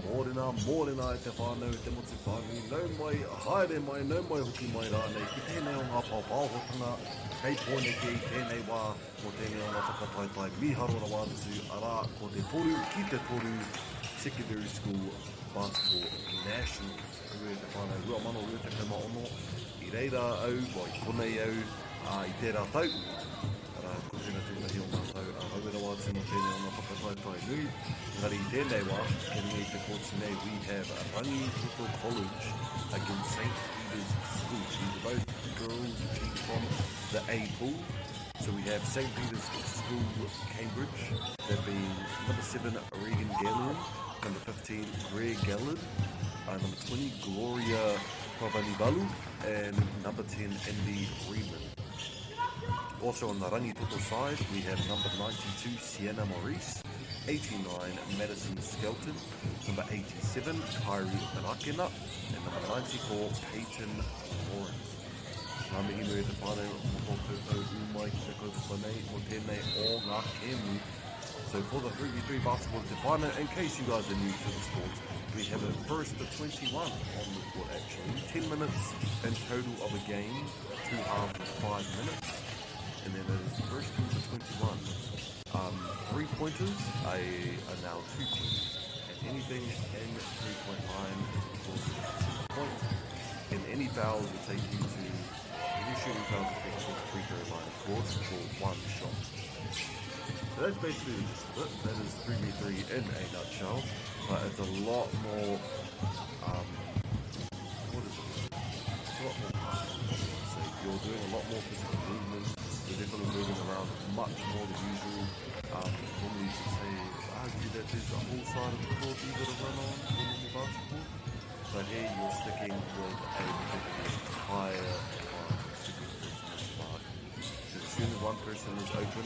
mōrena e te whānau te motu whānui, nau mai, haere mai, nau mai hoki mai rānei, ki tēnei o ngā pāpāhotanga, kei pōneke i tēnei wā, mo tēnei o ngā whakataitai miharora wātu, arā, ko te toru, ki te toru, Secondary School Basketball National. Rua te whānau, rua mano, rua te kaima ono, i reira au, mai konei au, i tērā tau. Ko tēnā tūtahi o ngā tau a hauera wātu no tēnei o ngā whakataitai nui. Ngari i tēnei wā, kēnei te kōti nei, we have Rangitoto College against St. Peter's School. These are both girls from the A pool. So we have St. Peter's School, Cambridge. They've been number 7, Regan Gallard, number 15, Greg Gallard, number 20, Gloria Pavanivalu, and number 10, Andy Freeman. Also on the Rangitoto side, we have number 92, Sienna Maurice, 89, Madison Skelton, number 87, Kyrie Rakena, and number 94, Peyton Lawrence. Ngā mihi nui te whānau mo koutou umai ki te koutou whanei mo tēnei o ngā kēmu. So for the 3x3 basketball te whānau, in case you guys are new to the sport, we have a first of 21 on the court actually. 10 minutes in total of a game, 2 halves of 5 minutes. And then it is first to 21. 3-pointers are now 2 points. And anything in 3-point line is called a point. And any fouls will take you to, any shooting fouls will take you to the free throw line, of course, for 1 shot. So that's basically the split. That is 3v3 in a nutshell. But it's a lot more, what is it? It's a lot more powerful. So you're doing a lot more physical movement. You're definitely moving around much more than usual. Normally you should say, argue that there's a whole side of the court you've got to run on for normal basketball. But here you're sticking with a particularly higher spark. So as soon as one person is open,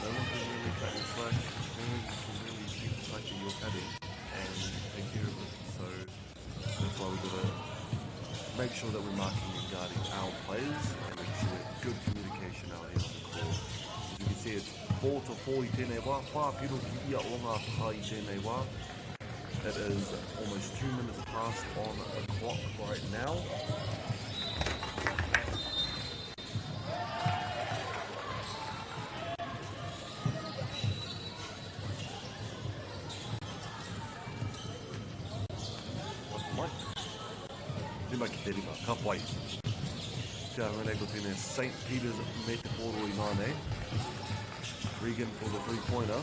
no one can really cut your slack. No one can really keep the slack that you're cutting and take care of it. So that's why we've got to make sure that we're marking and guarding our players and make sure we have good communication out here on the court. As you can see, it's 4 to 4 i tēnei wā, whāpiro ki ia o ngā pā i tēnei wā. That is almost 2 minutes past on the clock right now. Tima ki te rima, ka pai. Kia rene ko tēnei St. Peter's me te poro i nāne. Regan for the 3-pointer.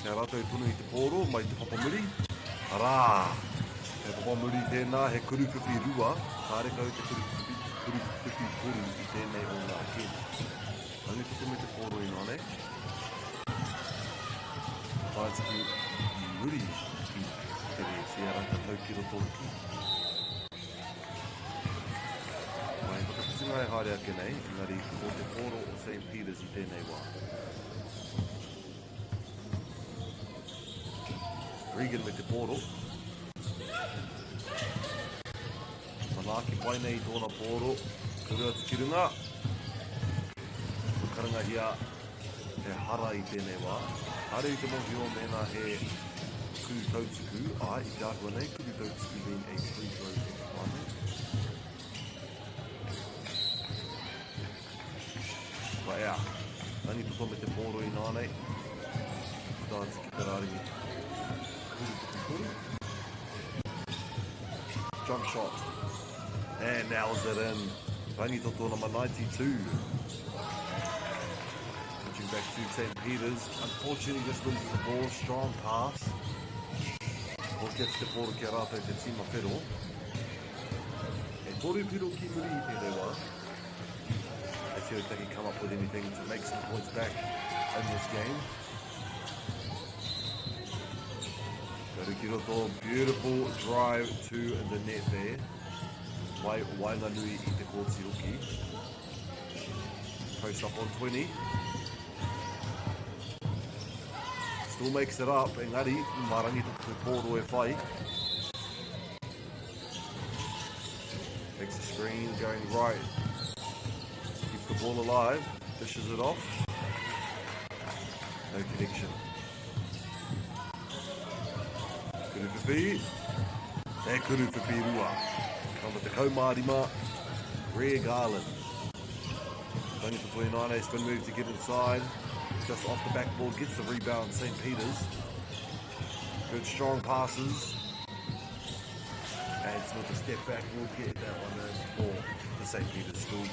Kia rātou tunu i te poro, mai te papamuri. Arā! He papamuri tēnā, he kuruwhiwhi rua. Kāre kau te kuruwhiwhi puru i tēnei o ngā kēmu. Rangitoto me te poro i nāne. Whātiki muri ki te re, sia rata tau ki roto ki. Ngai haere ake nei, engari ko te poro o St. Peter's i tēnei wā. Regan me te poro. Manaki pai nei tōna poro, kurua te kirunga. Karanga hia te hara i tēnei wā. Hare i te mohi o mēnā he kuru tautuku, i te ahua nei, kuru tautuku being a free throw wāne. Ea, Rangitoto me te poro i nānei. Tāti ki te rāringi. Jump shot. And nails it in. Rangitoto number 92. Switching back to St. Peter's. Unfortunately, just loses the ball. Strong pass. Ko gets te poro ki a rātou te tima whero. E toru piro ki muri i te rewa. See if they can come up with anything to make some points back in this game. Kirikiroto, beautiful drive to the net there. Wainganui i te kōti hoki. Post up on 20. Still makes it up, engari, Rangitoto te poro e whai. Takes a screen, going right. The ball alive, dishes it off. No connection. Kuruwhiwhi. Te kuruwhiwhi rua. Kama te kaumārima. Rear Garland. Rangitoto 29, spin move to get inside. Just off the backboard, gets the rebound, St. Peter's. Good strong passes. And Smith a step back, will get that one in for the St. Peter's school.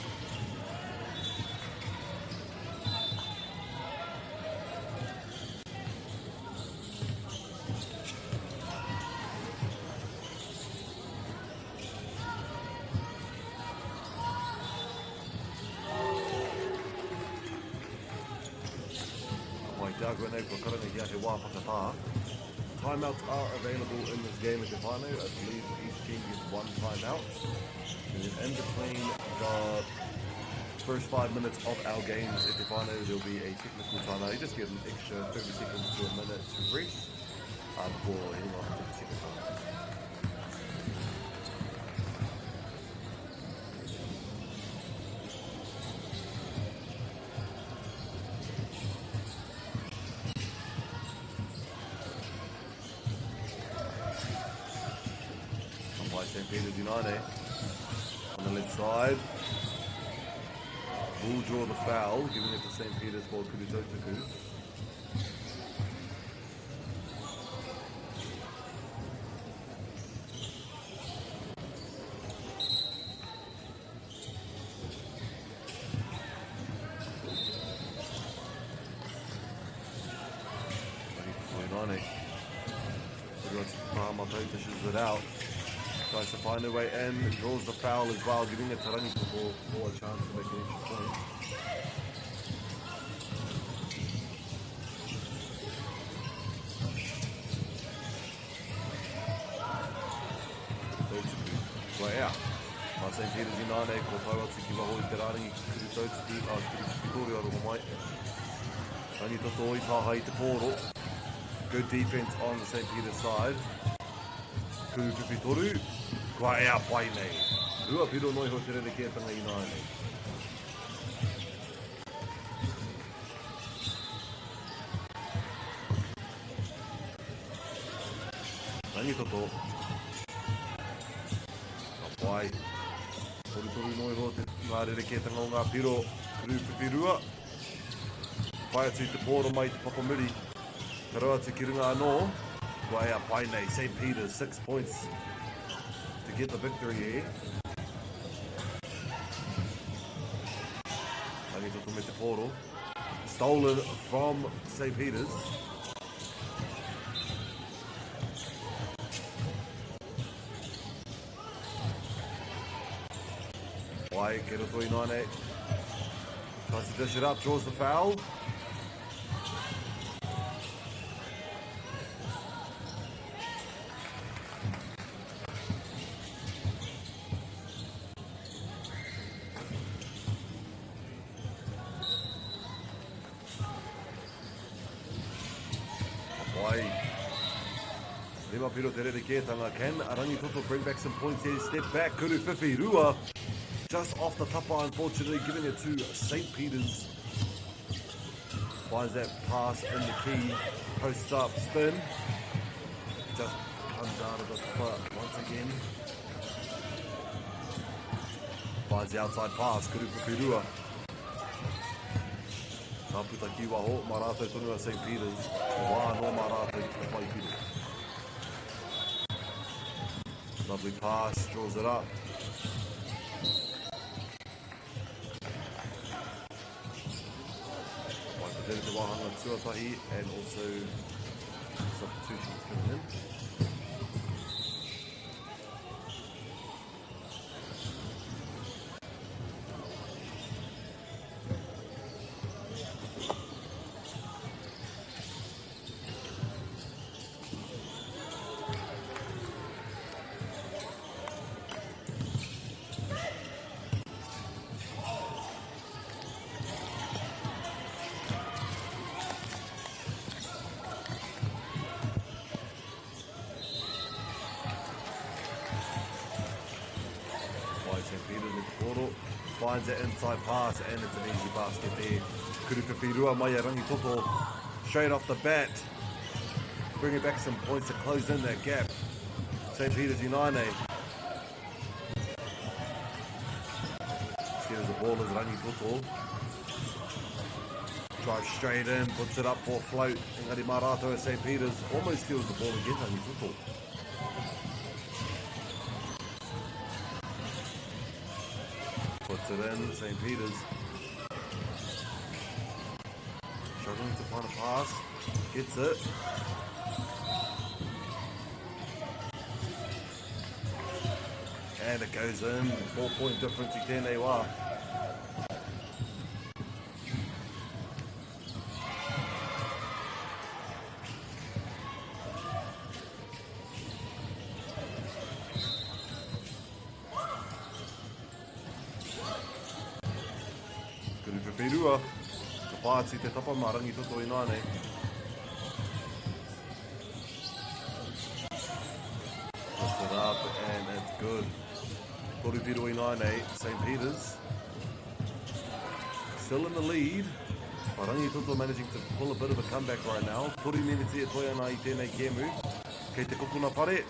Timeouts are available in this game at Defano. I believe each team gets one timeout. And then in between the first 5 minutes of our games at Defano, there'll be a technical timeout. You just get an extra 30 seconds to a minute to rest before heading off to the second time. St. Peter's United on the left side. Will draw the foul, giving it to St. Peter's for Kuritotoku. Dishes it out. Tries to find a way in, draws the foul as well, giving it to Rangitoto for a chance to make an extra point. Way out. St. Peter's United, ko tau atu ki waho I te rārangi ki Kuritotoku, Kuritotoku aroha mai. Rangitoto I taha I te pōro. Good defense on the St. Peter's side. Kuruwhiwhi toru. Kua ea pai nei. Rua piro noi ho te rerekētanga I nāne. Rangitoto. Ka pai. Toru noi ho te ngā rerekētanga o ngā piro. Kuruwhiwhi rua. Pai atu I te pōro mai te papamiri. Ka rau atu ki runga anō. Kua ea pai nei. St. Peter's 6 points to get the victory here. Rangitoto me te pōro. Stolen from St. Peter's. Wai, ke roto I nāne. Tries to dish it up, draws the foul. Piro te rerekētanga. Can Rangitoto bring back some points here? Step back, Kuruwhiwhi rua. Just off the tapa, unfortunately, giving it to St. Peter's. Finds that pass in the key. Post up, spin. Just comes out of the tapa once again. Finds the outside pass, Kuruwhiwhi rua. Nā puta ki waho, mā rātou tonu a St. Peter's. Wā no mā rātou ki te pai piro. Lovely pass, draws it up. Like the to Wahanga Tuatahi and also substitutions coming in. Finds that inside pass and it's an easy basket there. Kuruwhiwhi rua mai a Rangitoto straight off the bat. bringing back some points to close in that gap. St. Peter's United. Steals the ball as Rangitoto. Drives straight in, puts it up for float. Engari Marato at St. Peter's almost steals the ball again, Rangitoto. Puts it in, St. Peter's. Struggling to find a pass. Gets it. And it goes in. 4-point difference i tēnei wā. Kuru whiwhirua. Ka pāti te tapa mā Rangitoto i nāne. Puts it up and it's good. Korupiro i nāne, St. Peter's. Still in the lead. But Rangitoto managing to pull a bit of a comeback right now. Tori meneti e toi ana i tēnei kēmu. Kei te kokuna whare.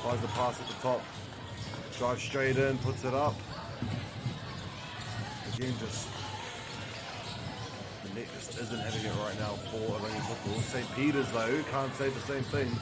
Finds the pass at the top. Drives straight in, puts it up. Again, just the net just isn't having it right now for Rangitoto. St. Peter's though, can't say the same thing.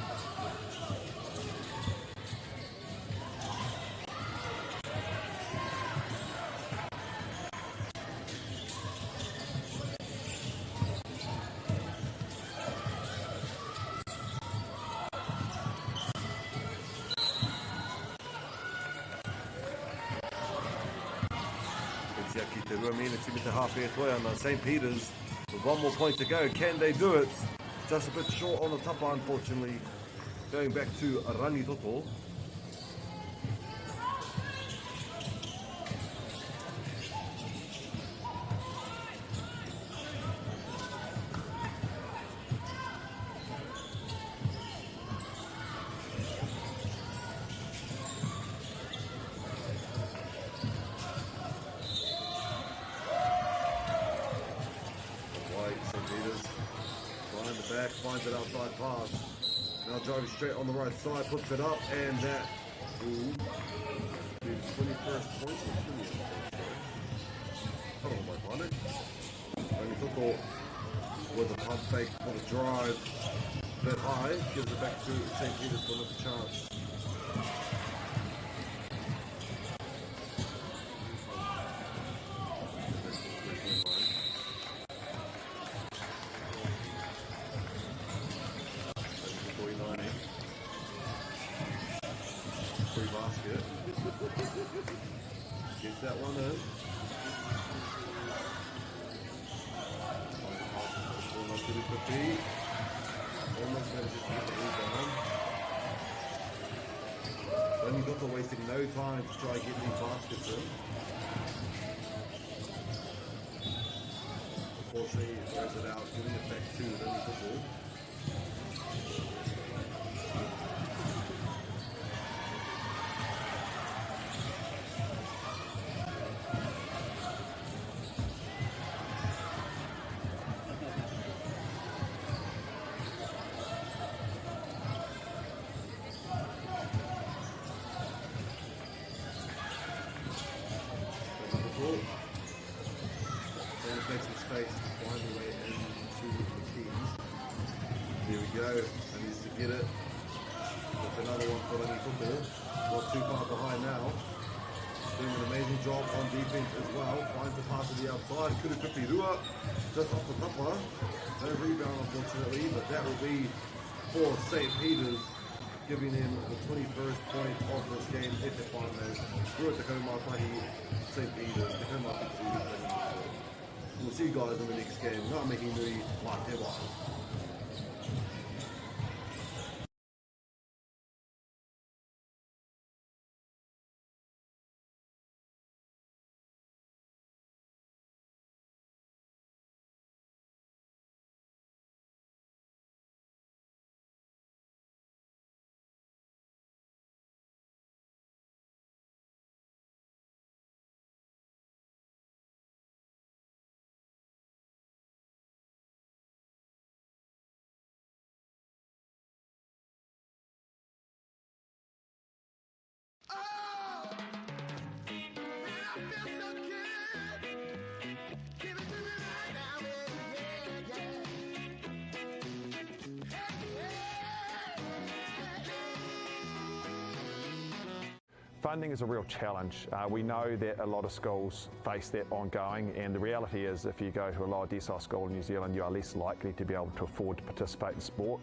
St. Peter's with one more point to go. Can they do it? Just a bit short on the tapa, unfortunately. Going back to Rangitoto. Finds it outside pass. Now driving straight on the right side, puts it up, and that will be the 21st point. I don't know if I find it. Rangitoto with a pump fake for the drive. A bit high, gives it back to St. Peter's for another chance. Gets that one in. Almost manages to get the rebound. Rangitoto wasting no time to try and get these baskets in. Unfortunately, it throws it out, giving it back to Rangitoto. Make some space to find the way into the teams. There we go. I needs to get it. That's another one for Rangitoto. Not too far behind now. Doing an amazing job on defense as well. Finds the pass to the outside. Kuru whiwhirua just off the tapa. No rebound unfortunately, but that will be for St. Peter's, giving them the 21st point of this game if they find those. We're at the Akau Tangi St. Peter's. We'll see you guys in the next game. Ngā mihi nui, mā te wā. Funding is a real challenge. We know that a lot of schools face that ongoing, and the reality is if you go to a lower decile school in New Zealand, you are less likely to be able to afford to participate in sport.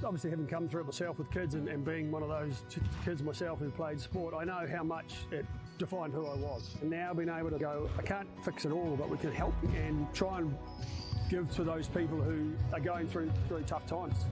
Obviously, having come through it myself with kids and being one of those kids myself who played sport, I know how much it defined who I was. And now being able to go, I can't fix it all, but we can help and try and give to those people who are going through really tough times.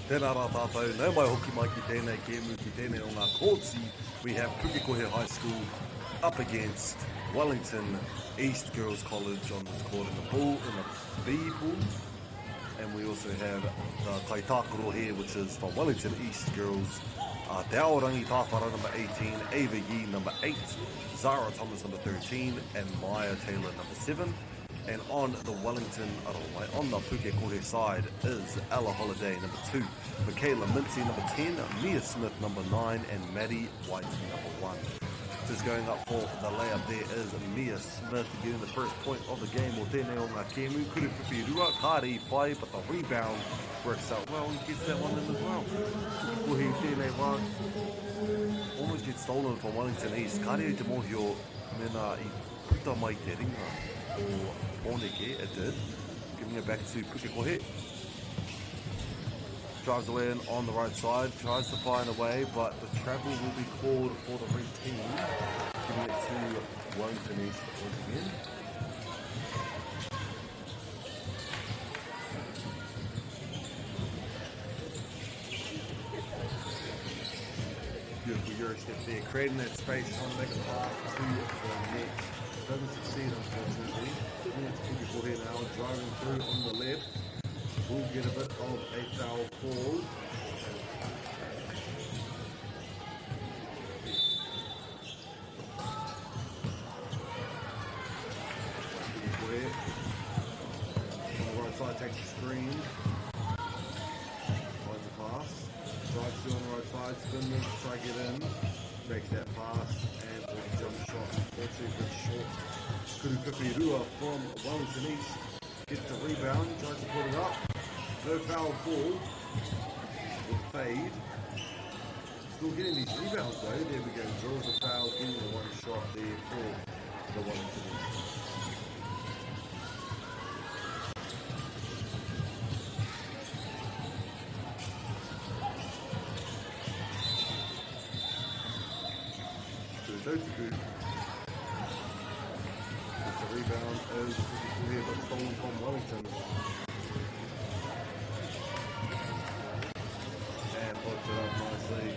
Tēnā rā tātou, nau mai hoki mai ki tēnei kēmu, ki tēnei o ngā kōtsi. We have Pukekohe High School up against Wellington East Girls College on this court in the B pool. And we also have the Kaitākaro here, which is from Wellington East Girls. Dao Rangitoto number 18, Ava Yi number 8, Zara Thomas number 13, and Maya Taylor number 7. And on the Wellington, on the Pukekohe side is Ella Holiday number 2, Michaela Minty number 10, Mia Smith number 9, and Maddie White number 1. Just going up for the layup there is Mia Smith getting the first point of the game. O tēnei o ngā kēmu, kuru whiwhi rua, kāre whai, but the rebound works out well. He gets that one in as well. Pukekohe tēnei wā, almost gets stolen from Wellington East. Kāre te mohio, mena I puta mai te ringa. Or Oneke, it did. Giving it back to Pukekohe. Drives away in on the right side, tries to find a way, but the travel will be called for the red team. Giving it to Wellington East once again. Beautiful Euro step there, creating that space, trying to make a pass to the net. Doesn't succeed, unfortunately. It's Pukekohe now, driving through on the left. Will get a bit of a foul call. Pukekohe on the right side takes the screen. Finds the pass. Drives through on the right side, spins, try to get in. Makes that pass and a jump shot. Unfortunately, a bit short. Kuru Rua from Wellington East gets the rebound, tries to put it up. No foul call. With fade. Still getting these rebounds though. There we go. Draws a foul, getting the one shot there for the Wellington East. Rangitoto. The rebound is Pukekohe, but stolen from Wellington. And puts it up nicely.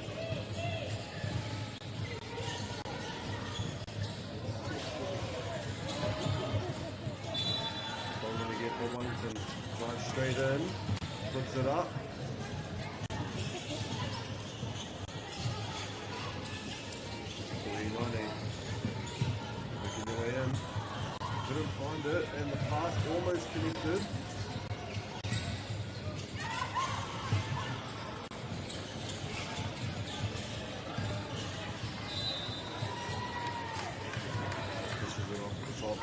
Stolen again for Wellington. Drives straight in. Puts it up. Making their way in. Couldn't find it, and the pass almost connected. Pushes it off the top.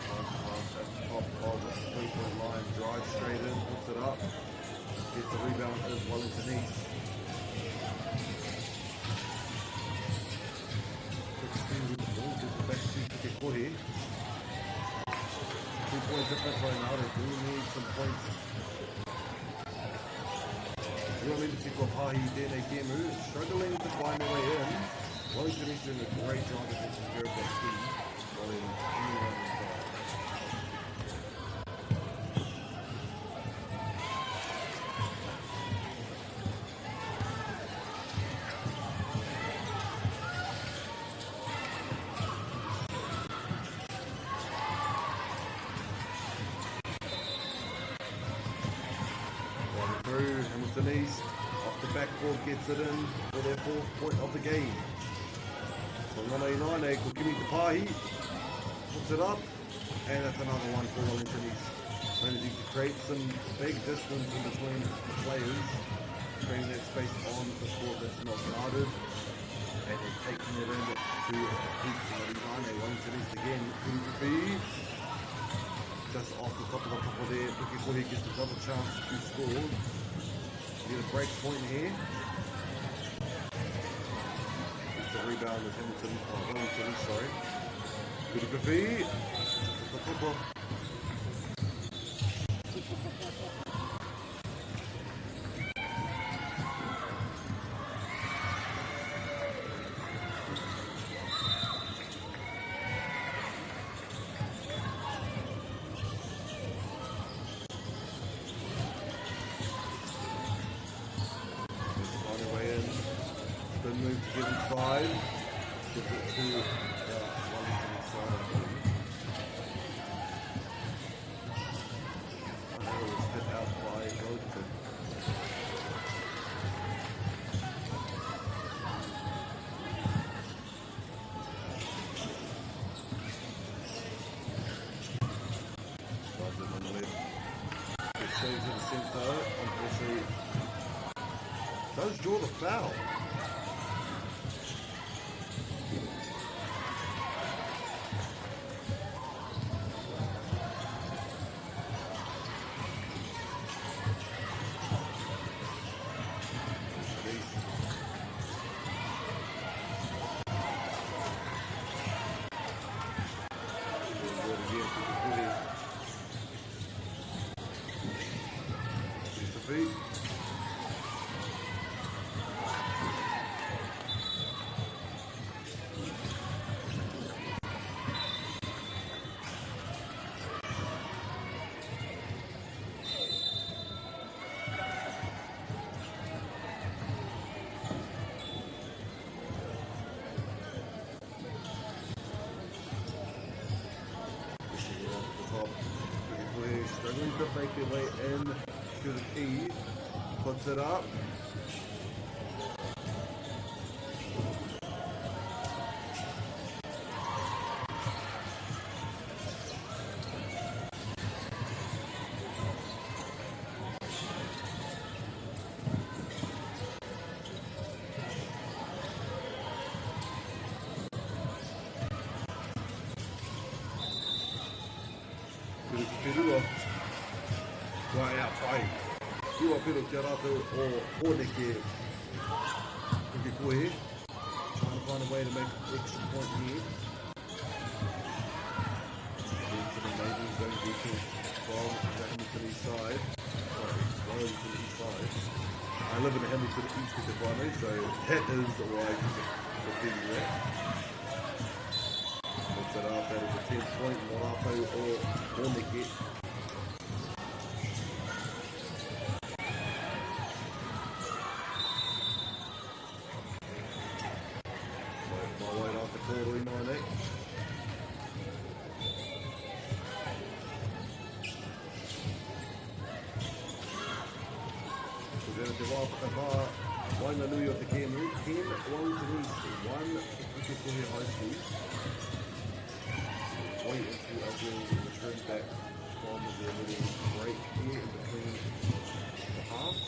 Pass at the top of the three-point line. Drives straight in, puts it up. Gets the rebound as Wellington East. Back to Pukekohe. 2-point difference right now. They do need some points. Really to go Pahi Dene Gemu, struggling to find their way in. Wellington is doing a great job of taking care of that team. While in Newlands Hamilton East, off the backboard, gets it in for their fourth point of the game. So 189, Kokimi Tapahi puts it up, and that's another one for Wellington East. Managing to create some big distance in between the players, creating that space on the court that's not guarded, and then taking it in to Peak 189, Wellington East again, Kurupi. Just off the top of there, Pukekohe gets a double chance to score. Get a break point here. It's the rebound with Wellington, sorry. Pukekohe. The top. goes to the centre. Unfortunately, does draw the foul. Struggling to make their way in to the key, puts it up. Pero que rato o Pukekohe, trying to find a way to make an extra point here. Some amazing zone defense from the Hamilton East side. Wellington East side. I live in the Hamilton East of the Vano, so that is why I'm feeling that. Puts it up, that is a 10-point Morapo or Pukekohe. Wainganui of the game, 10 Wellington East, 1 Pukekohe High School. Wait until our girls return back from their little break here in between the halves.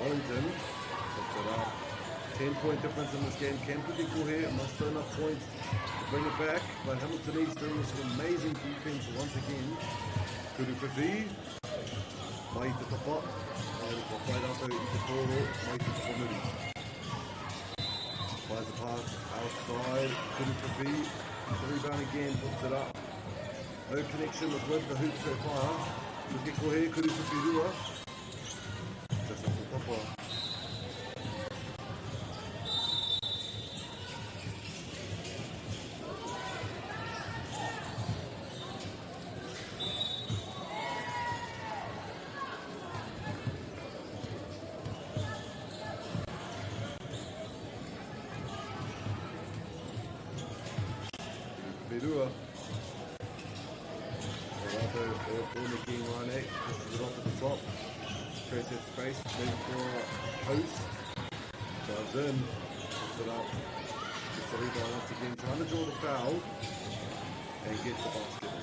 Wellington puts it up. 10-point difference in this game. Can Pukekohe must turn up points to bring it back, but Hamilton East doing some amazing defense once again. Pukekohe, mai te tapa, mai te whairato I te koro, mai te whamuri. Fires the pass outside. Pukekohe, the rebound again, puts it up. No connection with the hoop so far. Pukekohe, Pukekohe rua. Just off the top of Perua. Rato or Pukekohe Rane, pushes it off at the top. Creates that space, maybe for Post. Dives in, puts it up. Gets the rebound once again, trying to draw the foul. And gets the basket.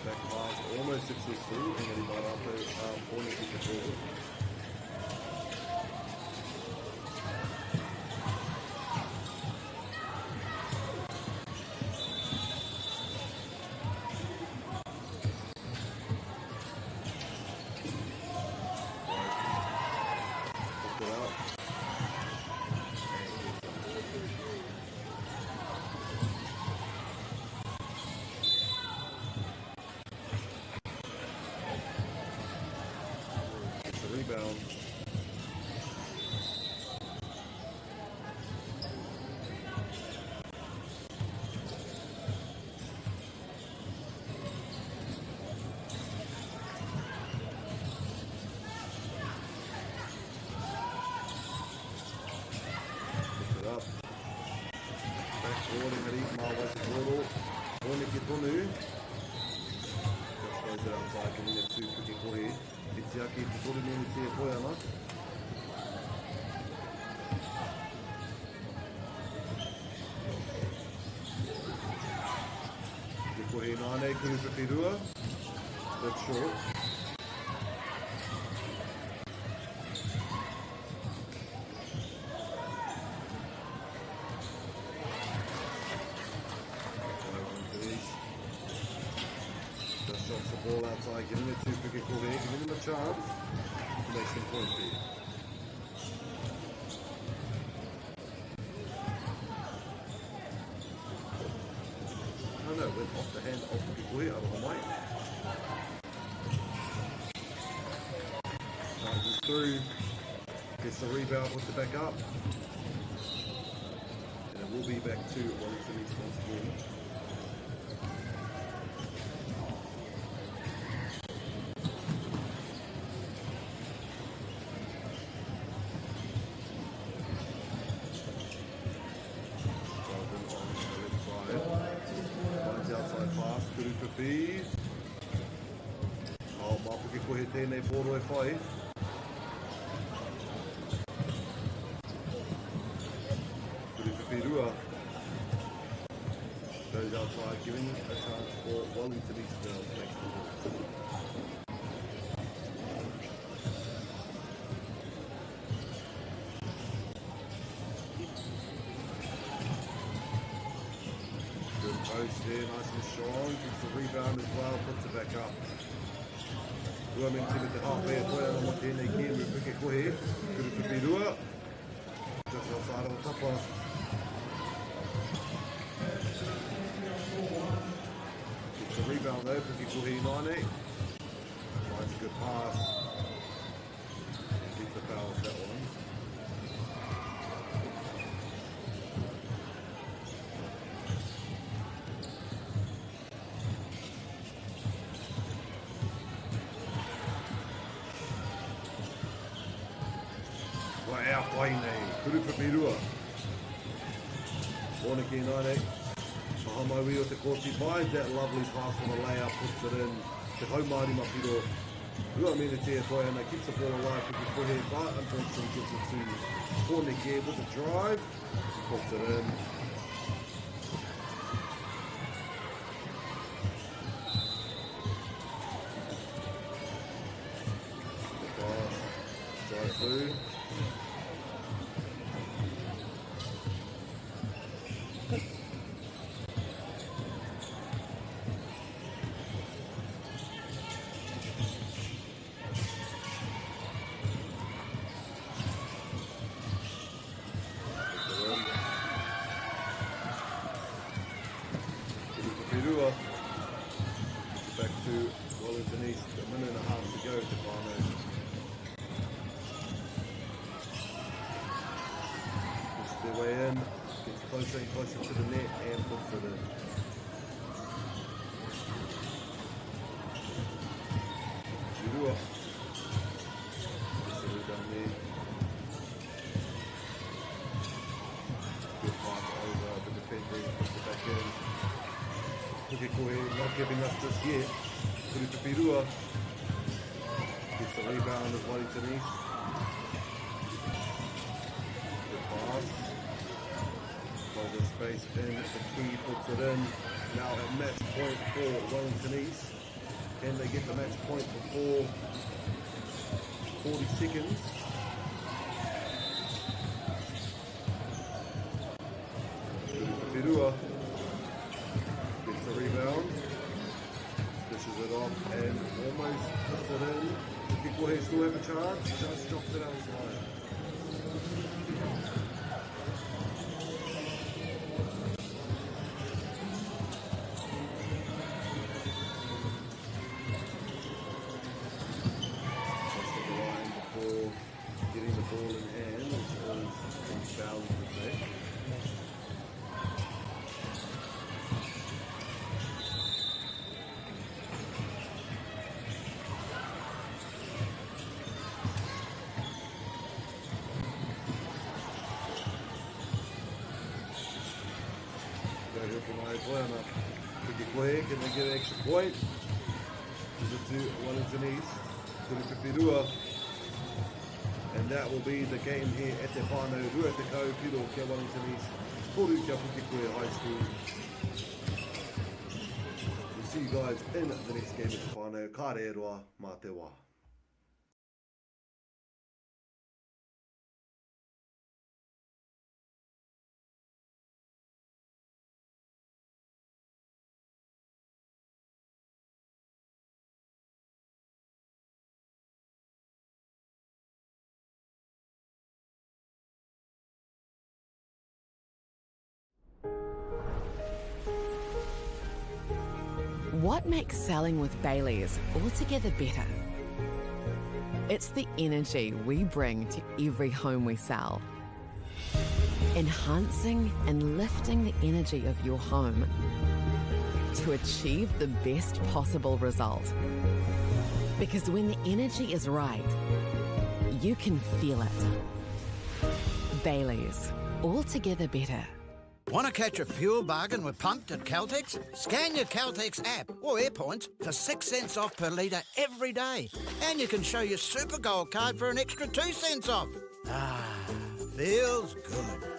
Back pass, almost successful. And then he might have to Pukekohe forward. rebound. Just goes outside, giving it to Pukekohe. Itiaki, Pukekohe nini te koe ana. Pukekohe nāne, Kurupapirua. Bit short. Ball outside, giving it to Pukekohe, giving him a chance to make some points here. Oh no, went off the hand of Pukekohe, out of the mic. Charges through, gets the rebound, puts it back up. And it will be back to Wellington East once again. Oh, mā Pukekohe tēnei pōro e whai. Kurupapirua goes outside, giving a chance for Wellington East girls next to him. Post there, nice and strong, gets the rebound as well, puts it back up. Wellington with the half-air play on what tēnei ki with Pukekohe. Kurupapirua, just outside of the tapa. Gets the rebound though, Pukekohe nāne. Finds a good pass. Gets the foul with that one. Kurupapirua. Wanaki nāne. Mahamaui o te kōti finds that lovely pass on the layup, puts it in. Te haumāri mapiro. Rua mene te toy ana, keeps the ball alive, Pukekohe, but unfortunately gets it to Wanaki with the drive. Puts it in. The pass. Drive through. Back to Wellington East, a minute and a half to go to Pano. Pushes their way in, gets closer and closer to the net and puts it in. Urua. Gets the rebound there. Good pass over the defender, puts it back in. Pukekohe not giving up just yet. Kurupapirua gets the rebound of Wellington East. Good pass. Hold the space in. The key puts it in. Now a match point for Wellington East. Can they get the match point before 40 seconds? Kurupapirua gets the rebound, dishes it off and almost puts it in. Pukekohe still have a chance, just drops it outside. That's the line before Whakareho tōna e koe ana. Pukekohe, can they get an extra point? Is it to Wellington East? Kuripipirua. And that will be the game here at Te Whānau Rua Te Kau, Piro kia Wellington East, Toru kia Pukekohe High School. We'll see you guys in the next game at Te Whānau. Ka re roa, mā te wā. What makes selling with Baileys altogether better? It's the energy we bring to every home we sell. Enhancing and lifting the energy of your home to achieve the best possible result. Because when the energy is right, you can feel it. Baileys, altogether better. Want to catch a fuel bargain with Pumped at Caltex? Scan your Caltex app or AirPoints for 6 cents off per litre every day. And you can show your Super Gold card for an extra 2 cents off. Ah, feels good.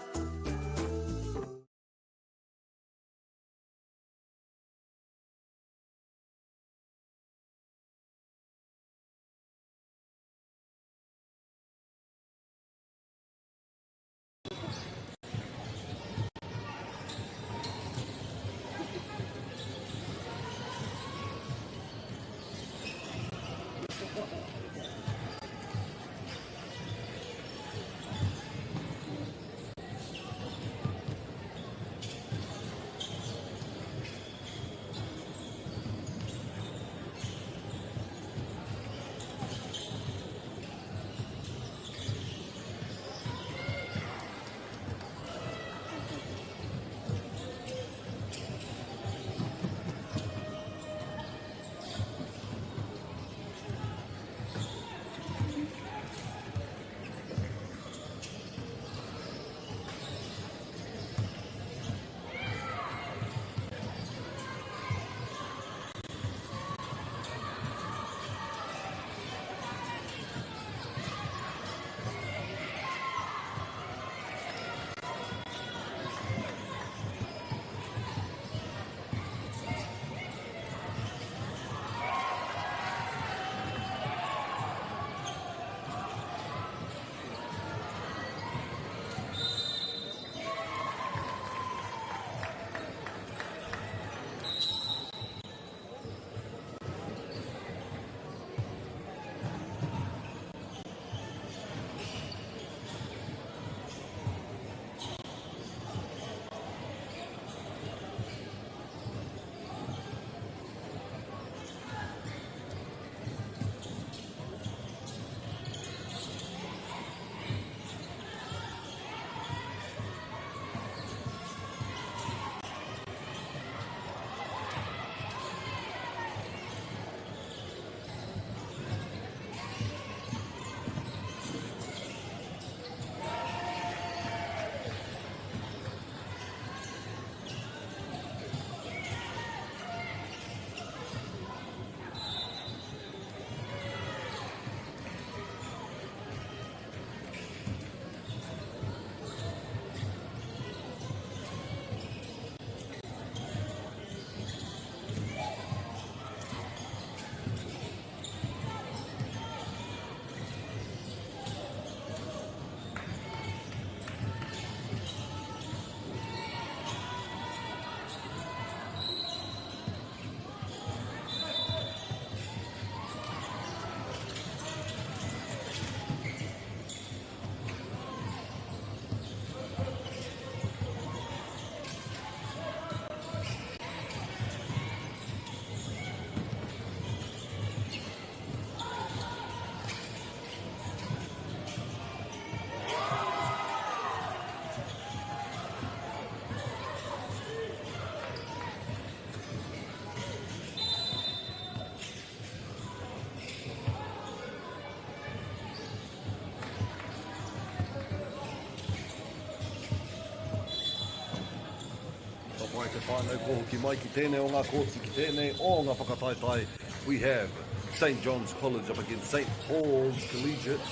Right te whānau ko hoki mai ki tēnei o ngā kōti ki tēnei o ngā whakataitai. We have St. John's College up against St. Paul's Collegiate.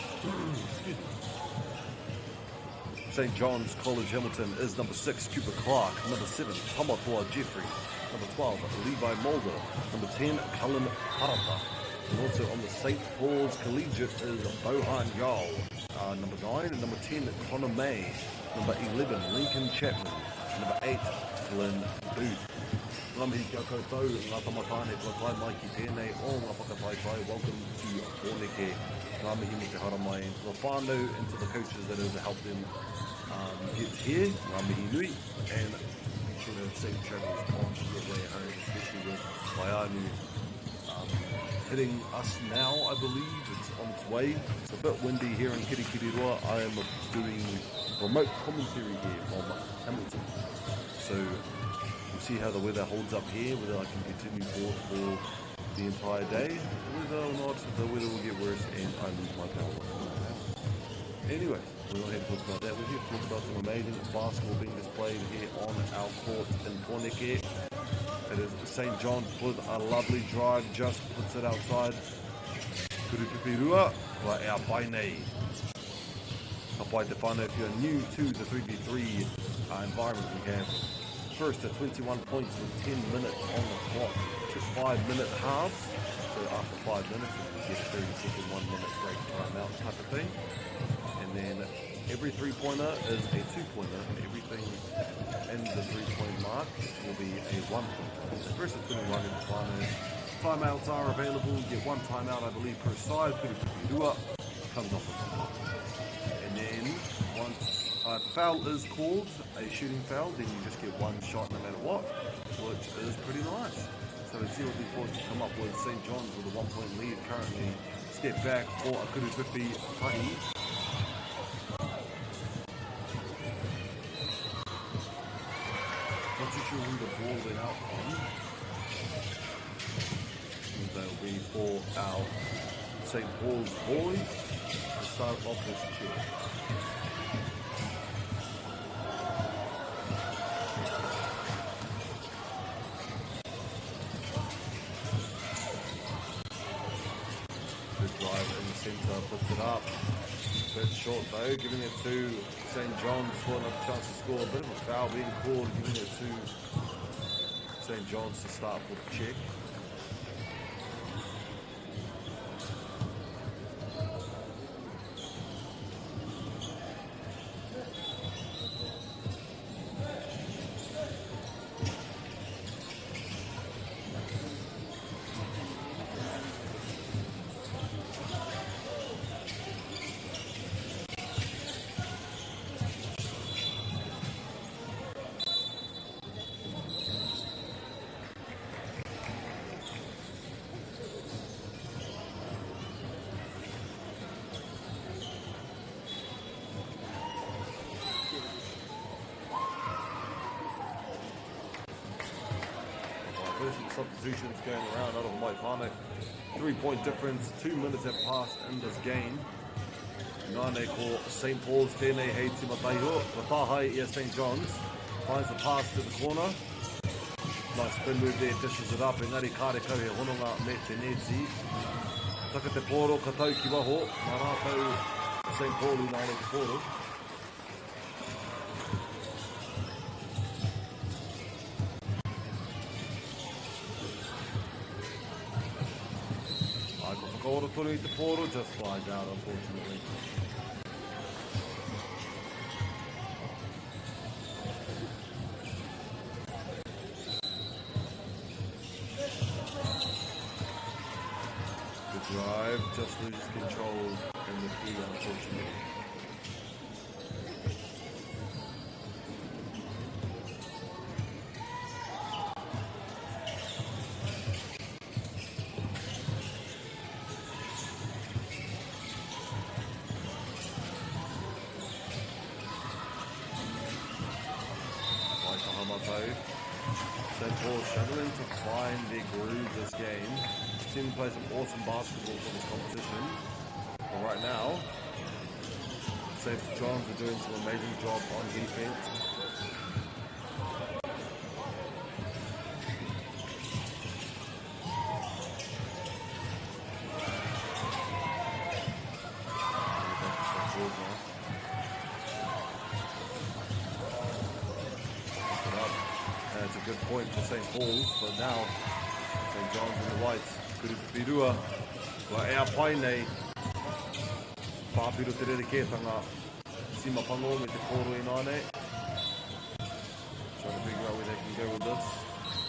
St. John's College Hillmorton is number 6, Cooper Clark. Number 7, Tamatoa Jeffrey. Number 12, Levi Mulder. Number 10, Cullen Parata. And also on the St. Paul's Collegiate is Bohan Yao. Number 9 and number 10, Connor May. Number 11, Lincoln Chapman. Number 8, Flynn Booth. Ngā mihi kia koutou, ngā tamatane, kua tai mai ki tēnei o ngā whakataitai. Welcome to Pukekohe. Ngā mihi me te hara mai into the whānau, into the coaches that have helped them get here. Ngā mihi nui, and be sure to have safe travels on your way home, especially with Waianu hitting us now, I believe. It's on its way. It's a bit windy here in Kirikiriroa. I am doing remote commentary here from Hamilton. So we'll see how the weather holds up here, whether I can continue forward for the entire day, whether or not the weather will get worse and I lose my power. Anyway, we're not here to talk about that. We're here to talk about some amazing basketball being displayed here on our court in Pukekohe. It is St. John's with a lovely drive, just puts it outside. Kurupipirua, wa ea pai nei. Ka pai te whānau, if you're new to the 3x3 environment, we have first at 21 points with 10 minutes on the clock, to 5-minute halves. So after 5 minutes, you get a 30-second, 1-minute break timeout type of thing. And then every three-pointer is a two-pointer. Everything in the three-point mark will be a one-pointer. So first at 21 in the final. Timeouts are available. You get one timeout, I believe, per side. Kurupipirua comes off the top. And then once a foul is called, a shooting foul, then you just get one shot no matter what, which is pretty nice. So let's see what these boys can come up with. St. John's with a 1-point lead currently. Step back for a Kurupipirua. Not too sure who the ball went out on. That'll be for our St. Paul's boys to start off this check. Good drive in the centre, puts it up. Bit short though, giving it to St. John's for another chance to score. A bit of a foul being called, giving it to St. John's to start for the check. Substitutions going around out of Waipana. 3-point difference, 2 minutes have passed in this game. Nane ko St. Paul's tēnei hei timataiho. Watahai ia St. John's. Finds the pass to the corner. Nice spin move there, dishes it up. Engari kārekau he hononga me te neti. Taka te poro, katau ki waho. Marātau St. Paul i nane te poro. Putting the portal just flies out, unfortunately. The drive just loses control in the key, unfortunately. St. Paul struggling to find their groove this game. Seem to play some awesome basketball for this competition. But right now, St. John's are doing some amazing job on defense. That's a good point for St. Paul's, but now St. John's in the whites. Kuru te whirua. Wa ea pai nei. Pāpiro te rerekētanga. Sima pango me te kōroi nāne. Trying to figure out where they can go with this.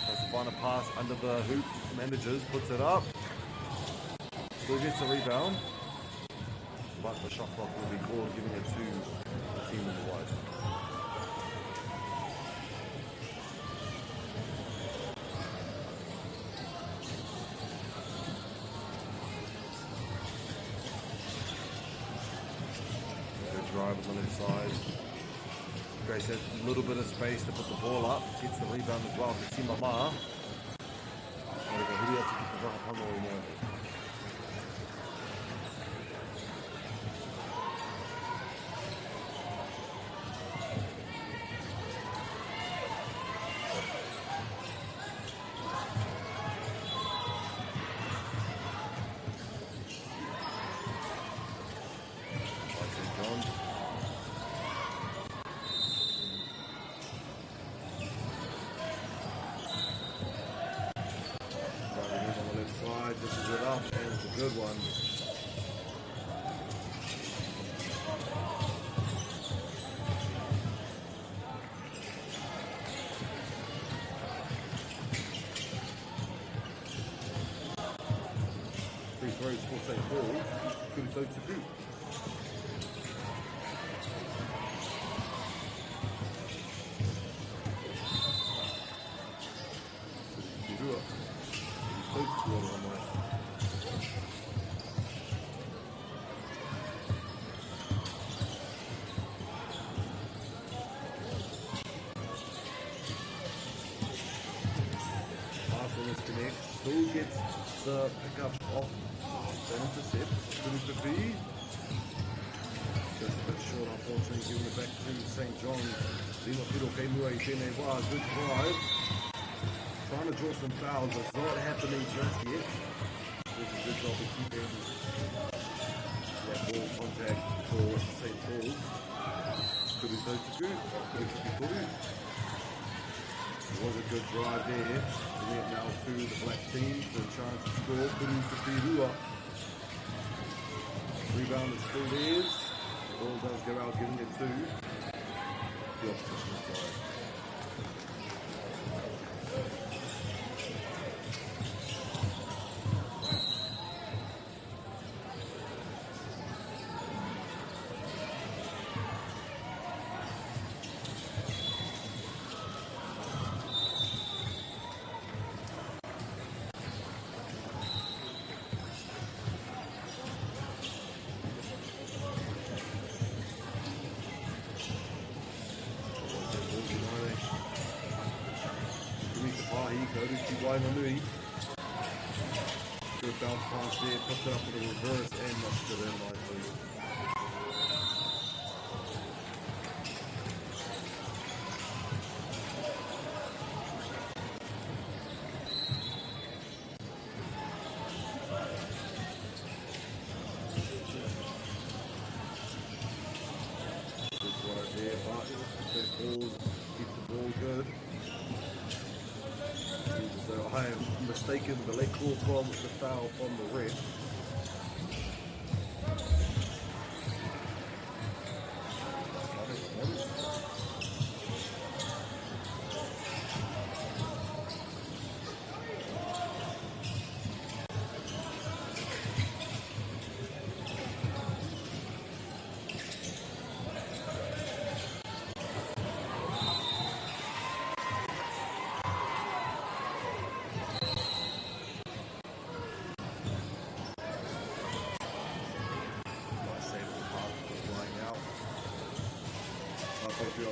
Tries to find a pass under the hoop. Managers, puts it up. Still gets a rebound. But the shot clock will be called, giving it to the team in the white. Drive on the left side. Grace has a little bit of space to put the ball up. Gets the rebound as well to Simama. Good one. Free throws for St. Paul's. Good as those to do. Still gets the pickup off the intercept. Couldn't it be? Just a bit short, unfortunately, giving it back to St. John's. Lima Piro Kaimua I tēnei wā, good drive. Trying to draw some fouls, but it's not happening just yet. Does a good job of keeping that ball contact for St. Paul's. Could be so to good, could be good. It was a good drive there. Bring it now to the black team for a chance to score. Kuru te whirua. Rebound is still theirs. The ball does go out, giving it to the opposition side. Wainganui. Good bounce pass there, puts it up in the reverse and knocks it in nicely. Good drive there, but that ball keeps the ball good. So I am mistaken the leg call from the foul from the ref.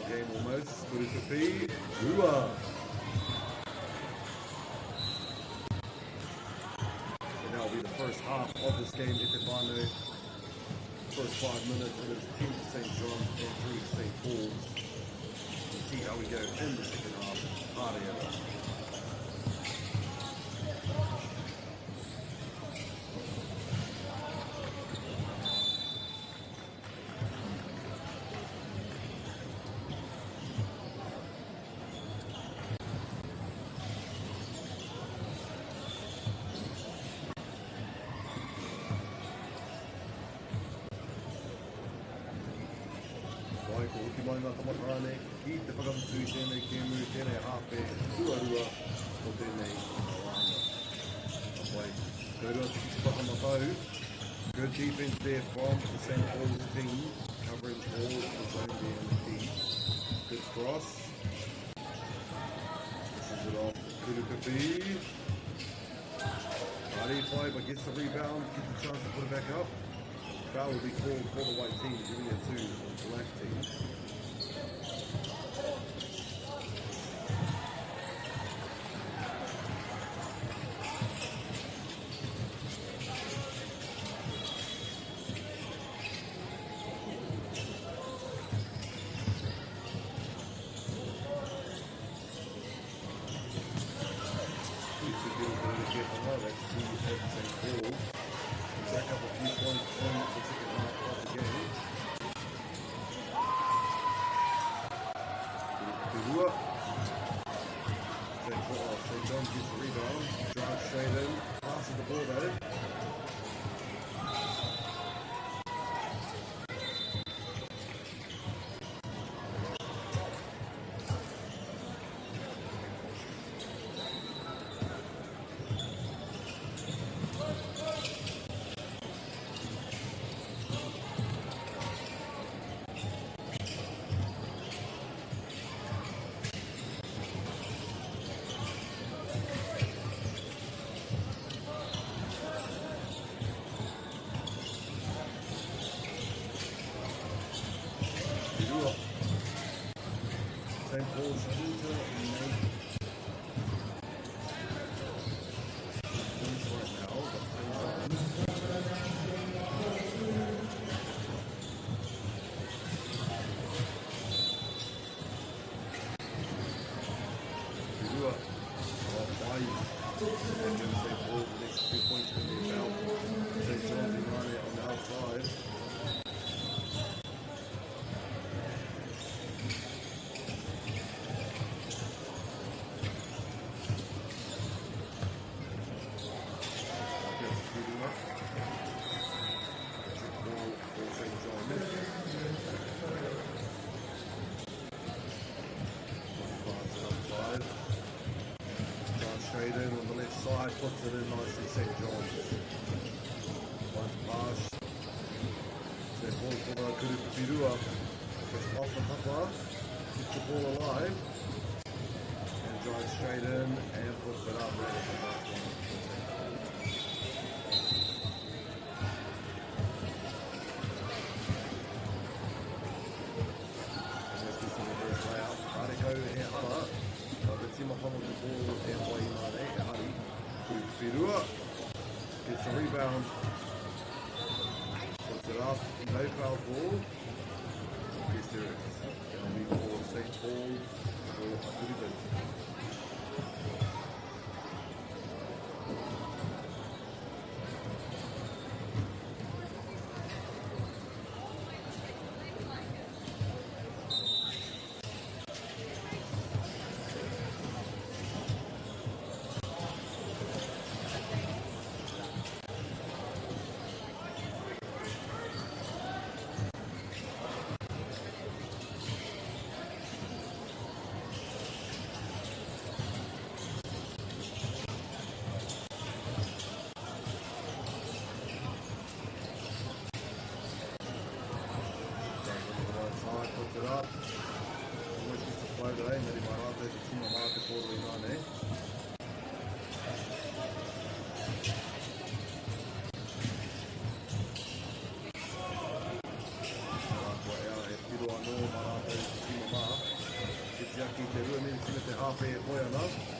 Game almost. Good as the feed. Rua. And that will be the first half of this game. Itebano. First 5 minutes. And it's 10 to St. John's and 3 to St. Paul's. We'll see how we go in the second half. Haria. hoki mai ngā tamatane ki te whakamutu i tēnei kēmu, tēnei hāpe tuarua o tēnei wāhanga. Wai, kaurua tiki te whakamatau. Good defense there from the St. Paul's team, covering all the zone there in the key. Good cross. This is it off to Pukekohe. Ari but gets the rebound, gets the chance to put it back up. Foul will be called for the white team, giving it to the black team. St. Paul's Hunter puts it in nicely, St. John's. Nice pass. St. Paul's for the Pukekohe. Just off the tapa. Keeps the ball alive. And drives straight in and puts it up right at the last one. Let's do some reverse layout. Akau e ala. The team up on the ball e wai mare e hari. Pukekohe gets the rebound, puts it up, no foul ball. Yes, there it is. It'll be for St. Paul's or Pukekohe.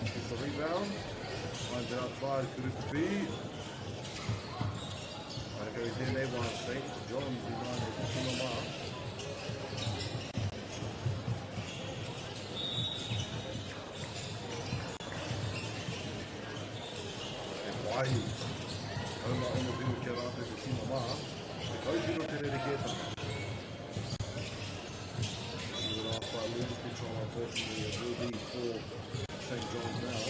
Gets the rebound, finds it outside, Pukekohe. Right, goes in there, one St. John's United, Timama. And Waihi, Oma ono biru kia rātou te Timama, te kaupiro te rereketa. Even after I lose control, unfortunately, it will be for St. John's now.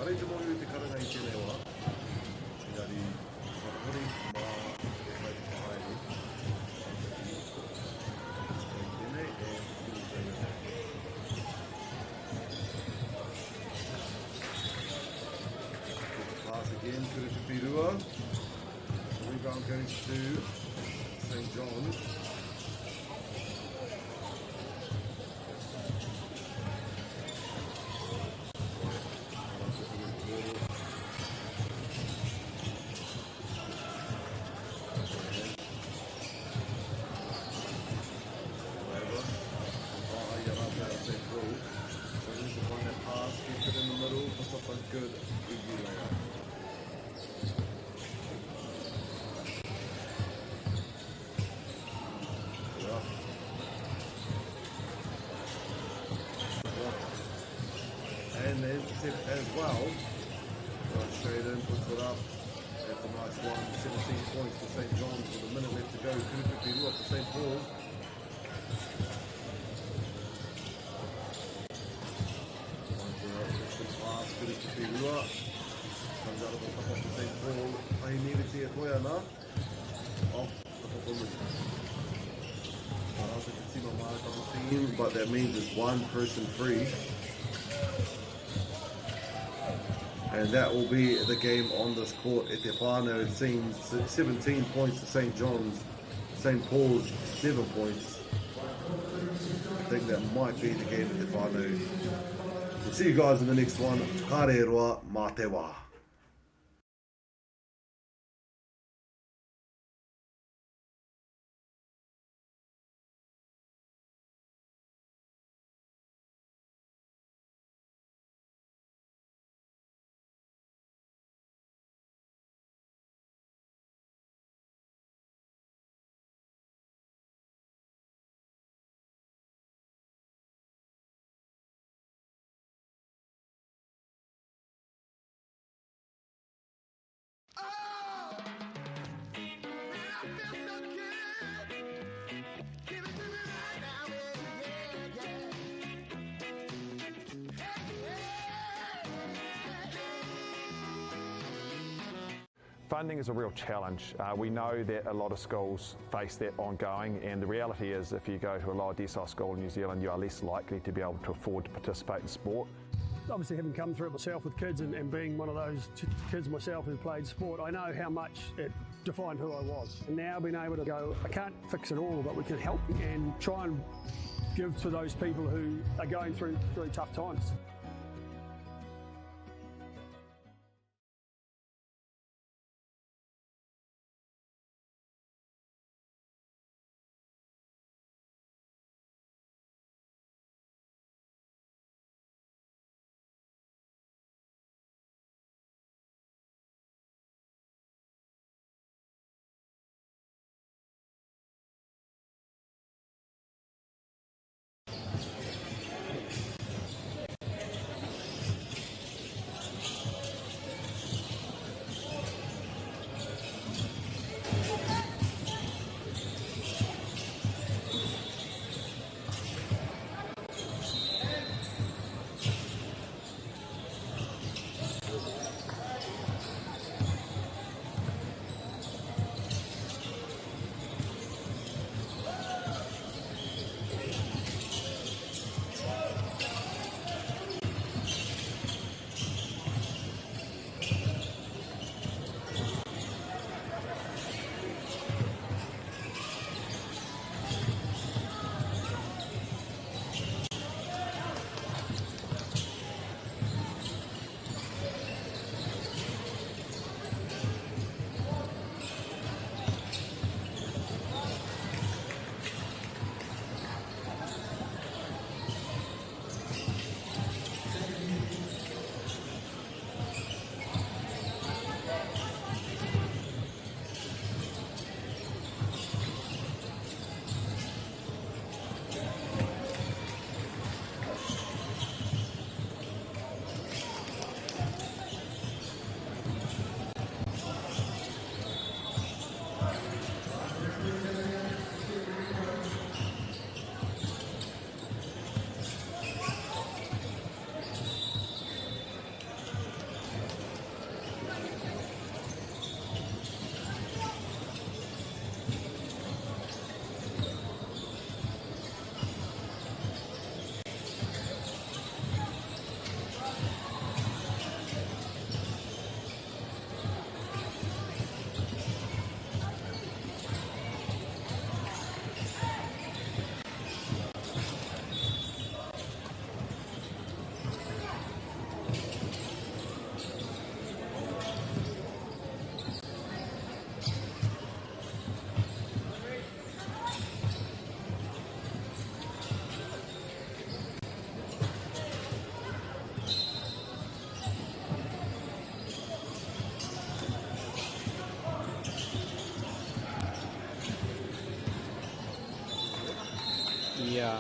Kare te mohi te karanga I tēnei wā. Engari, hori mā e mai te haere. Tēnei e tūtei. Pass again, Kurupirua. Rebound going to St. John's. Good. And the intercept as well. Straight in, puts it up. That's a nice one. 17 points for St. John's with a minute left to go. Kurupirua for St. Paul. Kurupirua comes out of the top of the St. Paul. Pahi nere te koea nā. Off the performance. Parata te tima mai tamu team, but that means it's one person free. And that will be the game on this court. E te whānau, it seems 17 points to St. John's. St. Paul's 7 points. I think that might be the game at te whānau. We'll see you guys in the next one. Kāre roa, mā te wā. Funding is a real challenge. We know that a lot of schools face that ongoing, and the reality is if you go to a lower decile school in New Zealand, you are less likely to be able to afford to participate in sport. Obviously, having come through it myself with kids and being one of those kids myself who played sport, I know how much it defined who I was. And now being able to go, I can't fix it all, but we can help and try and give to those people who are going through really tough times.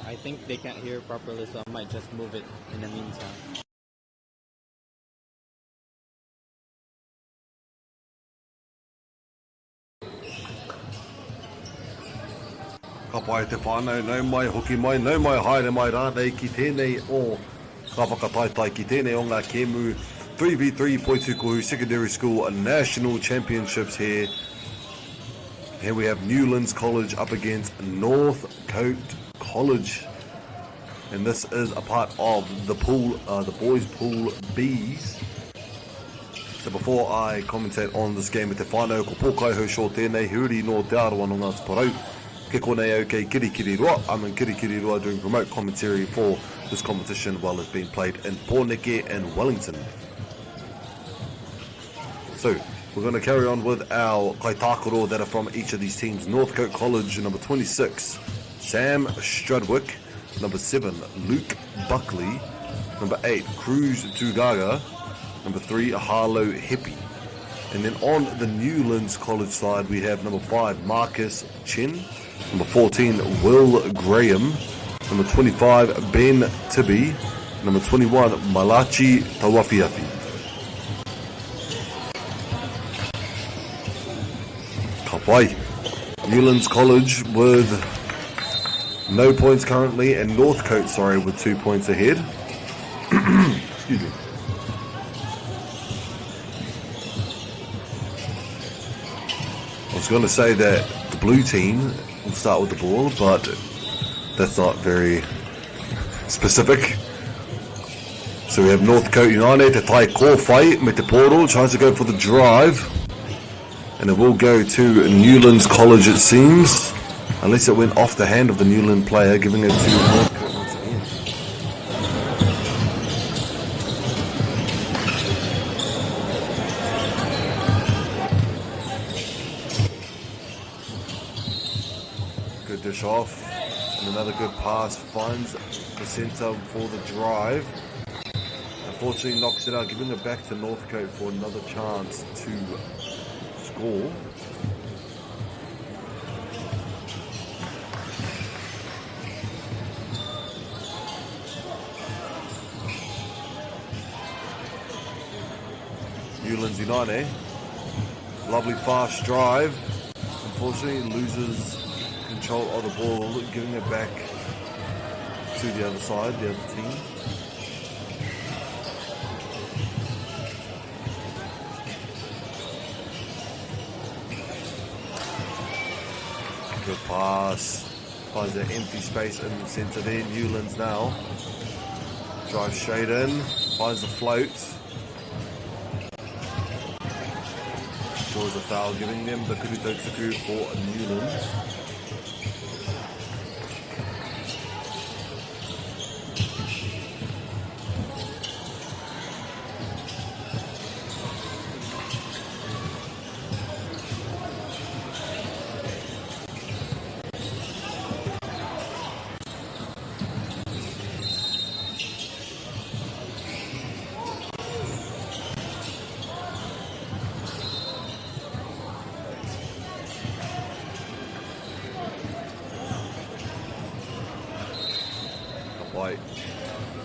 I think they can't hear properly, so I might just move it in the meantime. Ka pai te whānau, nau mai, hoki mai, nau mai, haere mai rānei ki tēnei o ka whakataitai ki tēnei o ngā Kemu 3v3 Pukekohe Secondary School National Championships here. Here we have Newlands College up against Northcote College. And this is a part of the pool, the boys pool B's. So before I commentate on this game with te whānau, ko pōkaiho sho tēnei, huri no te aroa no ngā sporau. Ke konei au kei Kirikiri Roa. I'm in Kirikiri Roa doing remote commentary for this competition while it's being played in Pukekohe and Wellington. So we're going to carry on with our kaitākaro that are from each of these teams. Northcote College, number 26, Sam Strudwick. Number 7, Luke Buckley. Number 8, Cruz Tugaga. Number 3, Harlow Heppy. And then on the Newlands College side, we have number 5, Marcus Chen. Number 14, Will Graham. Number 25, Ben Tibby. Number 21, Malachi Tawafiafi. Kapai. Newlands College with no points currently, and Northcote, sorry, with 2 points ahead. Excuse me. I was going to say that the blue team will start with the ball, but that's not very specific. So we have Northcote United, te tai kōwhai me te poro, tries to go for the drive. And it will go to Newlands College, it seems. Unless it went off the hand of the Newland player, giving it to Northcote once again. Good dish off. And another good pass finds the centre for the drive. Unfortunately knocks it out, giving it back to Northcote for another chance to score. Newlands United, lovely fast drive, unfortunately loses control of the ball, giving it back to the other side, the other team. Good pass, finds an empty space in the centre there. Newlands now, drives straight in, finds the float. Draws a foul, giving them the Kurutotsuku for Newlands.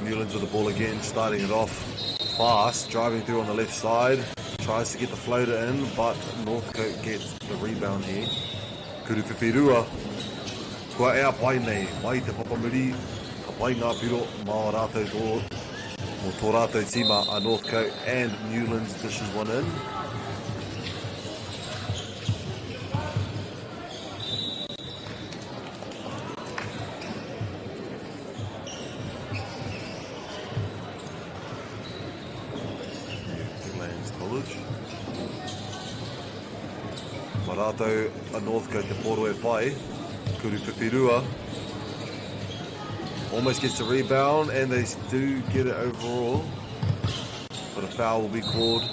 Newlands with the ball again, starting it off fast, driving through on the left side, tries to get the floater in, but Northcote gets the rebound here. Kuruwhiwhirua, kua ea pai nei, mai te papamuri, ka pai ngā piro mā rātou tō, mō tō rātou tima a Northcote, and Newlands dishes one in. Marato a Northcote te poro e whai, Kuruwhiwhirua almost gets the rebound and they do get it overall, but a foul will be called,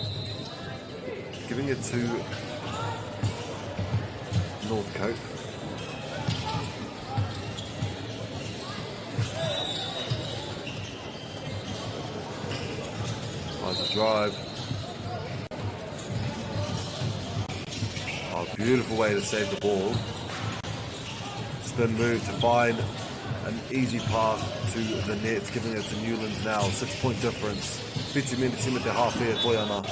giving it to Northcote. Finds a drive. Beautiful way to save the ball. Spin move to find an easy path to the net, giving it to Newlands now. 6-point difference. Whitu mena tima te hawhea toi ana.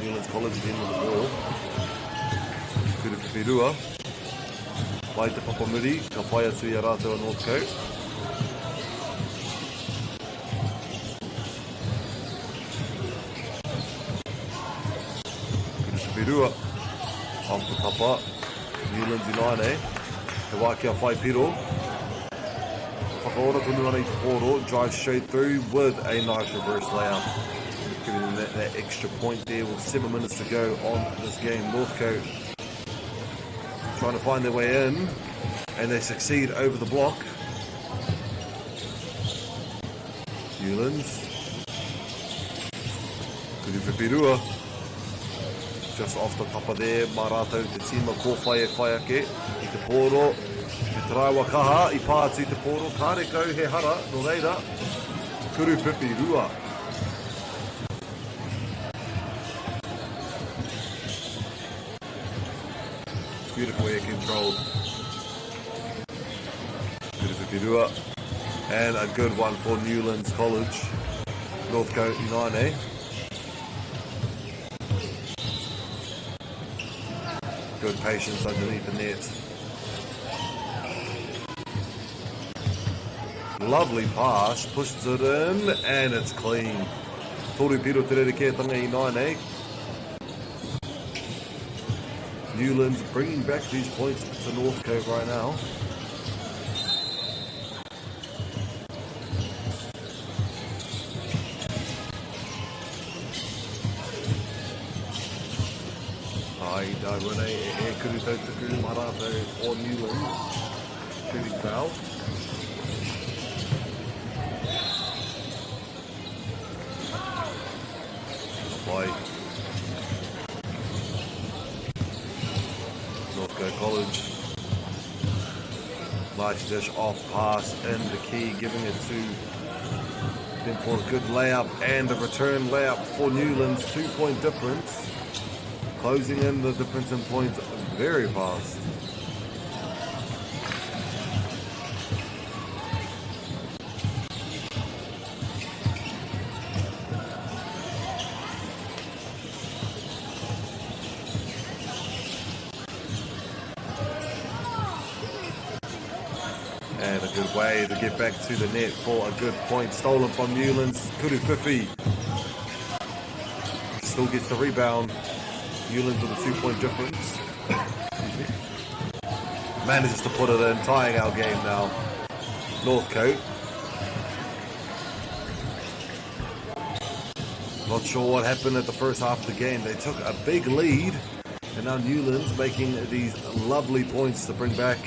Newlands College again with the ball. Kuru Whirua. Mai te Papamuri, ka whai atu I a rātou a Northcote. Kuru Whirua. Off the papa. Newlands I nine, Te wākia whai piro. Whakaora tonu ana I te poro. Drive straight through with a nice reverse layout. Giving them that extra point there with 7 minutes to go on this game. Northcote trying to find their way in, and they succeed over the block. Newlands. Whirua. Just off the top of there, Marato te tima ko whai e whai ake. I te poro, te tarawa kaha, I pāti te poro, kārekau he hara, no reira. Whirua. Beautiful air control. Whirua. And a good one for Newlands College. Northcote 9, Good patience underneath the net. Lovely pass, pushes it in, and it's clean. Toru piro te Akau Tangi 9, Newlands bringing back these points to Northcote right now. Rene e kuru tautaku Marato or Newlands. Shooting foul. By Northcote College. Nice dish off pass in the key, giving it to them for a good layup and a return layup for Newlands. 2-point difference. Closing in the difference in points very fast. And a good way to get back to the net for a good point. Stolen from Newlands. Kuru Whirua. Still gets the rebound. Newlands with a 2-point difference. Manages to put it in, tying our game now. Northcote. Not sure what happened at the first half of the game. They took a big lead, and now Newlands making these lovely points to bring back.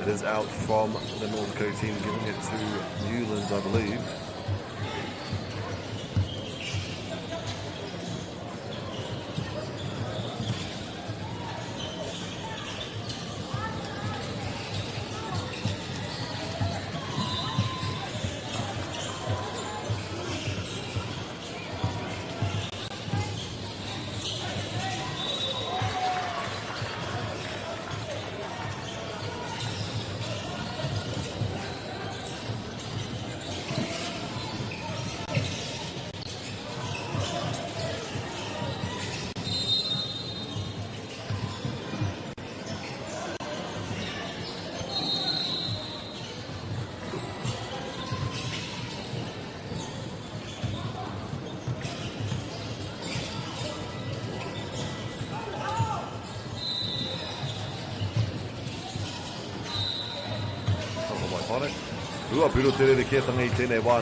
It is out from the Northcote team, giving it to Newlands, I believe.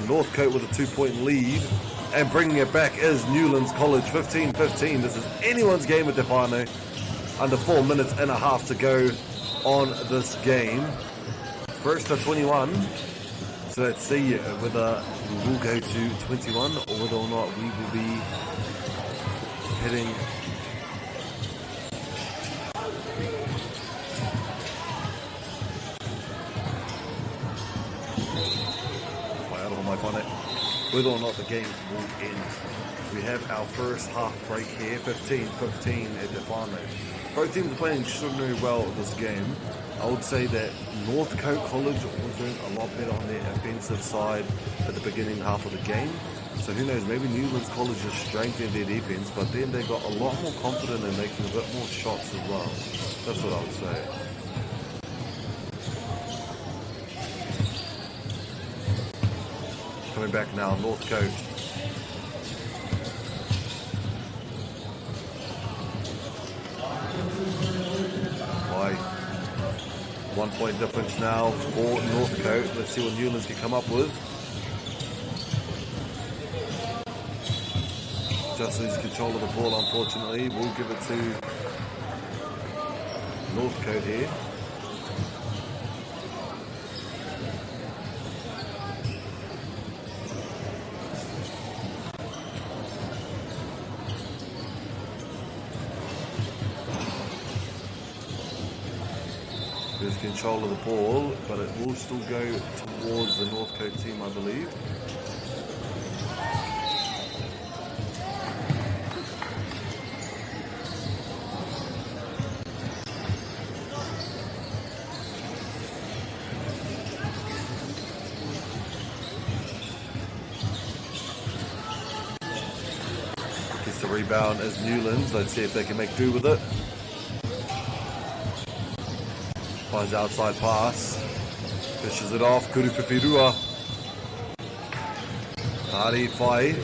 Northcote with a 2-point lead, and bringing it back is Newlands College. 15-15. This is anyone's game at Te Whānau. Under 4 minutes and a half to go on this game. First to 21. So let's see whether we will go to 21 or whether or not we will be heading whether or not the game will end. We have our first half break here, 15-15 at Te Whānau. Both teams are playing extraordinarily well at this game. I would say that Northcote College was doing a lot better on their offensive side at the beginning half of the game. So who knows, maybe Newlands College has strengthened their defense, but then they got a lot more confident in making a bit more shots as well. That's what I would say. Coming back now, Northcote. By 1 point difference now for Northcote. Let's see what Newlands can come up with. Just loses control of the ball, unfortunately. We'll give it to Northcote here. Lose control of the ball, but it will still go towards the Northcote team, I believe. The rebound as Newlands. Let's see if they can make do with it. Finds outside pass. Fishes it off. Kurupipirua. Hari whai.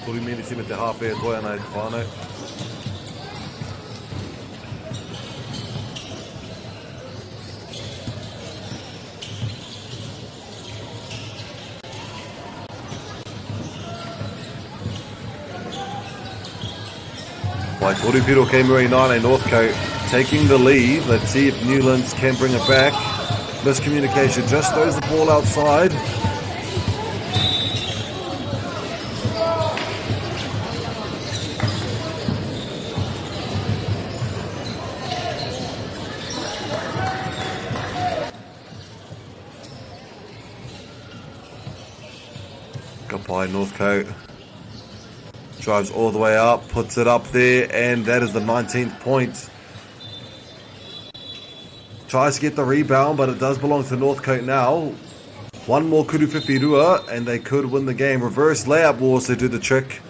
Turi miniti me te hawhi e toi ana i te whānau. By Toripiro Kemuri Nane, Northcote taking the lead. Let's see if Newlands can bring it back. Miscommunication, just throws the ball outside. Goodbye, Northcote. Drives all the way up, puts it up there, and that is the 19th point. Tries to get the rebound, but it does belong to Northcote now. One more Kurupipirua, and they could win the game. Reverse layup will also do the trick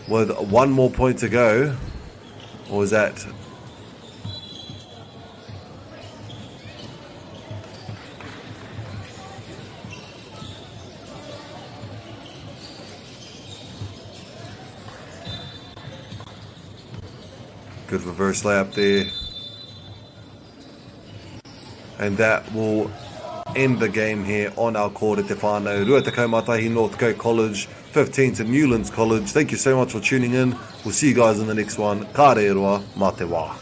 with one more point to go. Or is that... Good reverse layup there. And that will end the game here on our court at Te Whānau. Rua te kaumatahi, Northcote College, 15 to Newlands College. Thank you so much for tuning in. We'll see you guys in the next one. Ka re roa, mā te wā.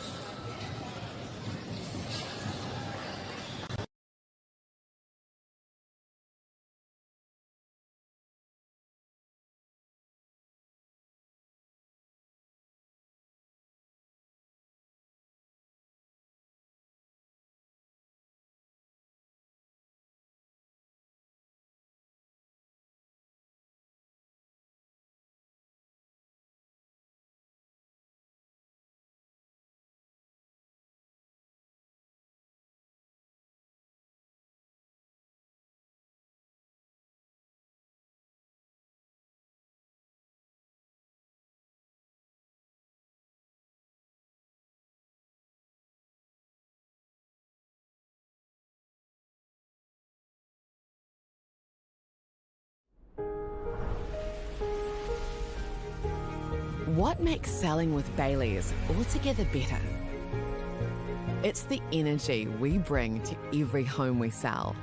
What makes selling with Baileys altogether better? It's the energy we bring to every home we sell.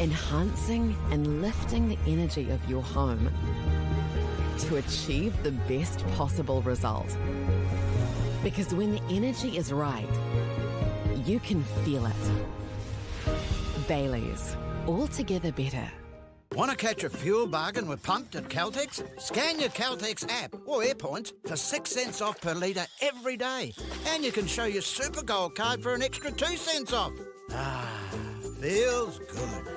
Enhancing and lifting the energy of your home to achieve the best possible result. Because when the energy is right, you can feel it. Baileys, altogether better. Want to catch a fuel bargain with Pumped at Caltex? Scan your Caltex app or AirPoints for 6 cents off per litre every day. And you can show your Super Gold card for an extra 2 cents off. feels good.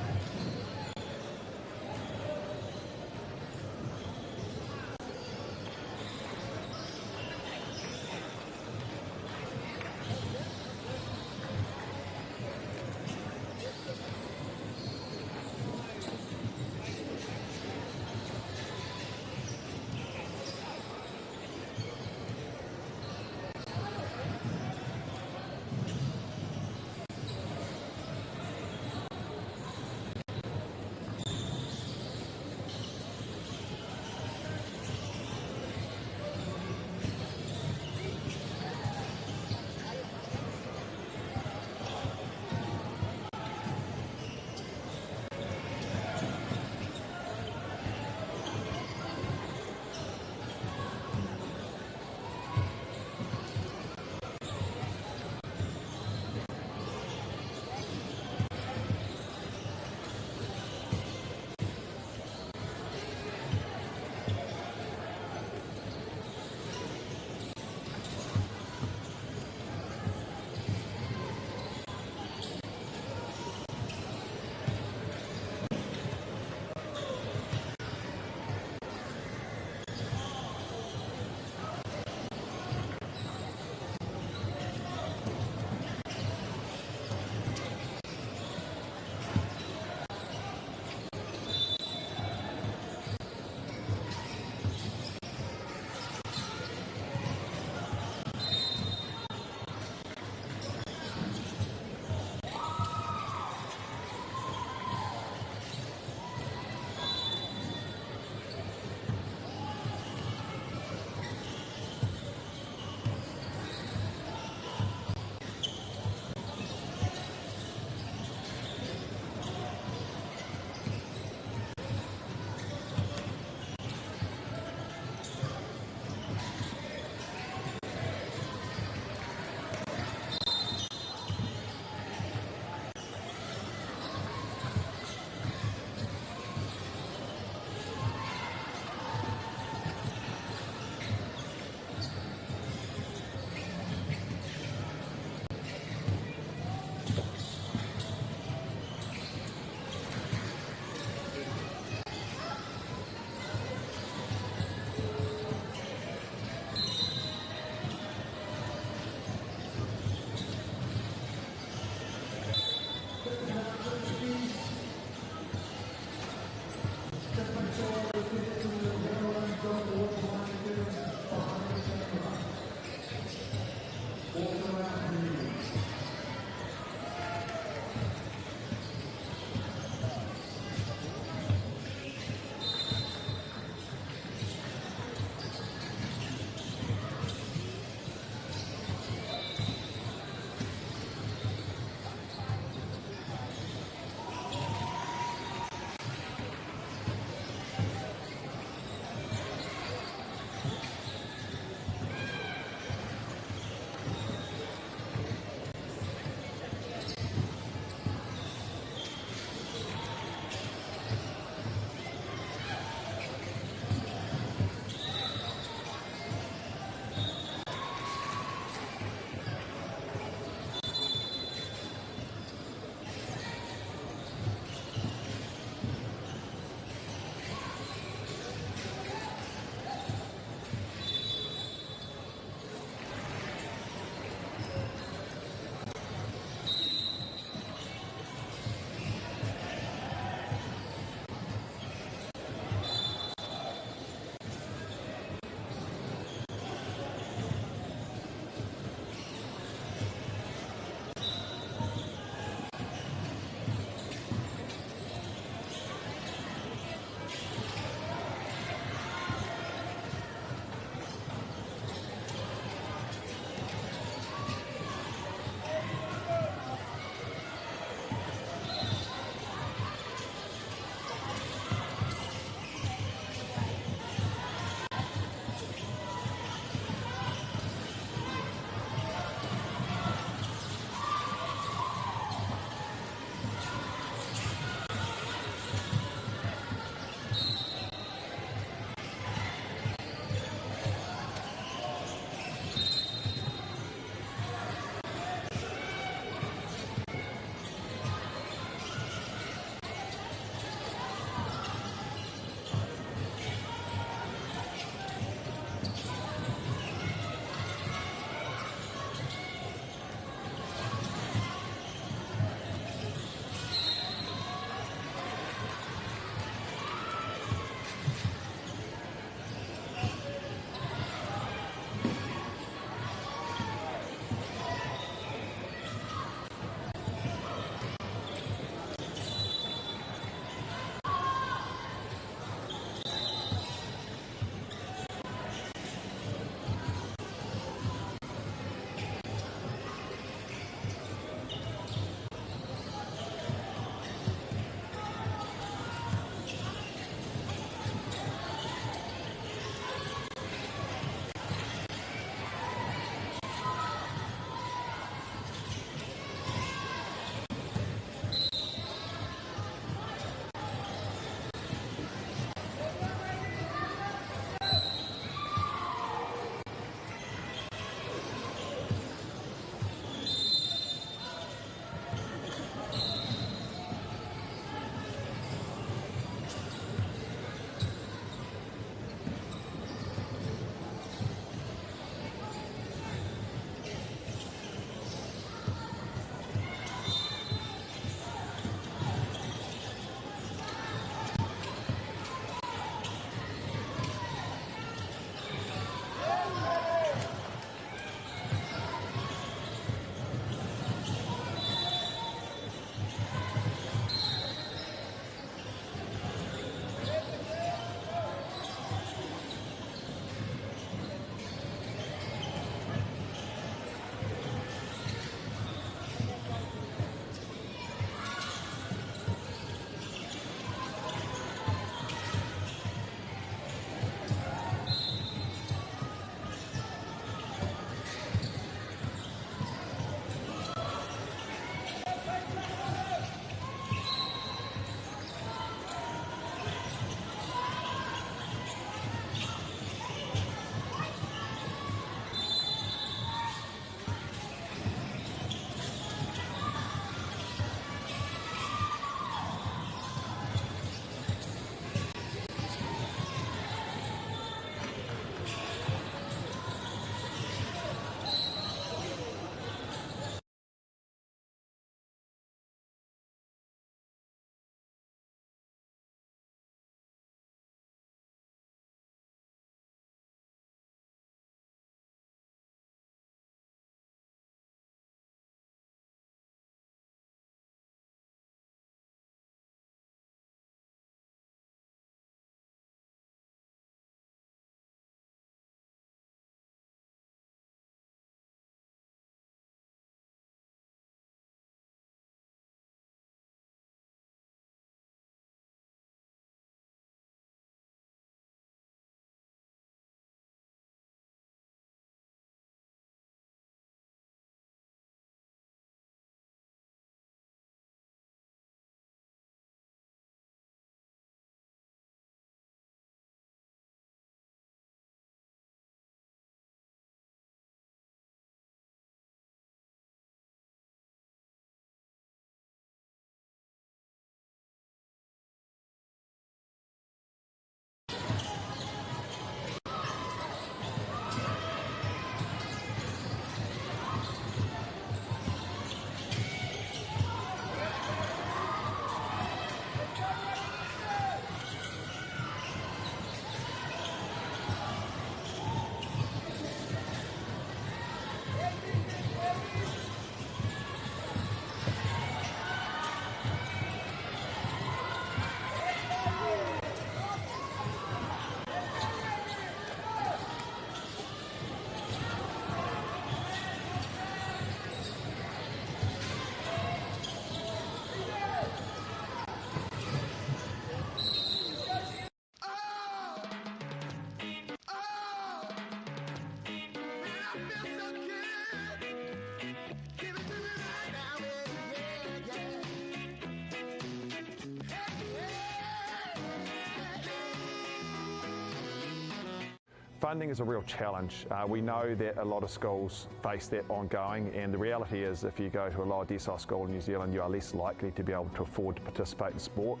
Funding is a real challenge. We know that a lot of schools face that ongoing, and the reality is if you go to a lower decile school in New Zealand, you are less likely to be able to afford to participate in sport.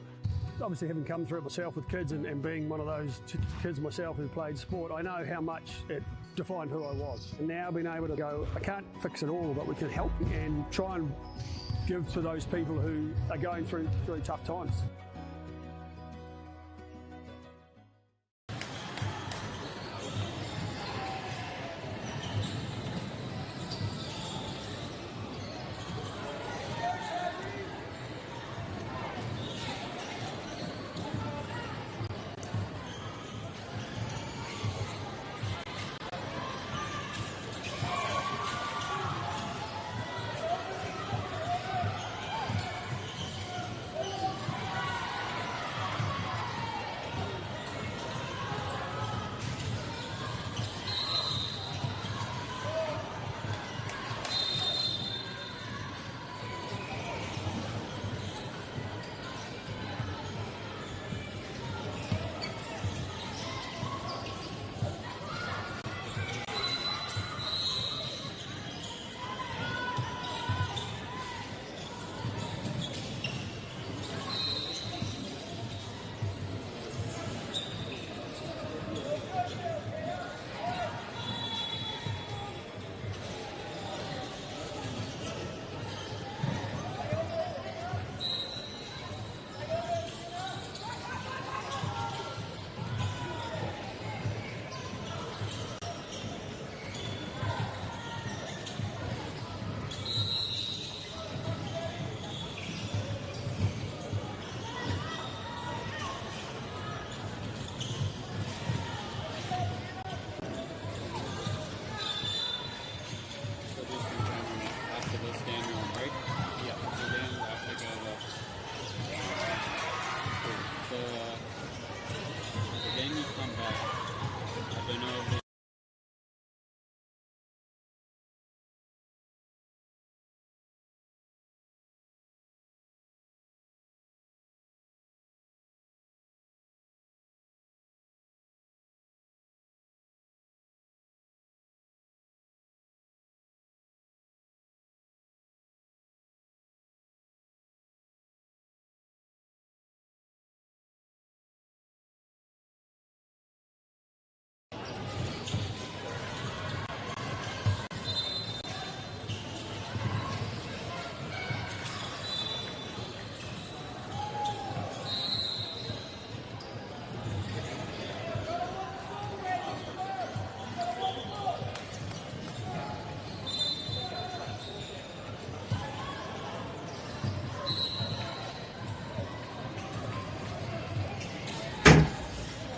Obviously, having come through it myself with kids and being one of those kids myself who played sport, I know how much it defined who I was. And now being able to go, I can't fix it all, but we can help and try and give to those people who are going through very tough times.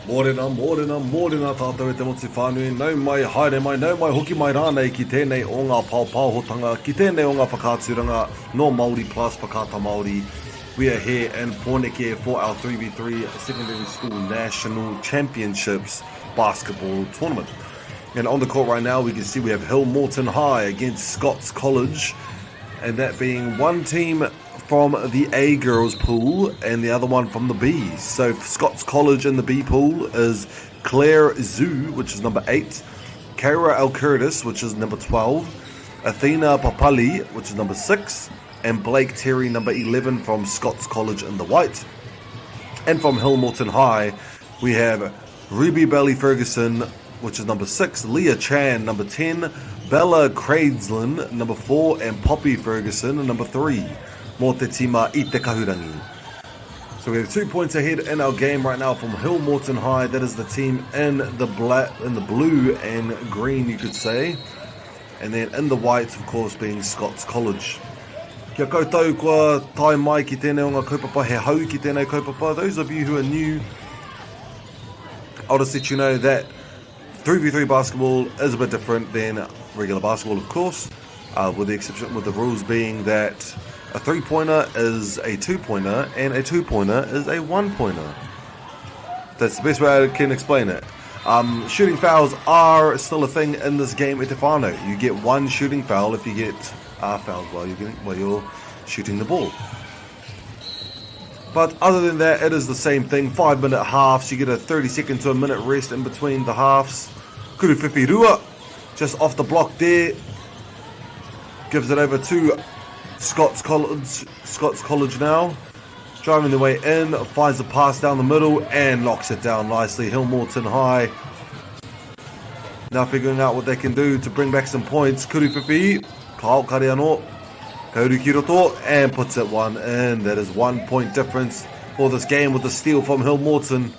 Mōrena tātou e te motu whānui, nau mai, haere mai, nau mai, hoki mai rānei ki tēnei o ngā pāopāhotanga, ki tēnei o ngā whakāturanga, no Māori plus whakāta Māori. We are here in Pōneke for our 3x3 Secondary School National Championships basketball tournament. And on the court right now, we can see we have Hillmorton High against Scots College, and that being one team from the A girls pool and the other one from the B's. So Scots College in the B pool is Claire Zhu, which is number 8, Kara Al Curtis, which is number 12, Athena Papali, which is number 6, and Blake Terry, number 11 from Scots College in the white. And from Hillmorton High, we have Ruby Belly Ferguson, which is number 6, Leah Chan, number 10, Bella Craigslin, number 4, and Poppy Ferguson, number 3. Mō te tima I te kahurangi. So we have 2 points ahead in our game right now from Hillmorton High. That is the team in the blue and green, you could say. And then in the white, of course, being Scots College. Kia koutou kua tai mai ki tēnei o ngā kaupapa, he hau ki tēnei kaupapa. Those of you who are new, I'll just let you know that 3v3 basketball is a bit different than regular basketball, of course, with the exception, with the rules being that a 3-pointer is a 2-pointer and a 2-pointer is a 1-pointer. That's the best way I can explain it. Shooting fouls are still a thing in this game at Te Whānau. You get one shooting foul if you get fouled while you're shooting the ball. But other than that, it is the same thing. 5-minute halves. You get a 30-second to a minute rest in between the halves. Kuru Whiwhirua, just off the block there. Gives it over to Scots College now. Driving their way in, finds the pass down the middle and knocks it down nicely. Hillmorton high. Now figuring out what they can do to bring back some points. Kuru Whiwhi, Kao Kariano, Kauru Kiroto, and puts it one in. That is 1 point difference for this game with the steal from Hillmorton.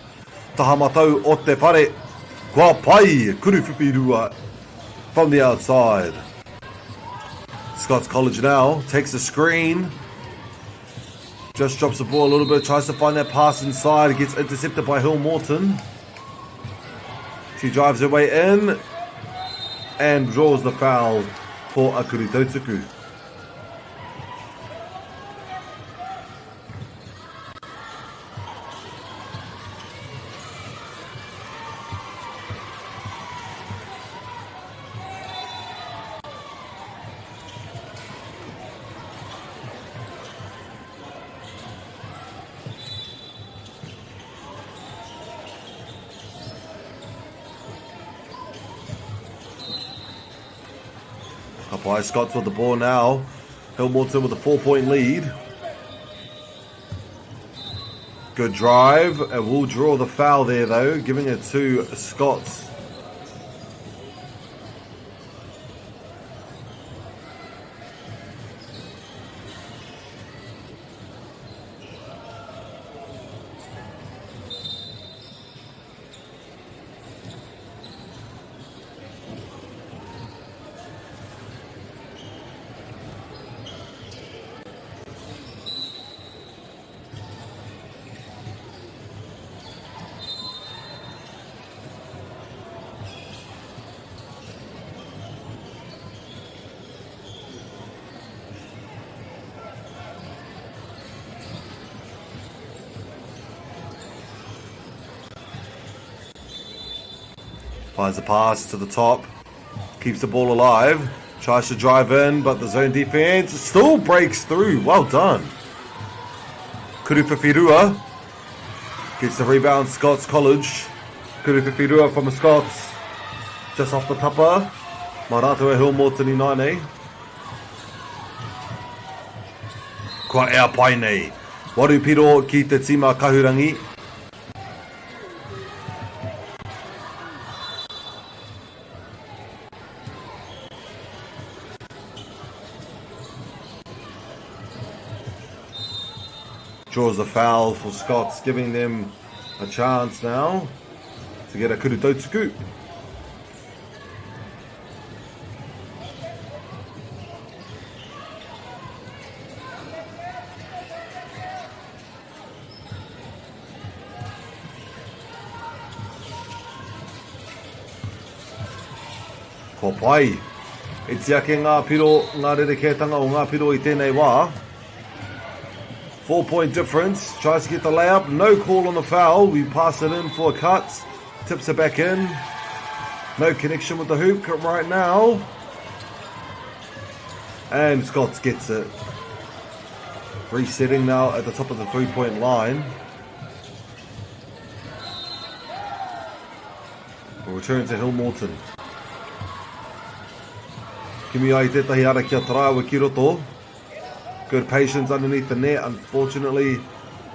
Tahamatau o te whare. Kua pai, Kuru Whiwhirua from the outside. Scots College now takes the screen. Just drops the ball a little bit, tries to find that pass inside. It gets intercepted by Hillmorton. She drives her way in and draws the foul for Akuri Tautuku. Up by Scots with the ball now. Hillmorton with a 4-point lead. Good drive, and we'll draw the foul there though, giving it to Scots. Finds the pass to the top, keeps the ball alive, tries to drive in, but the zone defense still breaks through. Well done. Kuru Whiwhirua gets the rebound, Scots College. Kuru Whiwhirua from the Scots, just off the tapa. Maratua Hillmorton i nane. Kua ea pai nei. Warupiro ki te tima kahurangi. Draws the foul for Scots, giving them a chance now to get a Kuru Tautuku. Ko pai, e tia ke ngā piro, ngā rerekētanga o ngā piro I tēnei wā. 4-point difference, tries to get the layup, no call on the foul, we pass it in for a cut, tips it back in, no connection with the hoop right now, and Scots gets it. Resetting now at the top of the 3-point line. We'll return to Hillmorton. Kimi ai tētahi ara kia tarawa ki roto. Good patience underneath the net. Unfortunately,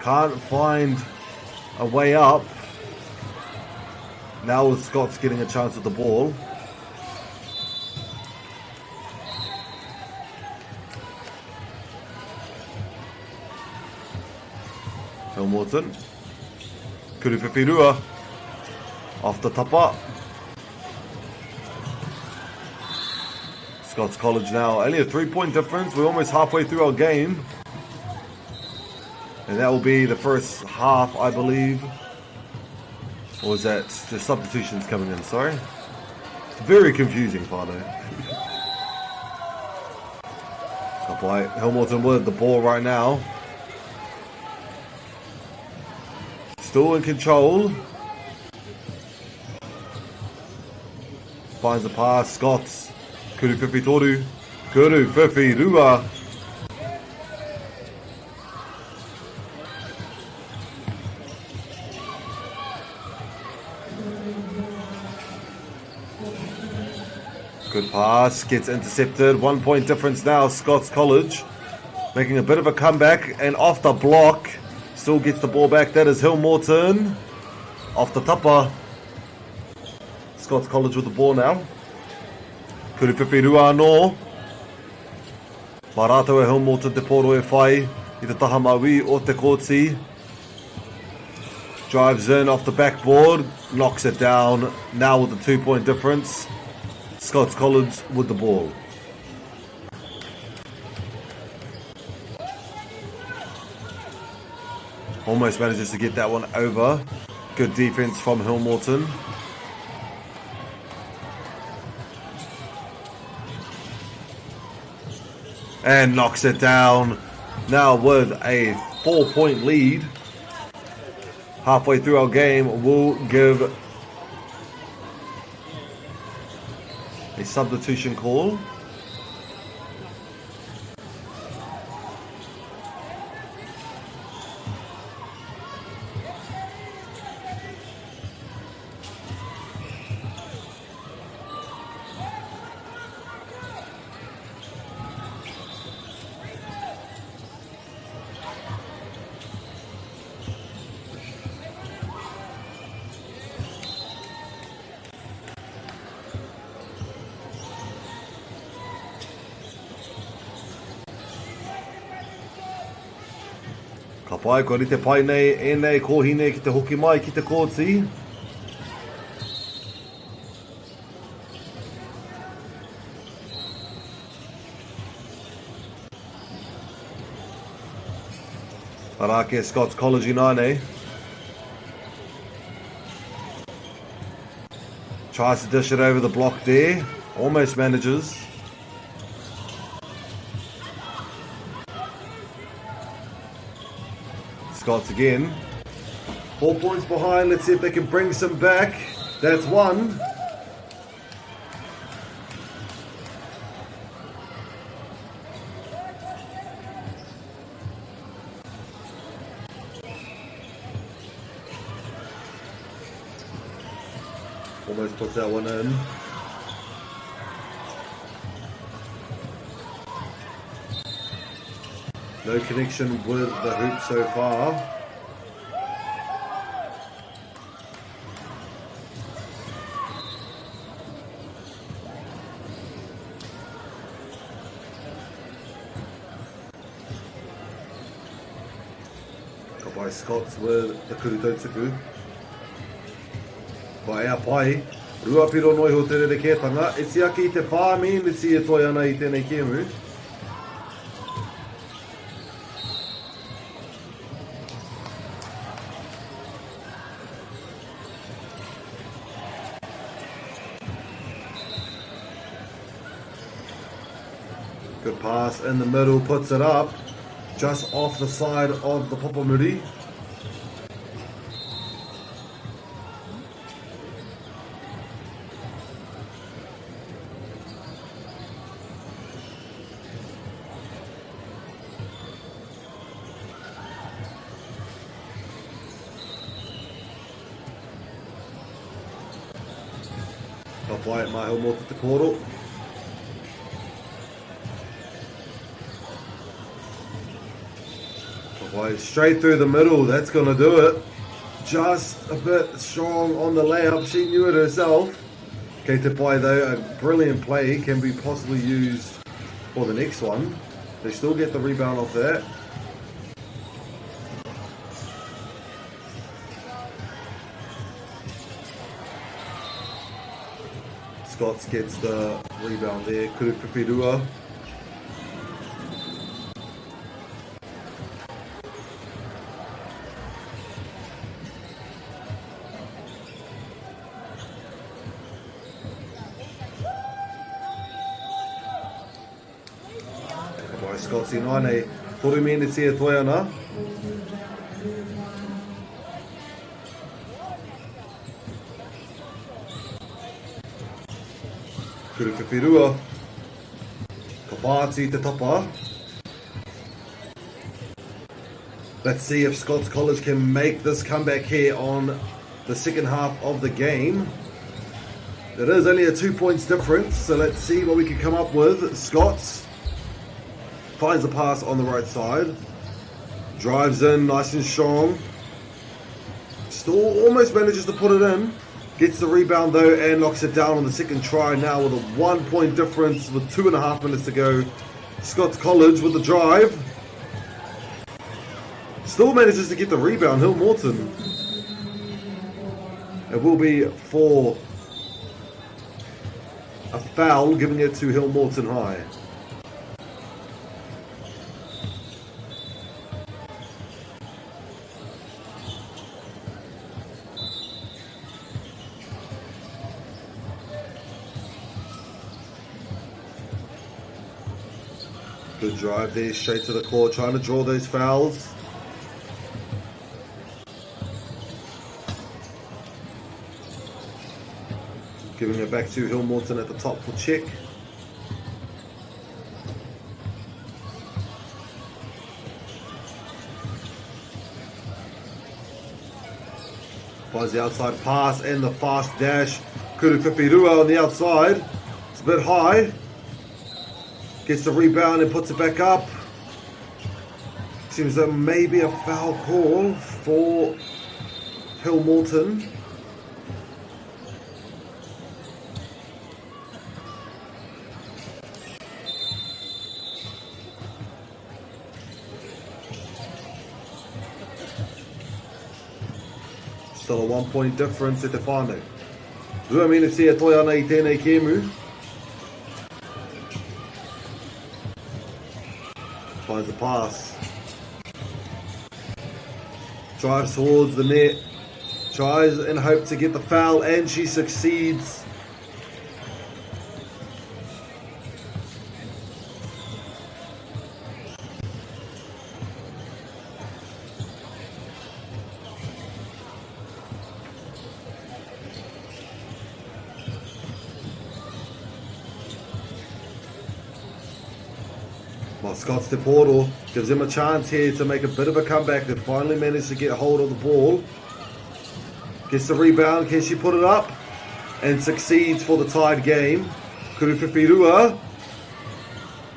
can't find a way up. Now with Scots getting a chance with the ball. Hillmorton. Kuru Whiwhirua. Off the tapa. Scots College now, only a 3-point difference. We're almost halfway through our game. And that will be the first half, I believe. Or was that just substitutions coming in, sorry? Very confusing, Pardo. Hillmorton with the ball right now. Still in control. Finds the pass, Scots. Kuru Whiwhitoru, Kuru Whiwhirua. Good pass, gets intercepted. 1 point difference now. Scots College making a bit of a comeback, and off the block, still gets the ball back. That is Hillmorton. Off the tapa. Scots College with the ball now. Kuriwhiwhirua anō. Marato e Hillmorton te poro e whai i te taha maui o te kōti. Drives in off the backboard, knocks it down. Now with the 2 point difference. Scots College with the ball. Almost manages to get that one over. Good defense from Hillmorton. And knocks it down. Now with a 4 point lead. Halfway through our game, we'll give a substitution call. Ka pai, ko rite pai nei, e nei kōhine ki te hoki mai ki te kōti. Parake Scots College United. Tries to dish it over the block there. Almost manages. Scots again. 4 points behind. Let's see if they can bring some back. That's one. Almost puts that one in. No connection with the hoop so far. Got by Scots with the kurutotsuku. Pai a pai. Ruapiro noi ho te rerekētanga. E tiaki i te whāmi, me si e toi ana I tēnei kēmu. Good pass in the middle, puts it up, just off the side of the Popomuri. Top white, Mahi mo te koro. Straight through the middle, that's going to do it. Just a bit strong on the layup. She knew it herself. Kei te pai though, a brilliant play can be possibly used for the next one. They still get the rebound off that. Scots gets the rebound there. Kuriwhiwhirua. Scots in aine, toru minutes e toi ana. Kuriwhiwhirua. Ka pāti te tapa. Let's see if Scots College can make this comeback here on the second half of the game. It is only a 2 points difference, so let's see what we can come up with. Scots finds the pass on the right side. Drives in nice and strong. Still almost manages to put it in. Gets the rebound though and knocks it down on the second try now with a 1 point difference with 2.5 minutes to go. Scots College with the drive. Still manages to get the rebound, Hillmorton. It will be for a foul, giving it to Hillmorton High. Good drive there, straight to the court, trying to draw those fouls. Giving it back to Hillmorton at the top for check. Finds the outside pass and the fast dash. Kurupipirua on the outside. It's a bit high. Gets the rebound and puts it back up. Seems that maybe a foul call for Hillmorton. Still a 1 point difference at the whānau. Rua mene se a toi ana I tēnei kēmu. Finds the pass. Drives towards the net. Tries in hope to get the foul and she succeeds. Well, Scots de Porto gives him a chance here to make a bit of a comeback. They finally managed to get hold of the ball. Gets the rebound. Can she put it up? And succeeds for the tied game. Kurupipirua.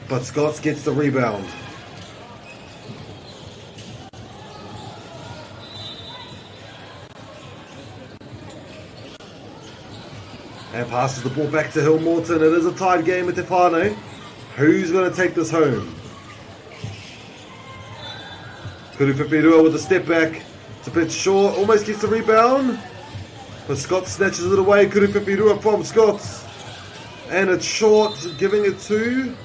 But Scots gets the rebound. And passes the ball back to Hillmorton. It is a tied game at Te Whānau. Who's going to take this home? Kurupipirua with a step back. It's a bit short. Almost gets the rebound. But Scots snatches it away. Kurupipirua from Scots. And it's short. Giving it to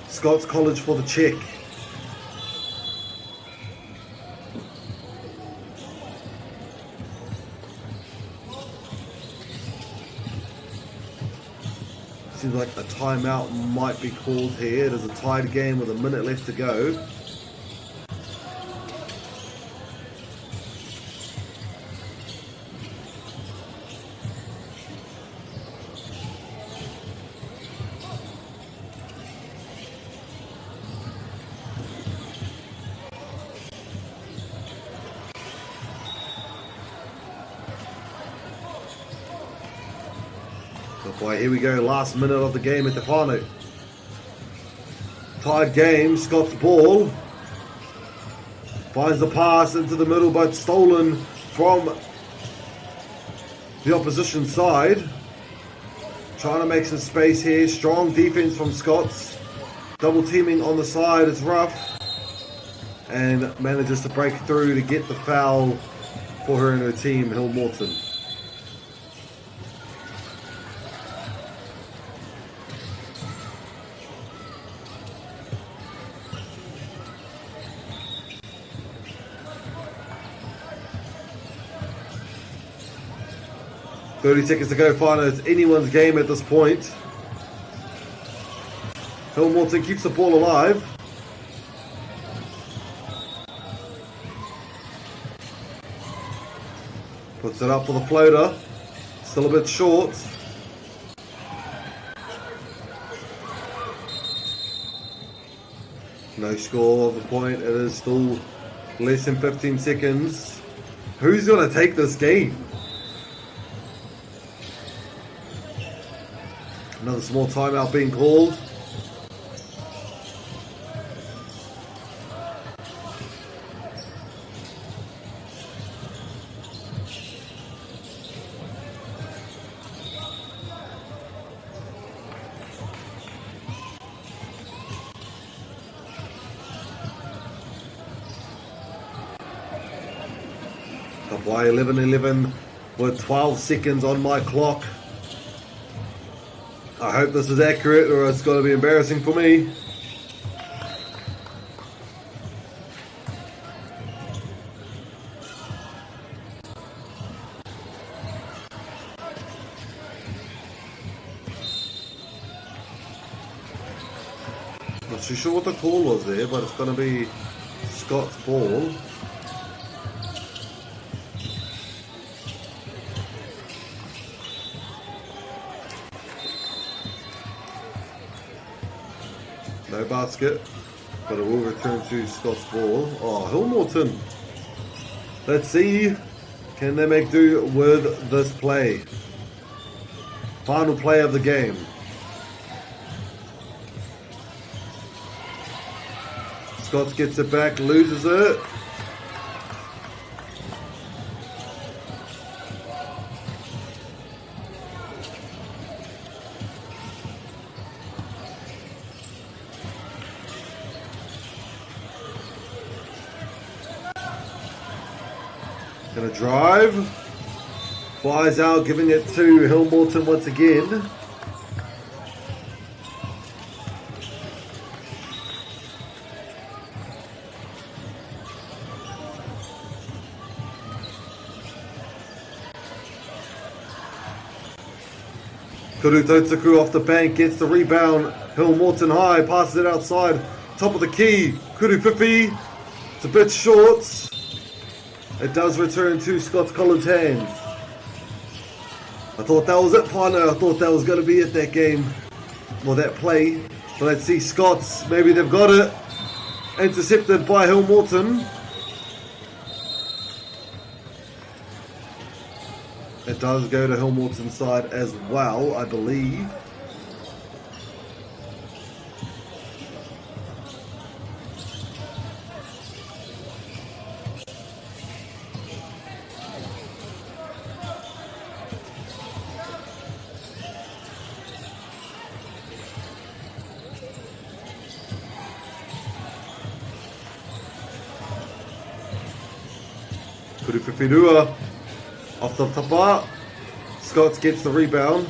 Scots College for the check. Seems like a timeout might be called here. It is a tied game with a minute left to go. Boy, here we go, last minute of the game at Te Whānau. Tied game, Scott's ball. Finds the pass into the middle, but stolen from the opposition side. Trying to make some space here. Strong defense from Scots. Double teaming on the side, it's rough. And manages to break through to get the foul for her and her team, Hillmorton. .30 seconds to go, final. It's anyone's game at this point. Hillmorton keeps the ball alive. Puts it up for the floater. Still a bit short. No score of the point. It is still less than 15 seconds. Who's going to take this game? Another small timeout being called. By 11:11 with 12 seconds on my clock. I hope this is accurate or it's going to be embarrassing for me. Not too sure what the call was there, but it's going to be Scots ball. No basket, but it will return to Scots ball. Oh, Hillmorton. Let's see, can they make do with this play? Final play of the game. Scots gets it back, loses it. Gonna drive, flies out, giving it to Hillmorton once again. Kurutotsuku off the bank, gets the rebound. Hillmorton high, passes it outside, top of the key. Kurufifi, it's a bit short. It does return to Scots College hands. I thought that was it, Whānau. I thought that was going to be it, that game. Or that play. But let's see, Scots, maybe they've got it. Intercepted by Hillmorton. It does go to Hillmorton's side as well, I believe. Kurufifirua off the tapa. Scots gets the rebound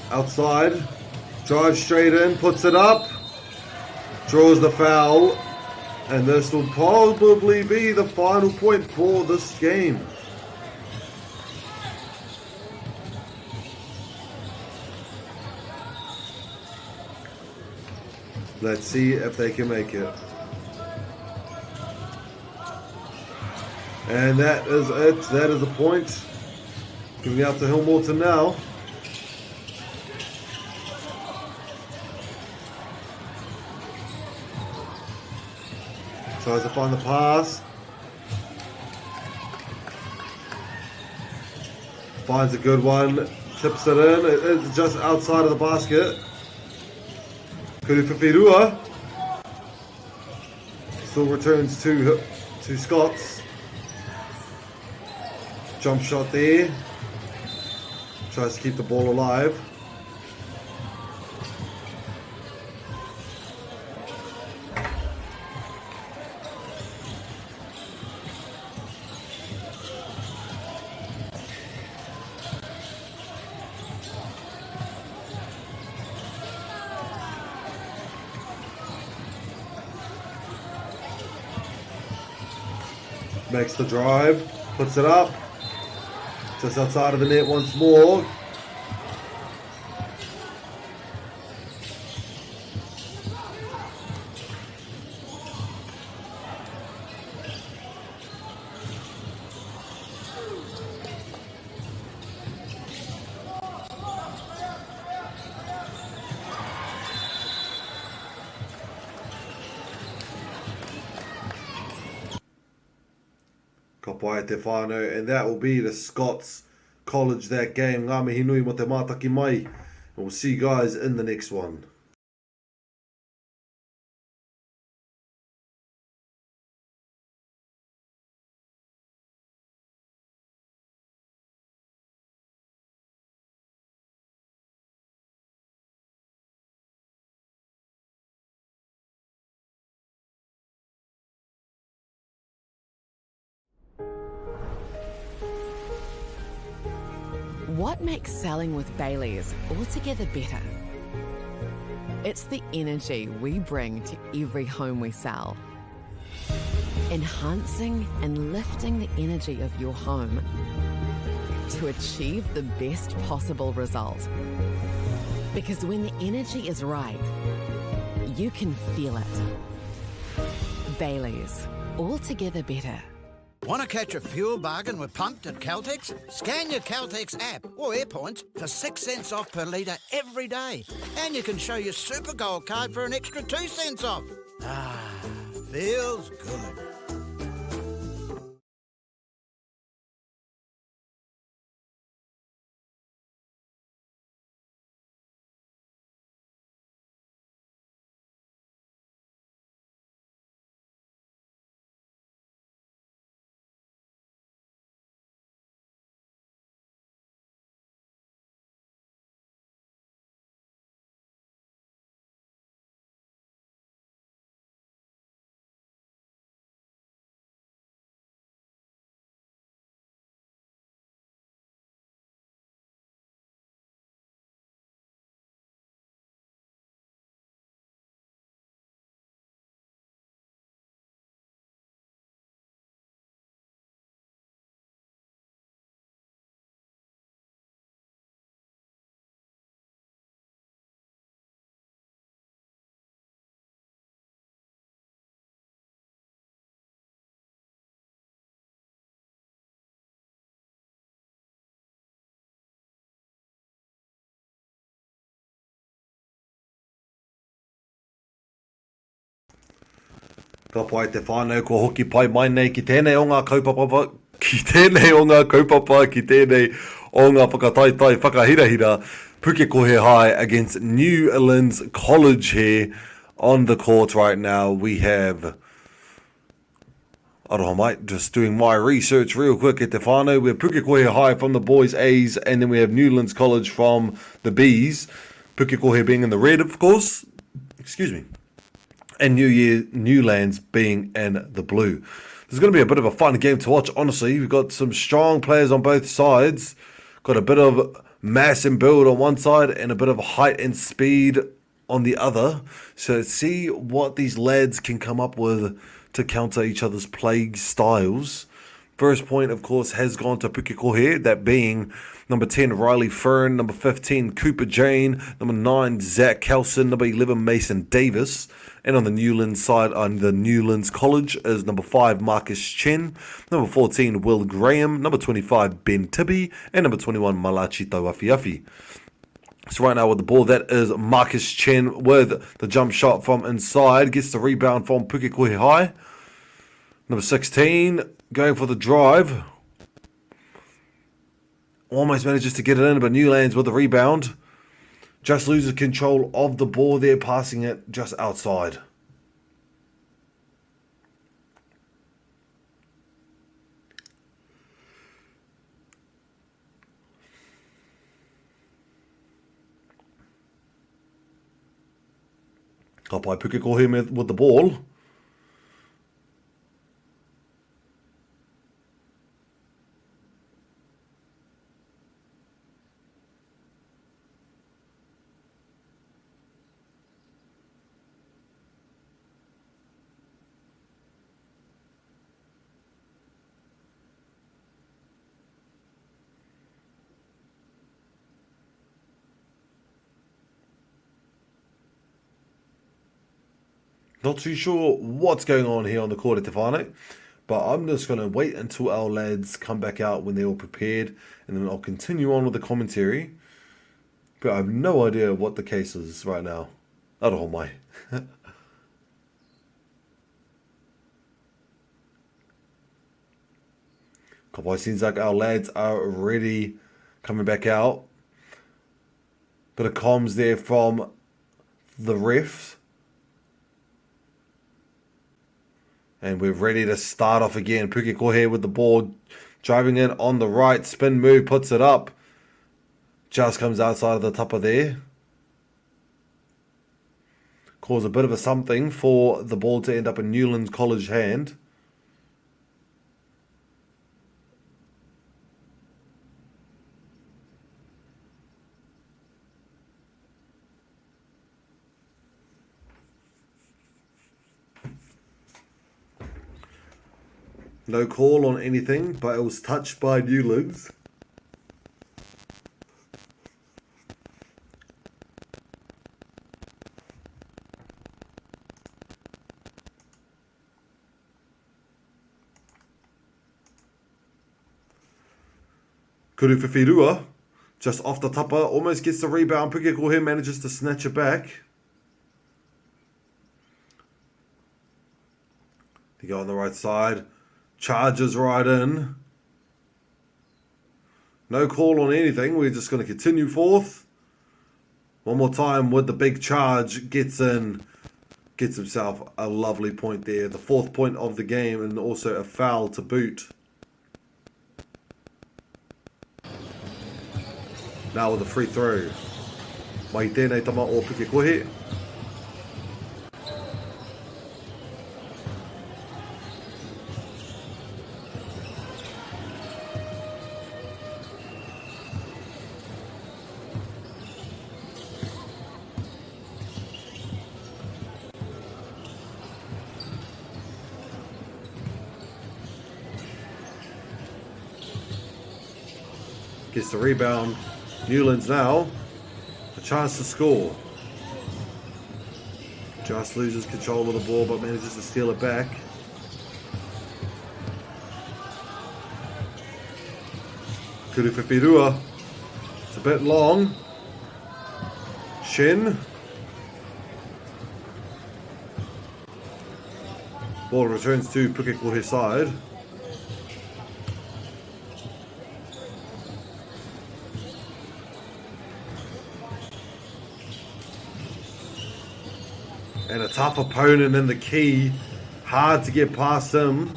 outside, drives straight in, puts it up, draws the foul, and this will probably be the final point for this game. Let's see if they can make it. And that is it. That is a point. Giving out to Hillmorton now. Tries to find the pass. Finds a good one. Tips it in. It's just outside of the basket. Kurufifirua still returns to Scots. Jump shot there. Tries to keep the ball alive. Makes the drive, puts it up. Just outside of the net once more. Ka pai te whānau, and that will be the Scots College that game. Ngā mihi nui mo te mātaki mai. We'll see you guys in the next one. What makes selling with Baileys altogether better? It's the energy we bring to every home we sell. Enhancing and lifting the energy of your home to achieve the best possible result. Because when the energy is right, you can feel it. Baileys, altogether better. Want to catch a fuel bargain with Pumped at Caltex? Scan your Caltex app or AirPoints for 6 cents off per litre every day. And you can show your Super Gold card for an extra 2 cents off. Ah, feels good. Ka pai te whānau ko hoki pai mai nei ki tēnei o ngā kaupapa, ki tēnei o ngā kaupapa, ki tēnei o ngā whakataitai whakahirahira. Pukekohe High against Newlands College here on the court right now. We have, aroha mate, just doing my research real quick at te whānau. We have Pukekohe High from the boys A's, and then we have Newlands College from the B's. Pukekohe being in the red, of course. Excuse me. And Newlands being in the blue. There's going to be a bit of a fun game to watch, honestly. We've got some strong players on both sides. Got a bit of mass and build on one side and a bit of height and speed on the other. So see what these lads can come up with to counter each other's play styles. First point, of course, has gone to Pukekohe, that being number 10, Riley Fern, number 15, Cooper Jane, number 9, Zach Kelson, number 11, Mason Davis. And on the Newlands side, on the Newlands College, is number 5, Marcus Chen, number 14, Will Graham, number 25, Ben Tibby, and number 21, Malachi Tauafiafi. So right now with the ball, that is Marcus Chen with the jump shot from inside, gets the rebound from Pukekohe High. Number 16, going for the drive. Almost manages to get it in, but Newlands with the rebound. Just loses control of the ball there, passing it just outside. Got by Pukekohe with the ball. Not too sure what's going on here on the court at Tefano, but I'm just going to wait until our lads come back out when they're all prepared, and then I'll continue on with the commentary. But I have no idea what the case is right now. Aroha mai. Kapai seems like our lads are already coming back out. Bit of comms there from the refs. And we're ready to start off again. Pukekohe with the ball, driving in on the right. Spin move, puts it up. Just comes outside of the tapa there. Cause a bit of a something for the ball to end up in Newlands College hand. No call on anything, but it was touched by Newlands. Kuruwhiwhirua, just off the tapa, almost gets the rebound. Pukekohe manages to snatch it back. They go on the right side. Charges right in. No call on anything. We're just going to continue forth. One more time with the big charge. Gets in. Gets himself a lovely point there. The 4th point of the game, and also a foul to boot. Now with a free throw. Mai tēnei tama o Pukekohe. Gets the rebound. Newlands now. A chance to score. Just loses control of the ball but manages to steal it back. Kuruwhiwhirua. It's a bit long. Shin. Ball returns to Pukekohe side. And a tough opponent in the key. Hard to get past him.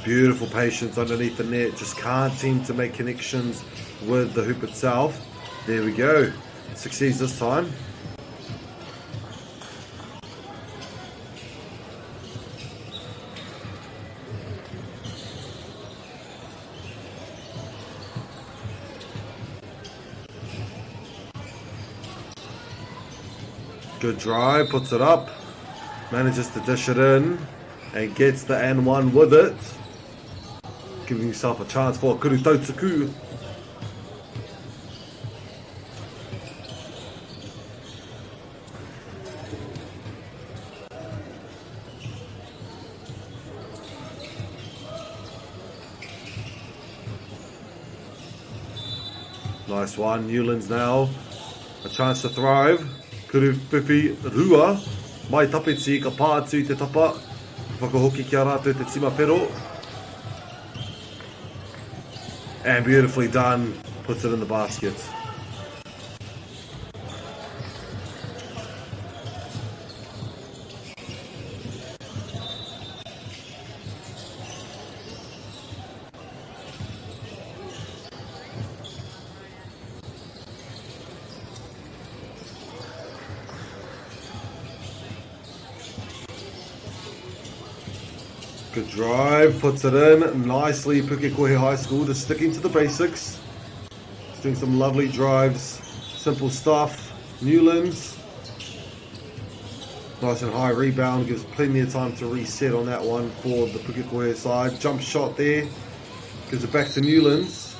Beautiful patience underneath the net. Just can't seem to make connections with the hoop itself. There we go. Succeeds this time. Good drive, puts it up, manages to dish it in, and gets the N1 with it. Giving himself a chance for Kuruwhiwhirua. Nice one, Newlands now, a chance to thrive. Kuruwhiwhirua, mai tapeti ka pātu te tapa, whakahoki kia rātou te tima whero. And beautifully done, puts it in the basket. Good drive, puts it in nicely. Pukekohe High School just sticking to the basics. Just doing some lovely drives, simple stuff. Newlands, nice and high rebound, gives plenty of time to reset on that one for the Pukekohe side. Jump shot there, gives it back to Newlands.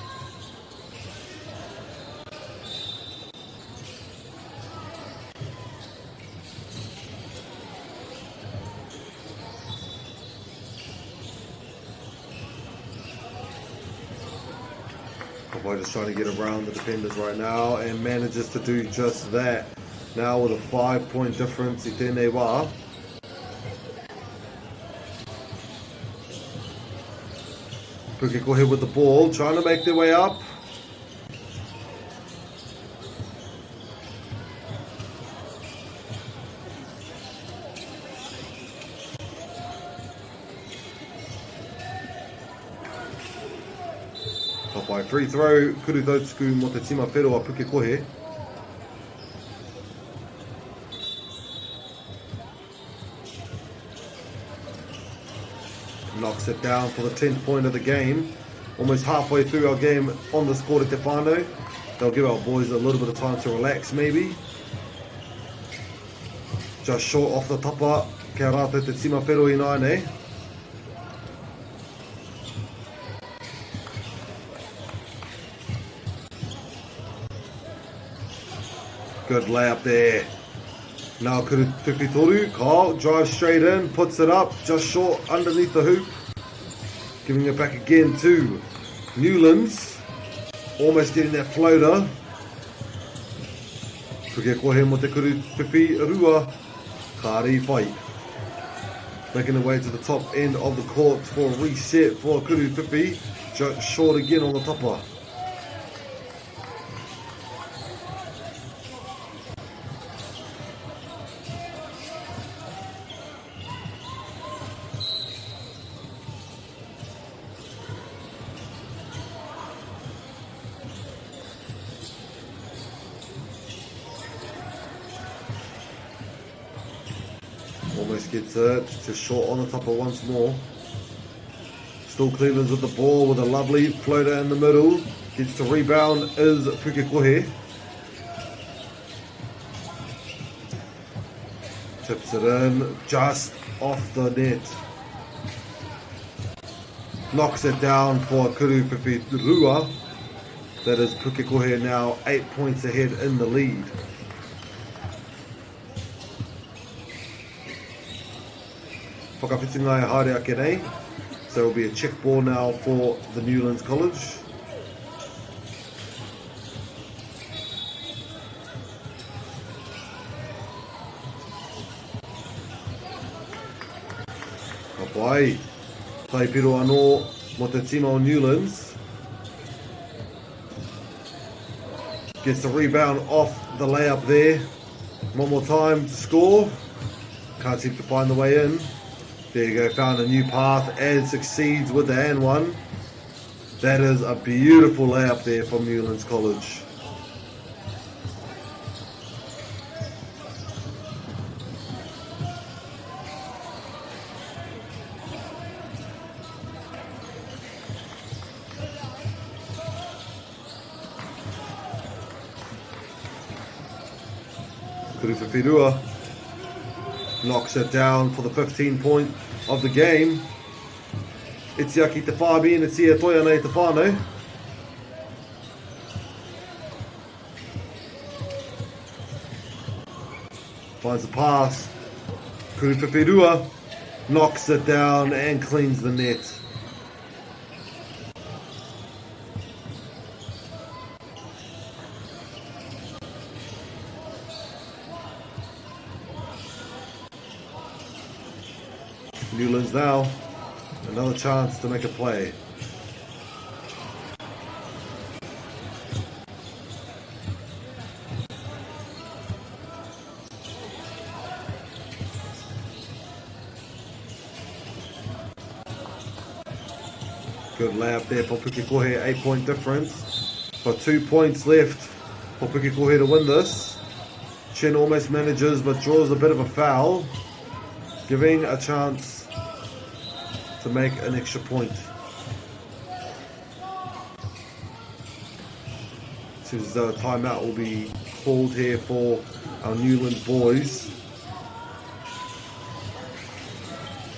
Kapai just trying to get around the defenders right now and manages to do just that. Now with a 5-point difference, I tēnei wā. Pukekohe with the ball, trying to make their way up. Kapai free throw, kuru tautuku mo te tima wheroa Pukekohe. Knocks it down for the 10th point of the game. Almost halfway through our game on this quarter te whānau. They'll give our boys a little bit of time to relax maybe. Just short off the tapa. Kia rātou te tima whero I nāne. Good layup there. Now kuru tuwhi toru, Kyle drives straight in, puts it up, just short underneath the hoop. Giving it back again to Newlands. Almost getting that floater. Pukekohe mo te kuru tuwhi rua, kāri whai. Making their way to the top end of the court for a reset for kuru tuwhi. Just short again on the tapa. Almost gets it, just short on the top of once more. Still Cleveland's with the ball with a lovely floater in the middle. Gets to rebound is Pukekohe. Tips it in, just off the net. Knocks it down for kuru whiwhi rua. That is Pukekohe now 8 points ahead in the lead. Whakawhitinga e haere ake nei. So it will be a check ball now for the Newlands College. Kapai. Taipiro anō mo te tima o Newlands. Gets the rebound off the layup there. One more time to score. Can't seem to find the way in. There you go, found a new path and succeeds with the and one. That is a beautiful layup there from Newlands College. Kuru whiwhi rua knocks it down for the 15 point of the game. Itia ki te whābi and itia toia nei te whānau. Finds the pass. Kuru whiwhi rua knocks it down and cleans the net. Newlands now, another chance to make a play. Good layup there for Pukekohe, 8 point difference. Got 2 points left for Pukekohe to win this. Chen almost manages but draws a bit of a foul, giving a chance to make an extra point. Seems as though a timeout will be called here for our Newlands boys.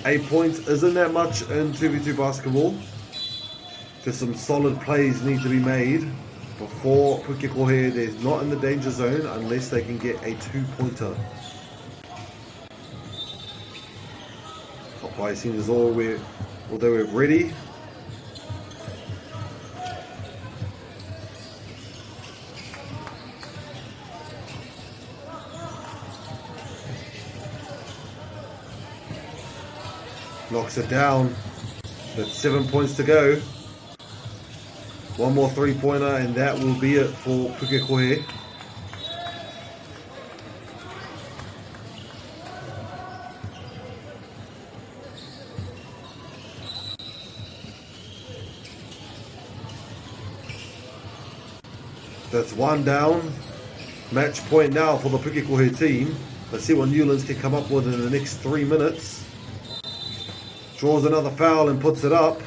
8 points isn't that much in 2v2 basketball. Just some solid plays need to be made before Pukekohe. They're not in the danger zone unless they can get a 2-pointer. Kapai seems as although we're ready. knocks it down. That's 7 points to go. One more three-pointer and that will be it for Pukekohe. That's one down. Match point now for the Pukekohe team. Let's see what Newlands can come up with in the next 3 minutes. Draws another foul and puts it up.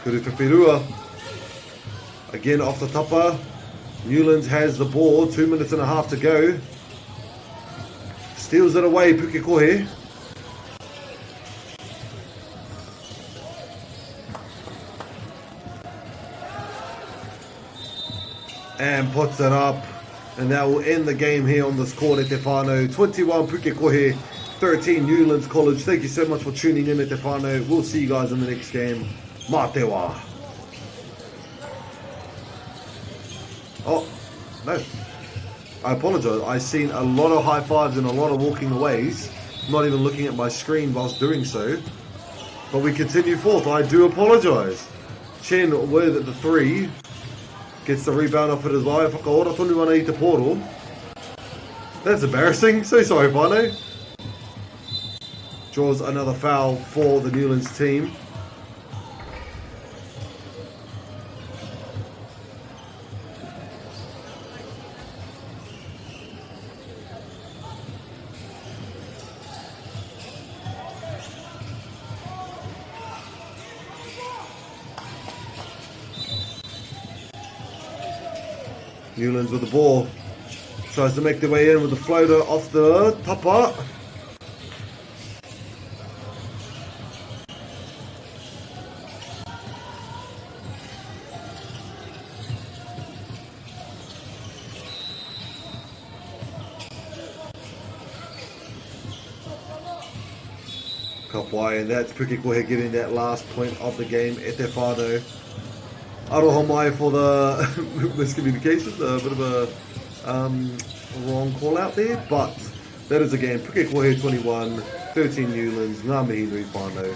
Kurupipirua. Again off the tapa. Newlands has the ball. 2 minutes and a half to go. Steals it away, Pukekohe. And puts it up. And that will end the game here on this court at Te Whānau. 21 Pukekohe, 13 Newlands College. Thank you so much for tuning in at Te Whānau. We'll see you guys in the next game. Mā te wā. Oh, no. I apologise. I've seen a lot of high fives and a lot of walking aways. Not even looking at my screen whilst doing so. But we continue forth. I do apologise. Chen with the 3. Gets the rebound off it as well. Whakaora tonu ana I te poro. That's embarrassing. So sorry, Whānau. Draws another foul for the Newlands team. Newlands with the ball. Tries to make their way in with the floater off the tapa. Kapwai, and that's Pukekohe getting that last point of the game at Te Whānau. Aroha mai for the miscommunication, a bit of a wrong call out there, but that is again Pukekohe 21, 13 Newlands, ngā mihi nui whānau.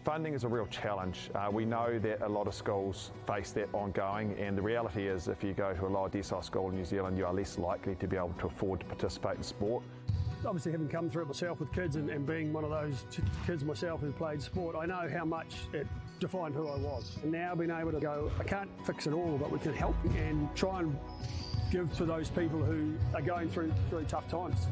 Funding is a real challenge. We know that a lot of schools face that ongoing, and the reality is if you go to a lower decile school in New Zealand, you are less likely to be able to afford to participate in sport. Obviously, having come through it myself with kids and being one of those kids myself who played sport, I know how much it defined who I was. And now being able to go, I can't fix it all, but we can help and try and give to those people who are going through really tough times.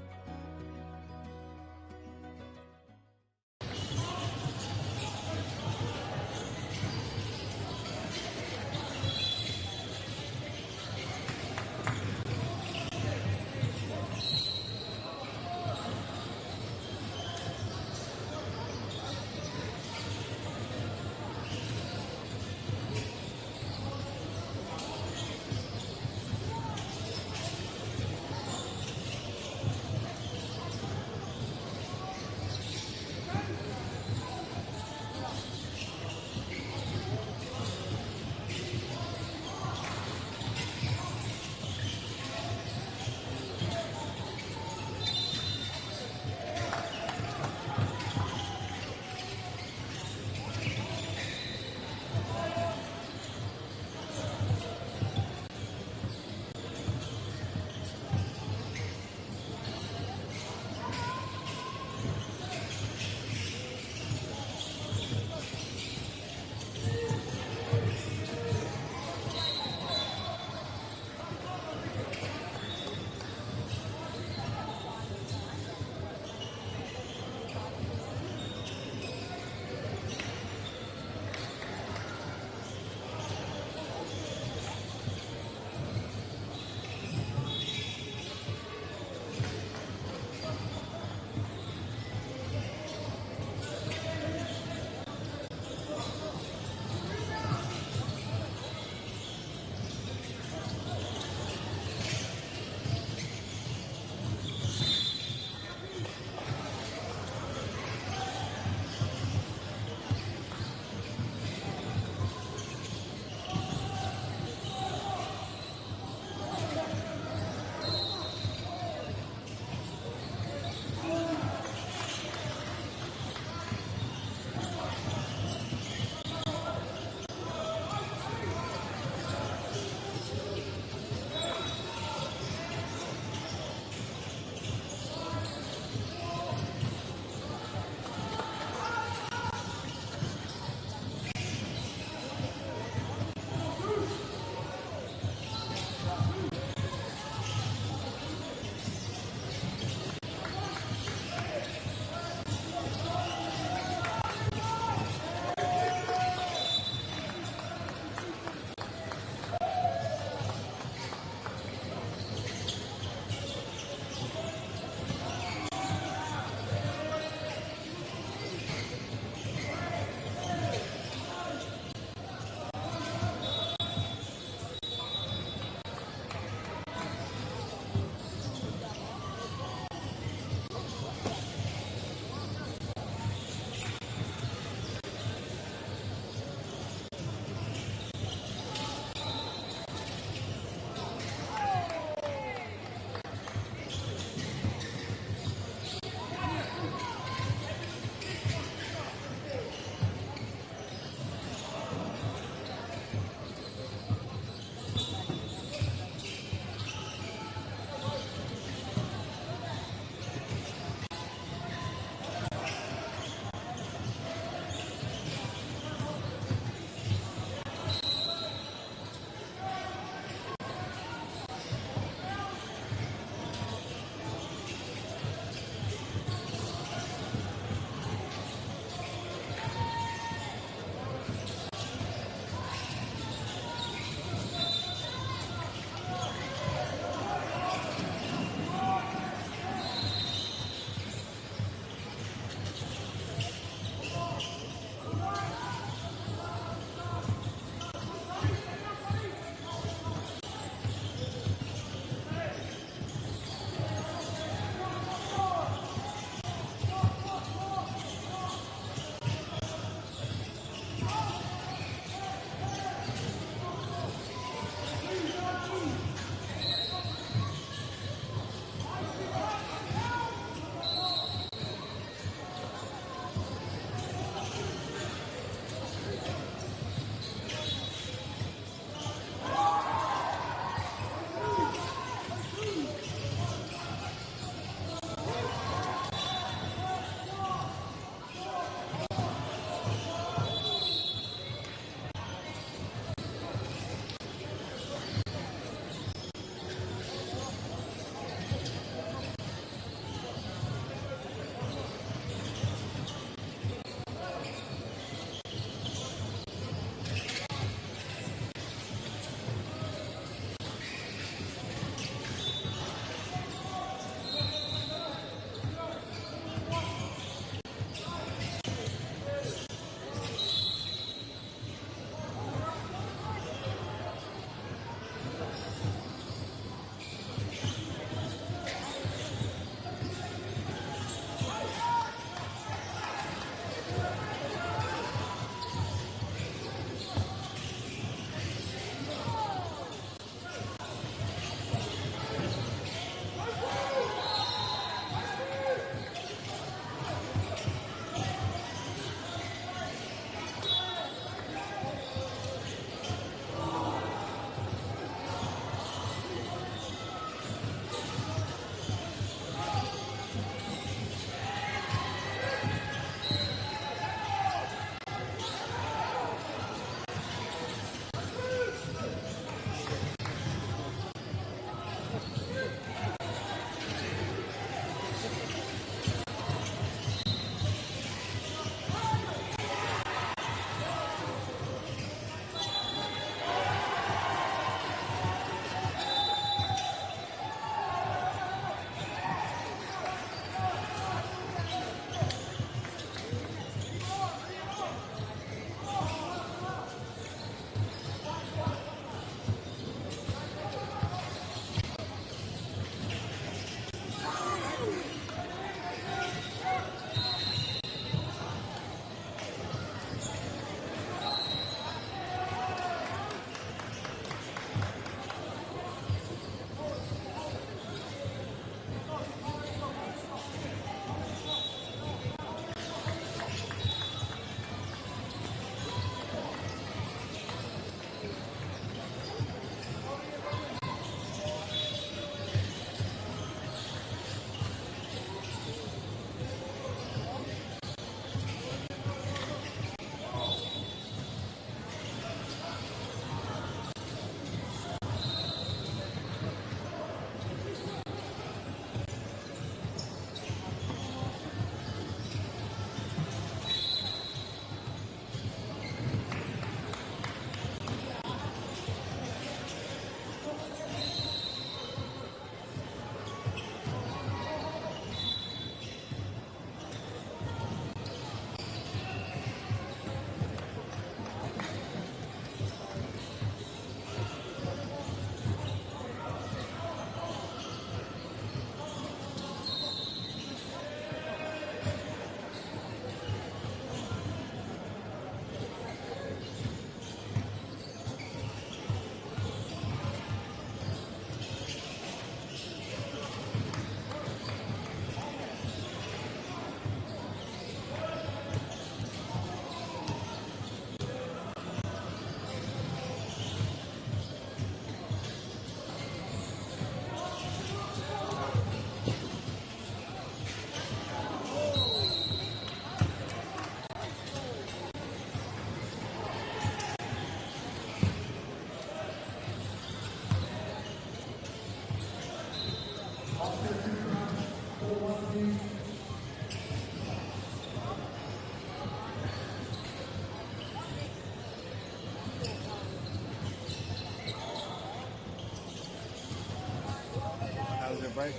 mate?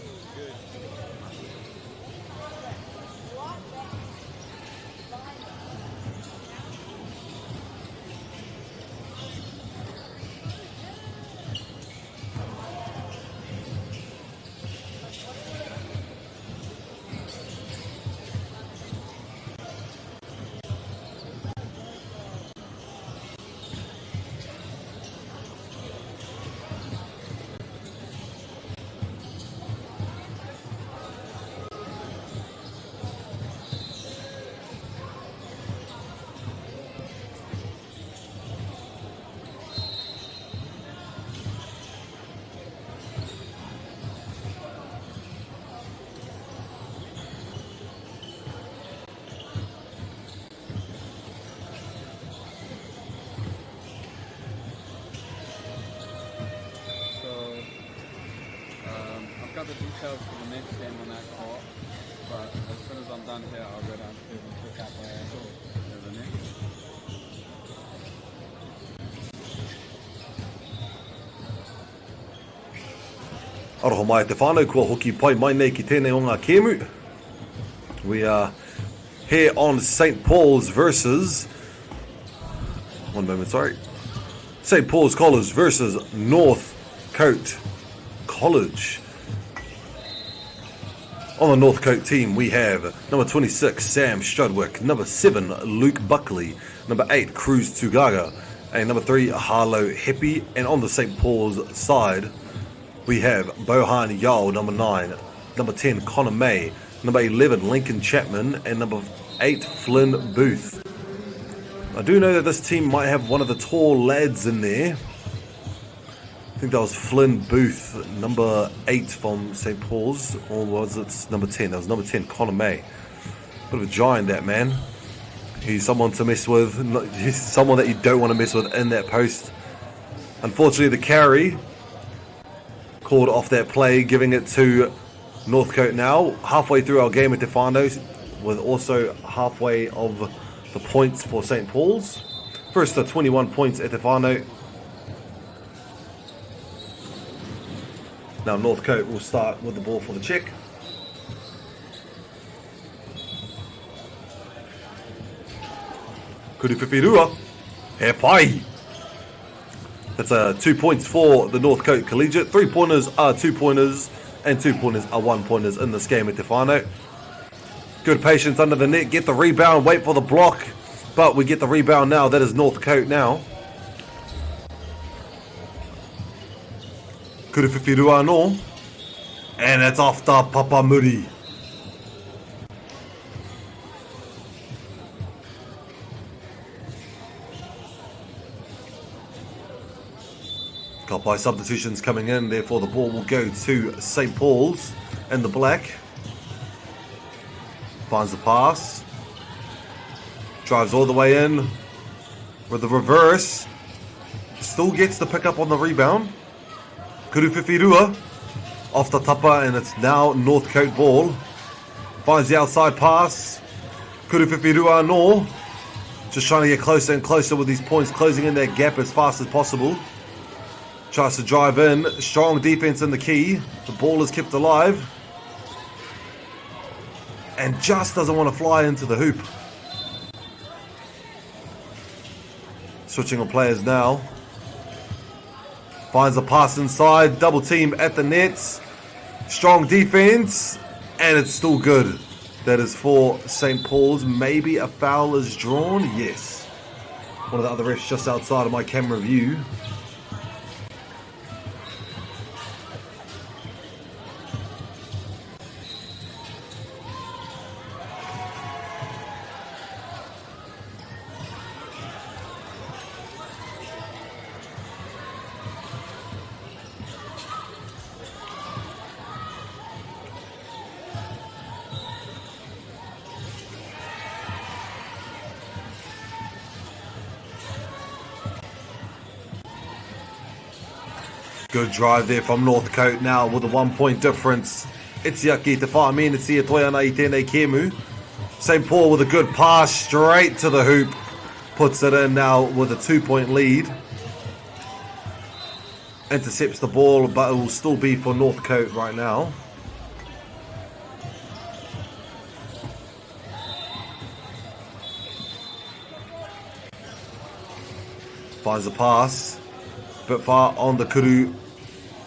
I've got the details for the next game on that court, but as soon as I'm done here, I'll go down to and check out the next. Aroho mai te whānau kua hoki pai mai nei ki tēnei o ngā kēmu. We are here on St. Paul's versus... One moment, sorry. St. Paul's College versus Northcote College. On the Northcote team, we have number 26, Sam Strudwick, number 7, Luke Buckley, number 8, Cruz Tugaga, and number 3, Harlow Heppy. And on the St. Paul's side, we have Bohan Yao, number 9, number 10, Connor May, number 11, Lincoln Chapman, and number 8, Flynn Booth. I do know that this team might have one of the tall lads in there. I think that was Flynn Booth, number 8 from St. Paul's, or was it number 10? That was number 10, Connor May. Bit of a giant, that man. He's someone to mess with. He's someone that you don't want to mess with in that post. Unfortunately, the carry called off that play, giving it to Northcote now. Halfway through our game at Te Whānau, with also halfway of the points for St. Paul's. First, 21 points at Te Whānau. Now Northcote will start with the ball for the check. Kuriwhiwhirua. He pai. That's 2 points for the Northcote Collegiate. 3-pointers are 2-pointers, and 2-pointers are 1-pointers in this game at Te Whānau. Good patience under the net. Get the rebound. Wait for the block. But we get the rebound now. That is Northcote now. Kuriwhiwhirua anō. And it's off the Papamuri. Kapai substitutions coming in, therefore the ball will go to St. Paul's in the black. Finds the pass. Drives all the way in with the reverse. Still gets the pick up on the rebound. Kuriwhiwhirua off the tapa, and it's now Northcote ball. Finds the outside pass. Kuriwhiwhirua anō. Just trying to get closer and closer with these points, closing in that gap as fast as possible. Tries to drive in. Strong defense in the key. The ball is kept alive. And just doesn't want to fly into the hoop. Switching on players now. Finds a pass inside. Double team at the nets. Strong defense. And it's still good. That is for St. Paul's. Maybe a foul is drawn. Yes. One of the other refs just outside of my camera view. Good drive there from Northcote now with a 1 point difference. Itziaki te whaamene tia toi ana I tēnei kēmu. St. Paul with a good pass straight to the hoop. Puts it in now with a 2 point lead. Intercepts the ball, but it will still be for Northcote right now. Finds the pass. Bit far on the kuru,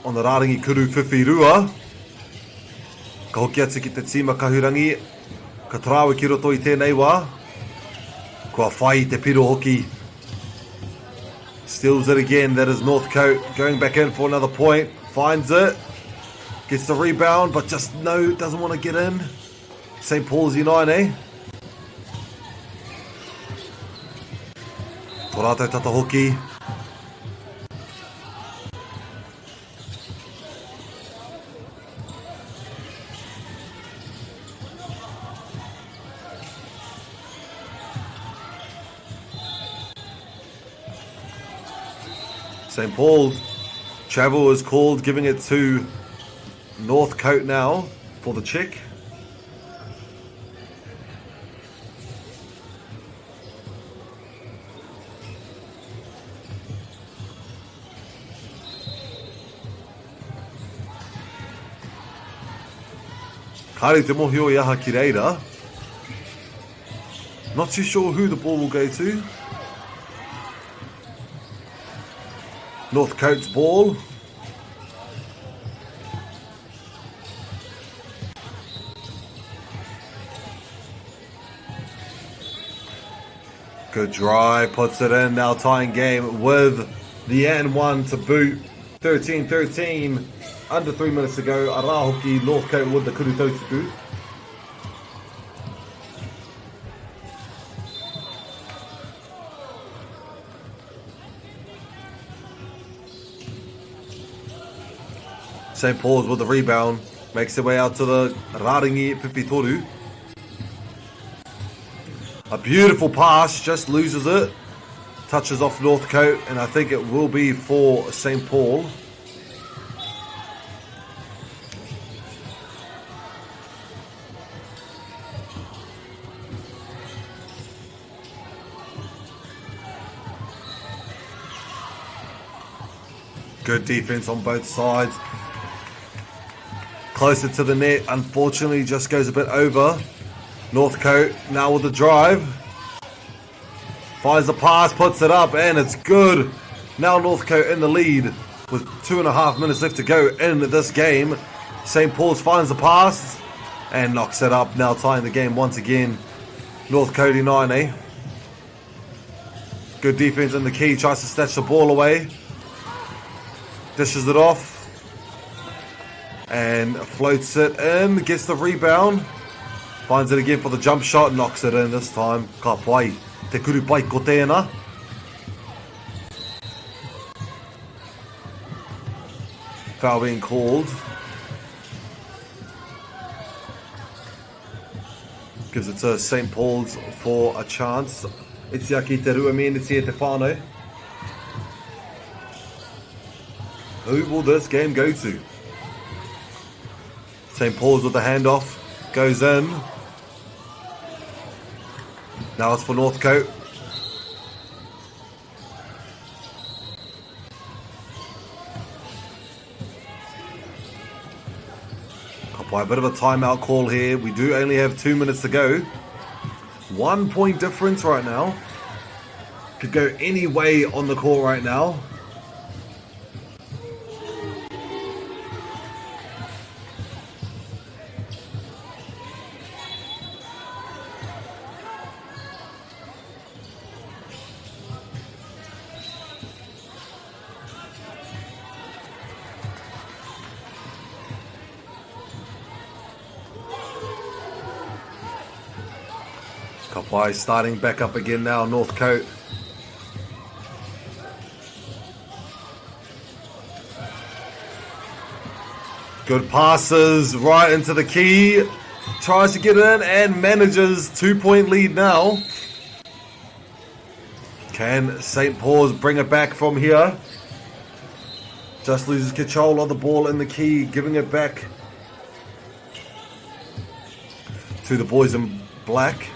on the Rārangi kuru whiwhirua. Ka hoki atu ki te tīma kahurangi. Ka trawe ki roto I tēnei wā. Kua whai te piro hoki. Steals it again. That is Northcote going back in for another point. Finds it. Gets the rebound, but just no, doesn't want to get in. St. Paul's United. Torato tata hoki. St. Paul's travel is called, giving it to Northcote now for the check. Kāre te mohi o Iaha ki reira. Not too sure who the ball will go to. Northcote's ball. Good drive, puts it in, now tying game with the N1 to boot. 13-13, under 3 minutes to go. Arahoki, Northcote with the Kuruto to boot. St. Paul's with the rebound, makes their way out to the Rārangi Whiwhitoru. A beautiful pass, just loses it. Touches off Northcote, and I think it will be for St. Paul. Good defense on both sides. Closer to the net, unfortunately just goes a bit over. Northcote now with the drive. Finds the pass, puts it up, and it's good. Now Northcote in the lead with 2.5 minutes left to go in this game. St. Paul's finds the pass and knocks it up, now tying the game once again. Northcote United. Good defense in the key, tries to snatch the ball away. Dishes it off. And floats it in, gets the rebound. Finds it again for the jump shot, knocks it in this time. Ka pai, te kuru pai ko tēnā. Foul being called. Gives it to St. Paul's for a chance. Itia ki te rua me, itia te whānau. Who will this game go to? St. Paul's with the handoff, goes in. Now it's for Northcote. By a bit of a timeout call here. We do only have 2 minutes to go. 1 point difference right now. Could go any way on the court right now. Kapai starting back up again now, Northcote. Good passes right into the key. Tries to get in and manages 2-point lead now. Can St. Paul's bring it back from here? Just loses control of the ball in the key, giving it back to the boys in black.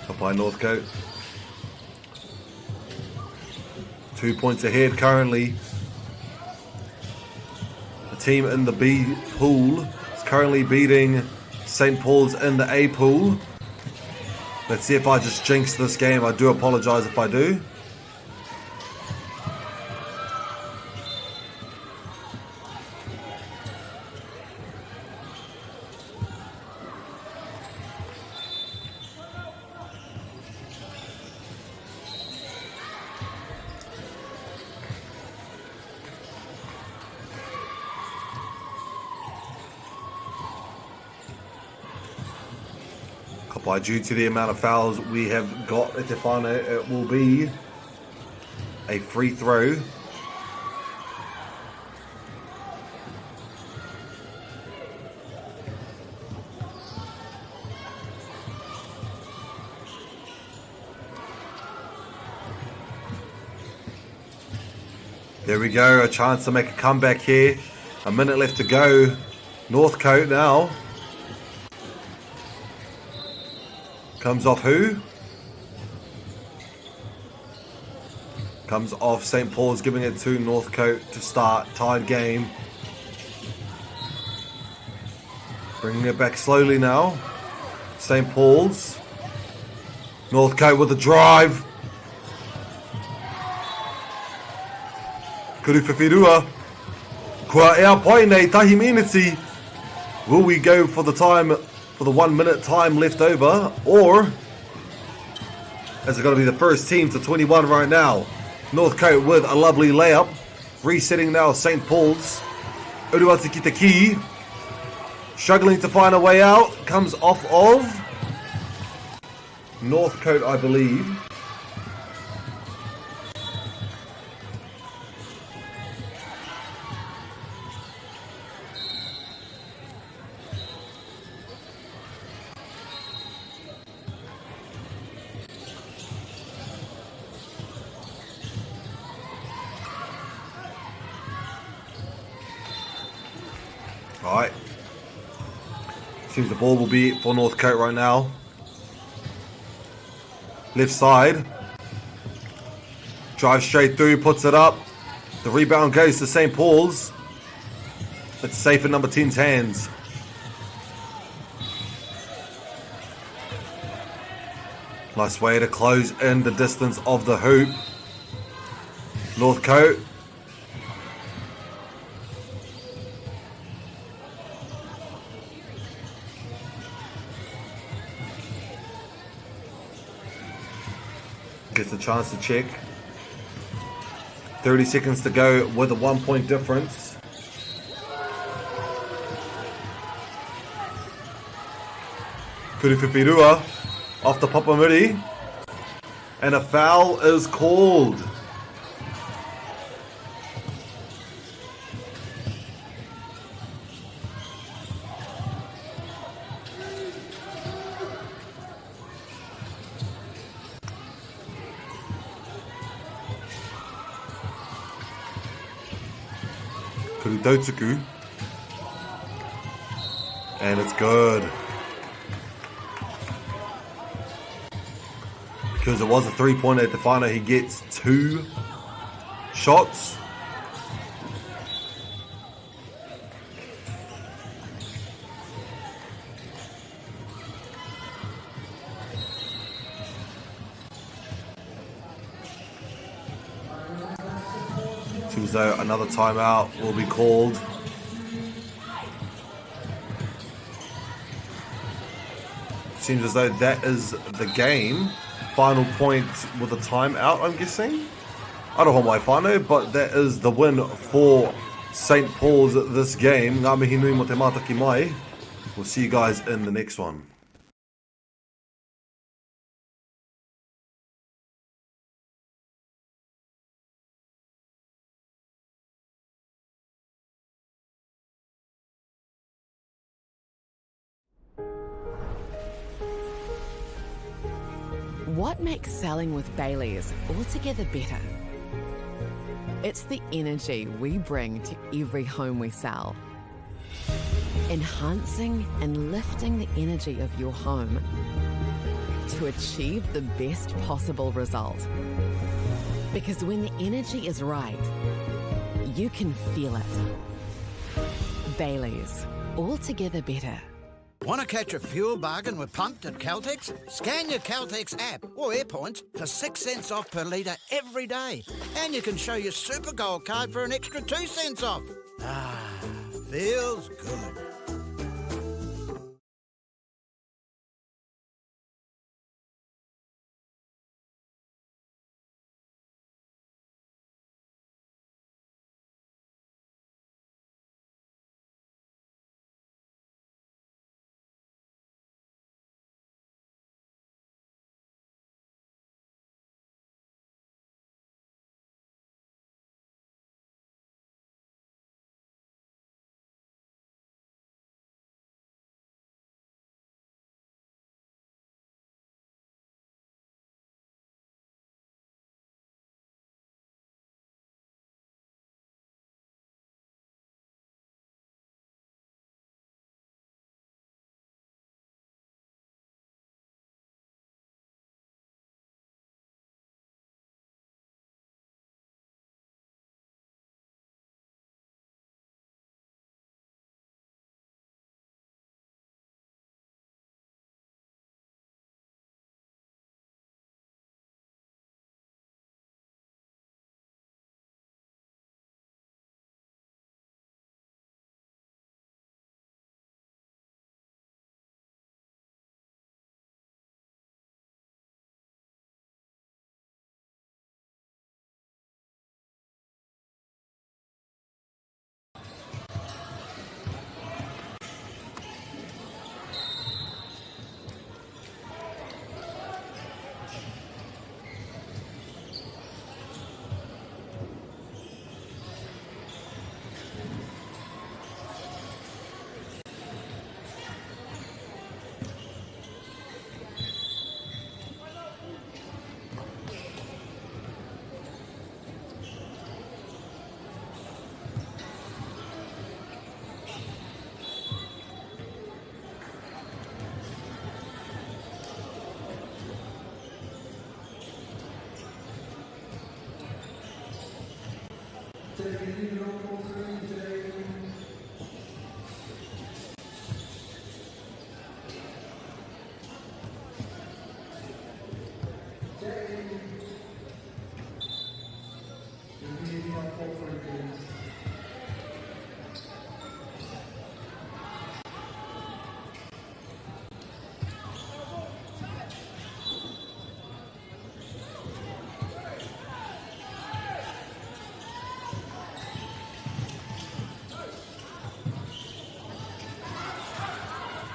Up by Northcote. 2 points ahead currently. The team in the B pool is currently beating St. Paul's in the A pool. Let's see if I just jinx this game. I do apologise if I do. By due to the amount of fouls we have got at Tefana, it will be a free throw. There we go, a chance to make a comeback here. A minute left to go. Northcote now. Comes off who? Comes off St. Paul's, giving it to Northcote to start. Tied game. Bringing it back slowly now. St. Paul's. Northcote with a drive. Kuruwhiwhirua. Kua ea pai nei tahi miniti. Will we go for the time, for the 1 minute time left over, or is it going to be the first team to 21 right now? Northcote with a lovely layup. Resetting now St. Paul's. Uruati Kitaki. Struggling to find a way out. Comes off of Northcote, I believe. Alright. Seems the ball will be for Northcote right now. Left side. Drive straight through, puts it up. The rebound goes to St. Paul's. It's safe in number 10's hands. Nice way to close in the distance of the hoop. Northcote. Gets a chance to check. 30 seconds to go with a 1 point difference. Kuruwhiwhirua off the Papamiri. And a foul is called. Kuruwhiwhirua. And it's good. Because it was a 3-pointer at the final, he gets 2 shots. Seems as though another timeout will be called. Seems as though that is the game. Final point with a timeout, I'm guessing. I don't know my whānau, but that is the win for St. Paul's this game. Ngā mihi nui mo te mātaki mai. We'll see you guys in the next one. What makes selling with Bailey's altogether better? It's the energy we bring to every home we sell. Enhancing and lifting the energy of your home to achieve the best possible result. Because when the energy is right, you can feel it. Baileys, altogether better. Want to catch a fuel bargain with Pumped at Caltex? Scan your Caltex app or AirPoints for 6 cents off per litre every day. And you can show your Super Gold card for an extra 2 cents off. Ah, feels good.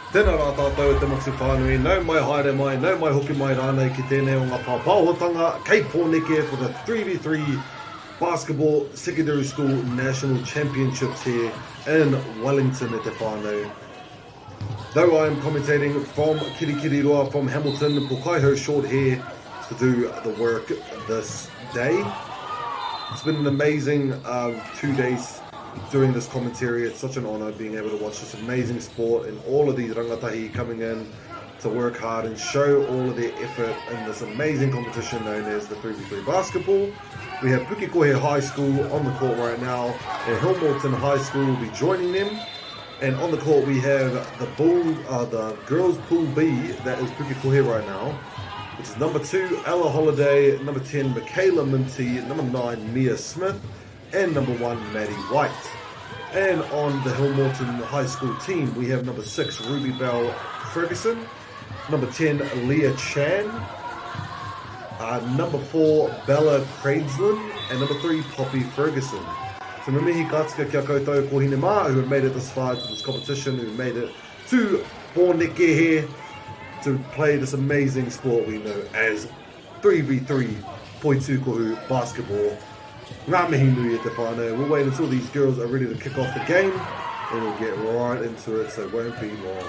Tēnā rā tātou te matu whānui, nau mai haere mai, nau mai hoki mai rānei ki tēnei o ngā pāpāhotanga, kei pōneke for the 3x3 Basketball Secondary School National Championships here in Wellington e te whānau. Though I am commentating from Kirikiriroa from Hamilton, Pukekohe short here to do the work this day. It's been an amazing 2 days doing this commentary. It's such an honour being able to watch this amazing sport and all of these rangatahi coming in to work hard and show all of their effort in this amazing competition known as the 3x3 basketball. We have Pukekohe High School on the court right now, and Hillmorton High School will be joining them. And on the court we have the girls pool B, that is Pukekohe right now, which is number 2 Ella Holiday, number 10 Michaela Minty, number 9 Mia Smith, and number 1 Maddie White. And on the Hillmorton High School team we have number 6 Ruby Bell Ferguson, number 10 Leah Chan, number 4 Bella Craigslin, and number 3 Poppy Ferguson. So me mihi kātika kia koutou ko hine mā who have made it this far to this competition, who made it to Pōneke here to play this amazing sport we know as 3v3 poitukohu basketball. Ngā mihi nui e te whānau. We'll wait until these girls are ready to kick off the game and we'll get right into it, so it won't be long.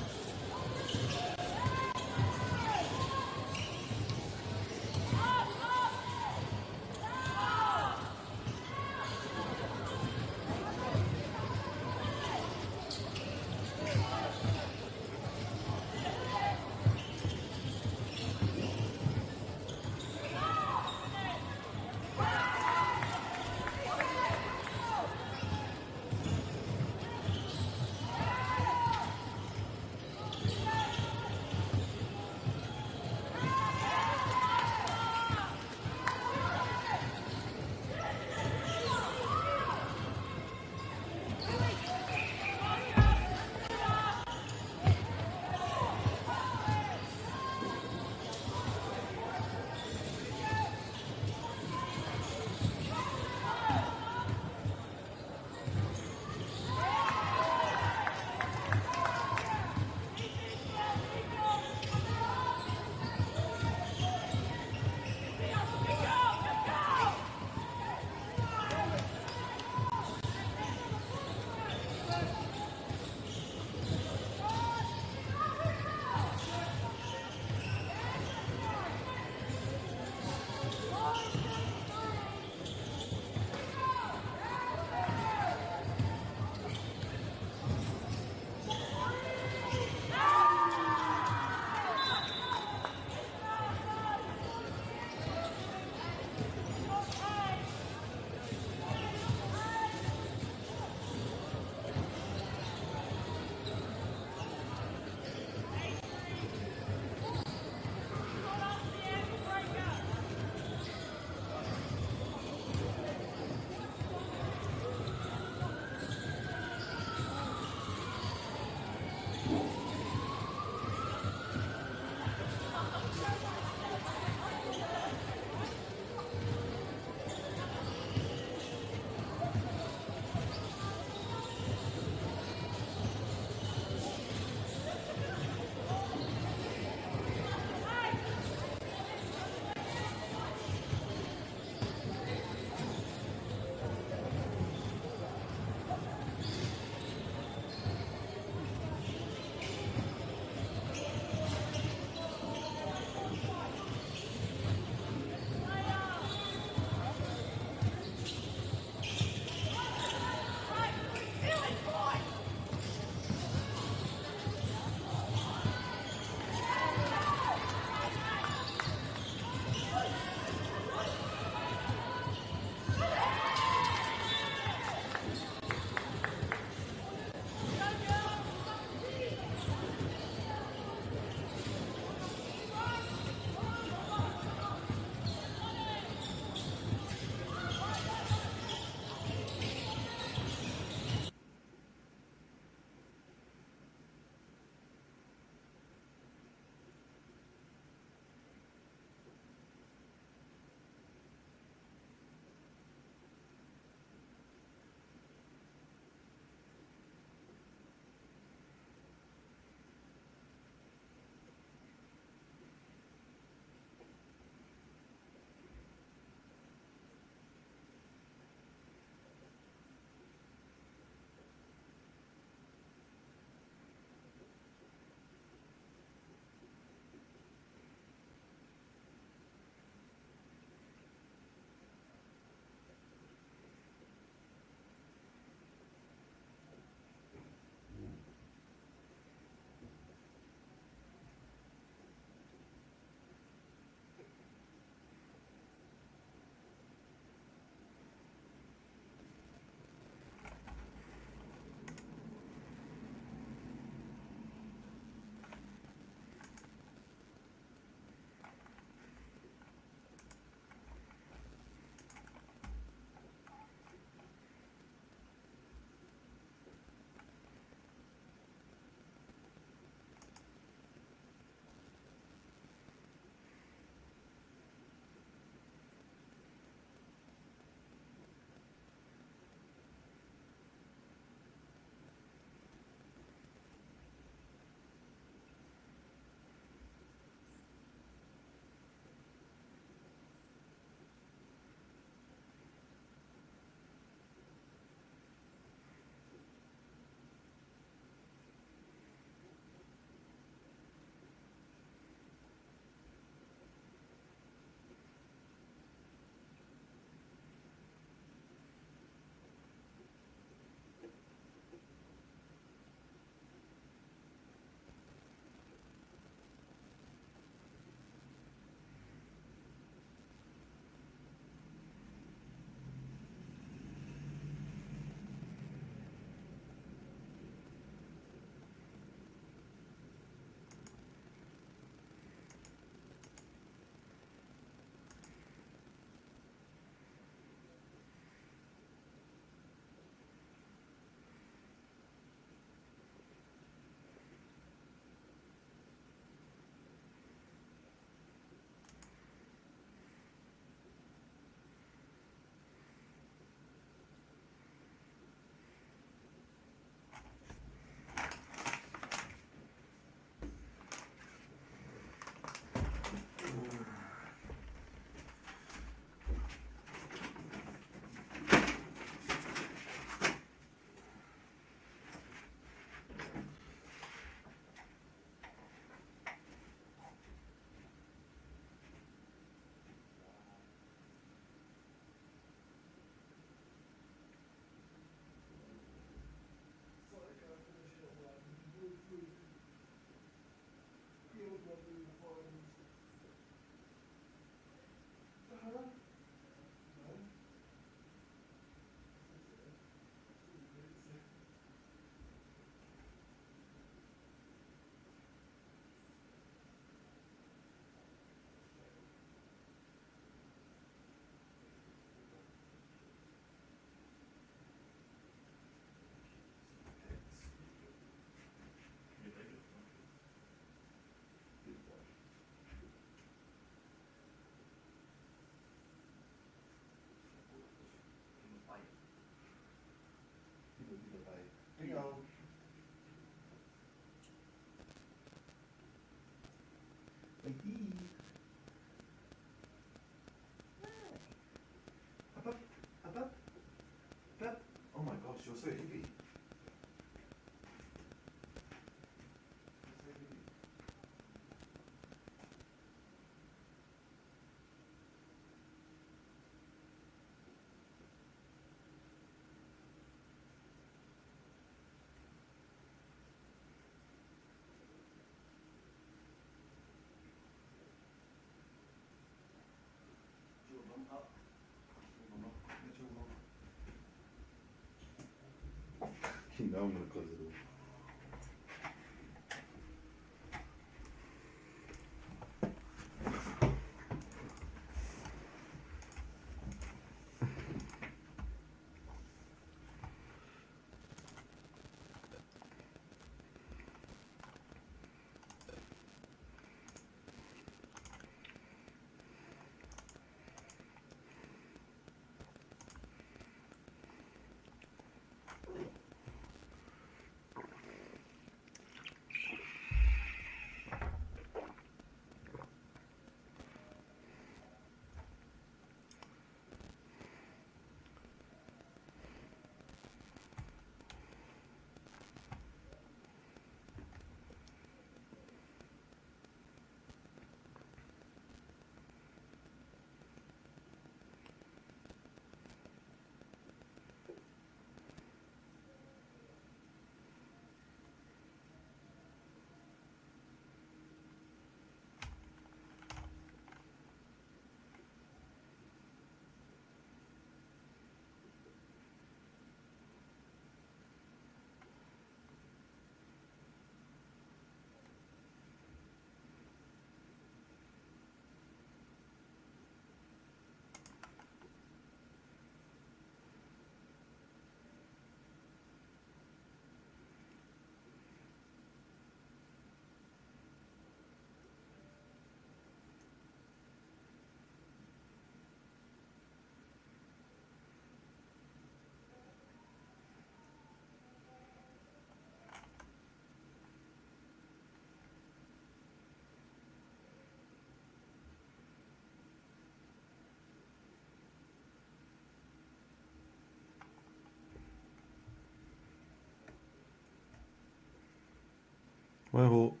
Waiho.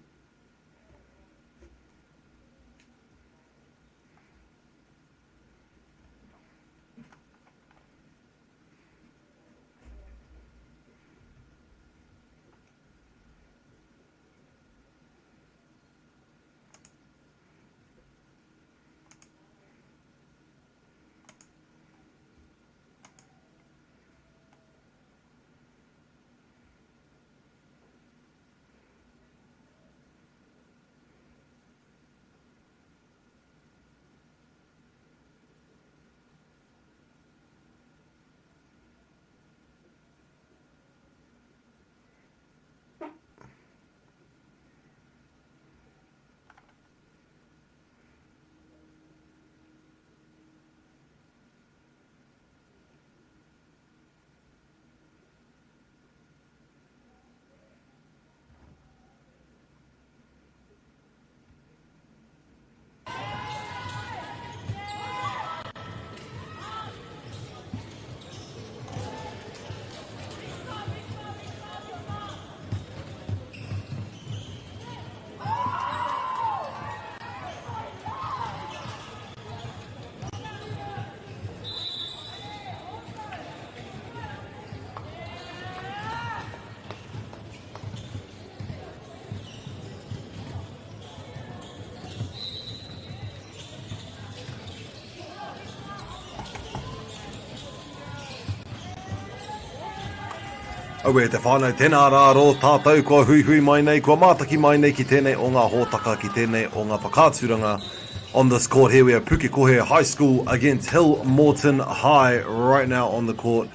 Awe te whānau tēnā rā rō tātou kua hui hui mai nei, kua mātaki mai nei ki tēnei o ngā hōtaka, ki tēnei o ngā whakāturanga. On this court here we have Pukekohe High School against Hillmorton High right now on the court.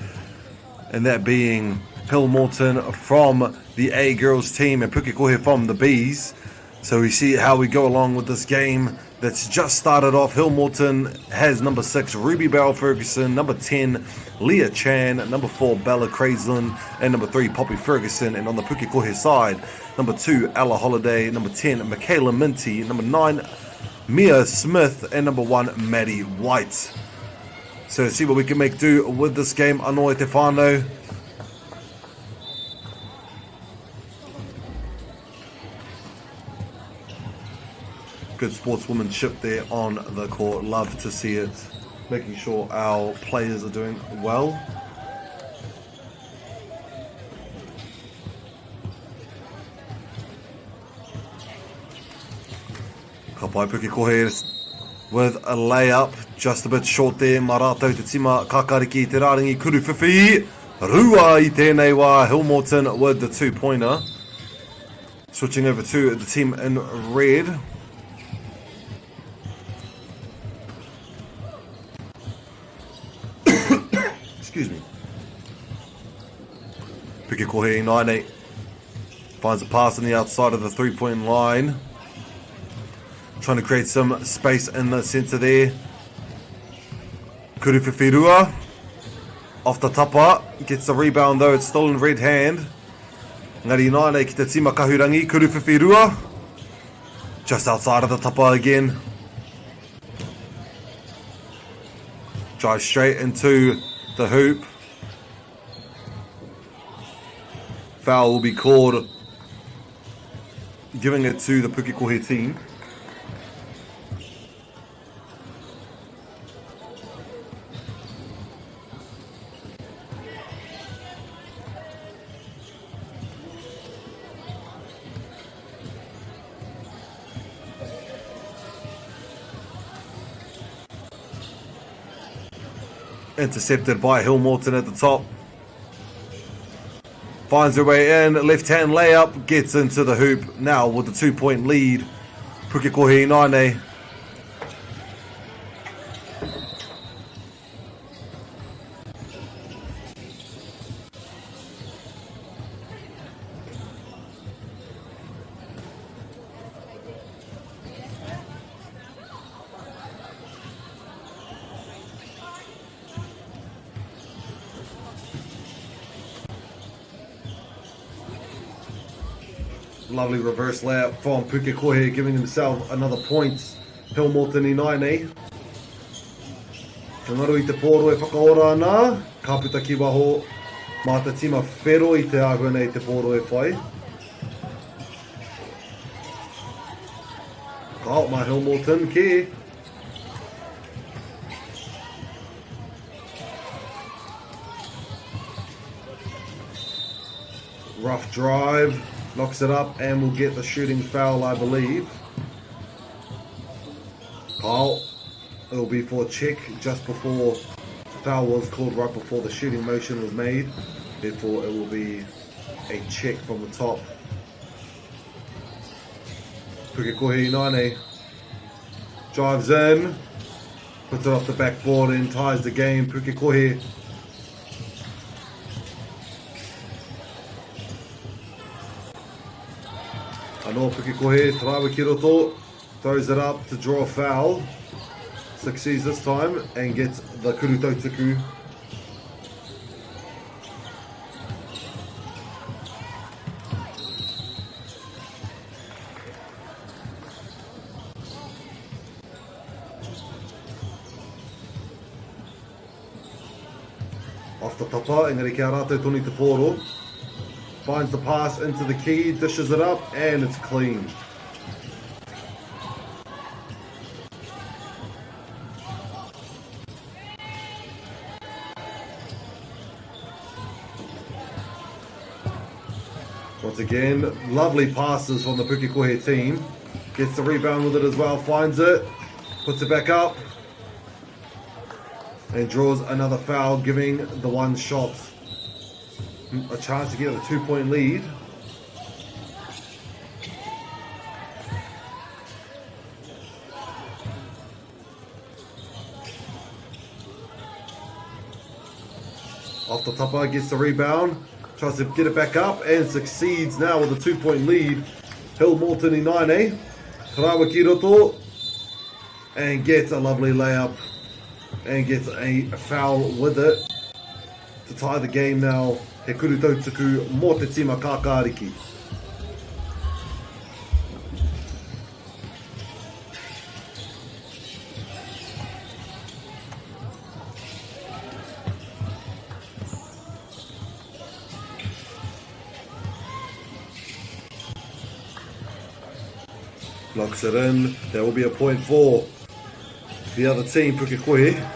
And that being Hillmorton from the A girls team and Pukekohe from the Bs. So we see how we go along with this game that's just started off. Hillmorton has number 6 Ruby Barrel Ferguson, number 10 Leah Chan, number 4 Bella Craisland, and number 3 Poppy Ferguson. And on the Pukekohe side, number 2 Ella Holiday, number 10 Michaela Minty, number 9 Mia Smith, and number 1 Maddie White. So let's see what we can make do with this game. Anō te whānau. Good sportswomanship there on the court. Love to see it. Making sure our players are doing well. Kapai Pukekohe with a layup. Just a bit short there. Mā rātou te tima kakariki te rārangi kuru whiwhi. Rua I tēnei wā, Hillmorton with the 2-pointer. Switching over to the team in red. Excuse me. Pukekohe 9-8 finds a pass on the outside of the 3-point line. Trying to create some space in the centre there. Kuruwhiwhirua off the tapa, gets the rebound though, it's still in red hand. Ngari 9 ki te tima kahurangi, Kuruwhiwhirua just outside of the tapa again. Drive straight into the hoop. Foul will be called, giving it to the Pukekohe team. Intercepted by Hillmorton at the top. Finds her way in, left-hand layup, gets into the hoop. Now with the 2-point lead, Pukekohe 9. Lovely reverse layup from Pukekohe, giving himself another point. Hillmorton I 9. Kangaru I te pōro e whakaora ana. Ka puta ki waho mā te tima whero I te āhua nei te pōro e whai. Ka out mā Hillmorton ki. Rough drive. Knocks it up and will get the shooting foul, I believe. Kyle, it'll be for a check just before the foul was called, right before the shooting motion was made. Therefore, it will be a check from the top. Pukekohe 9 drives in, puts it off the backboard and ties the game. Pukekohe Anō Pukekohe, Rangitoto throws it up to draw a foul. Succeeds this time and gets the Kurutotuku. Off the tapa, engari kia rātou toni te pōro. Finds the pass into the key, dishes it up, and it's clean. Once again, lovely passes from the Pukekohe team. Gets the rebound with it as well, finds it, puts it back up, and draws another foul, giving the one shot a chance to get a 2-point lead. Off the topper, gets the rebound, tries to get it back up and succeeds now with a 2-point lead. Hillmorton I 9, Rangitoto, and gets a lovely layup and gets a foul with it to tie the game now. He Kurutotuku mō te tima kākāriki. Locks it in. There will be a point for the other team, Pukekohe.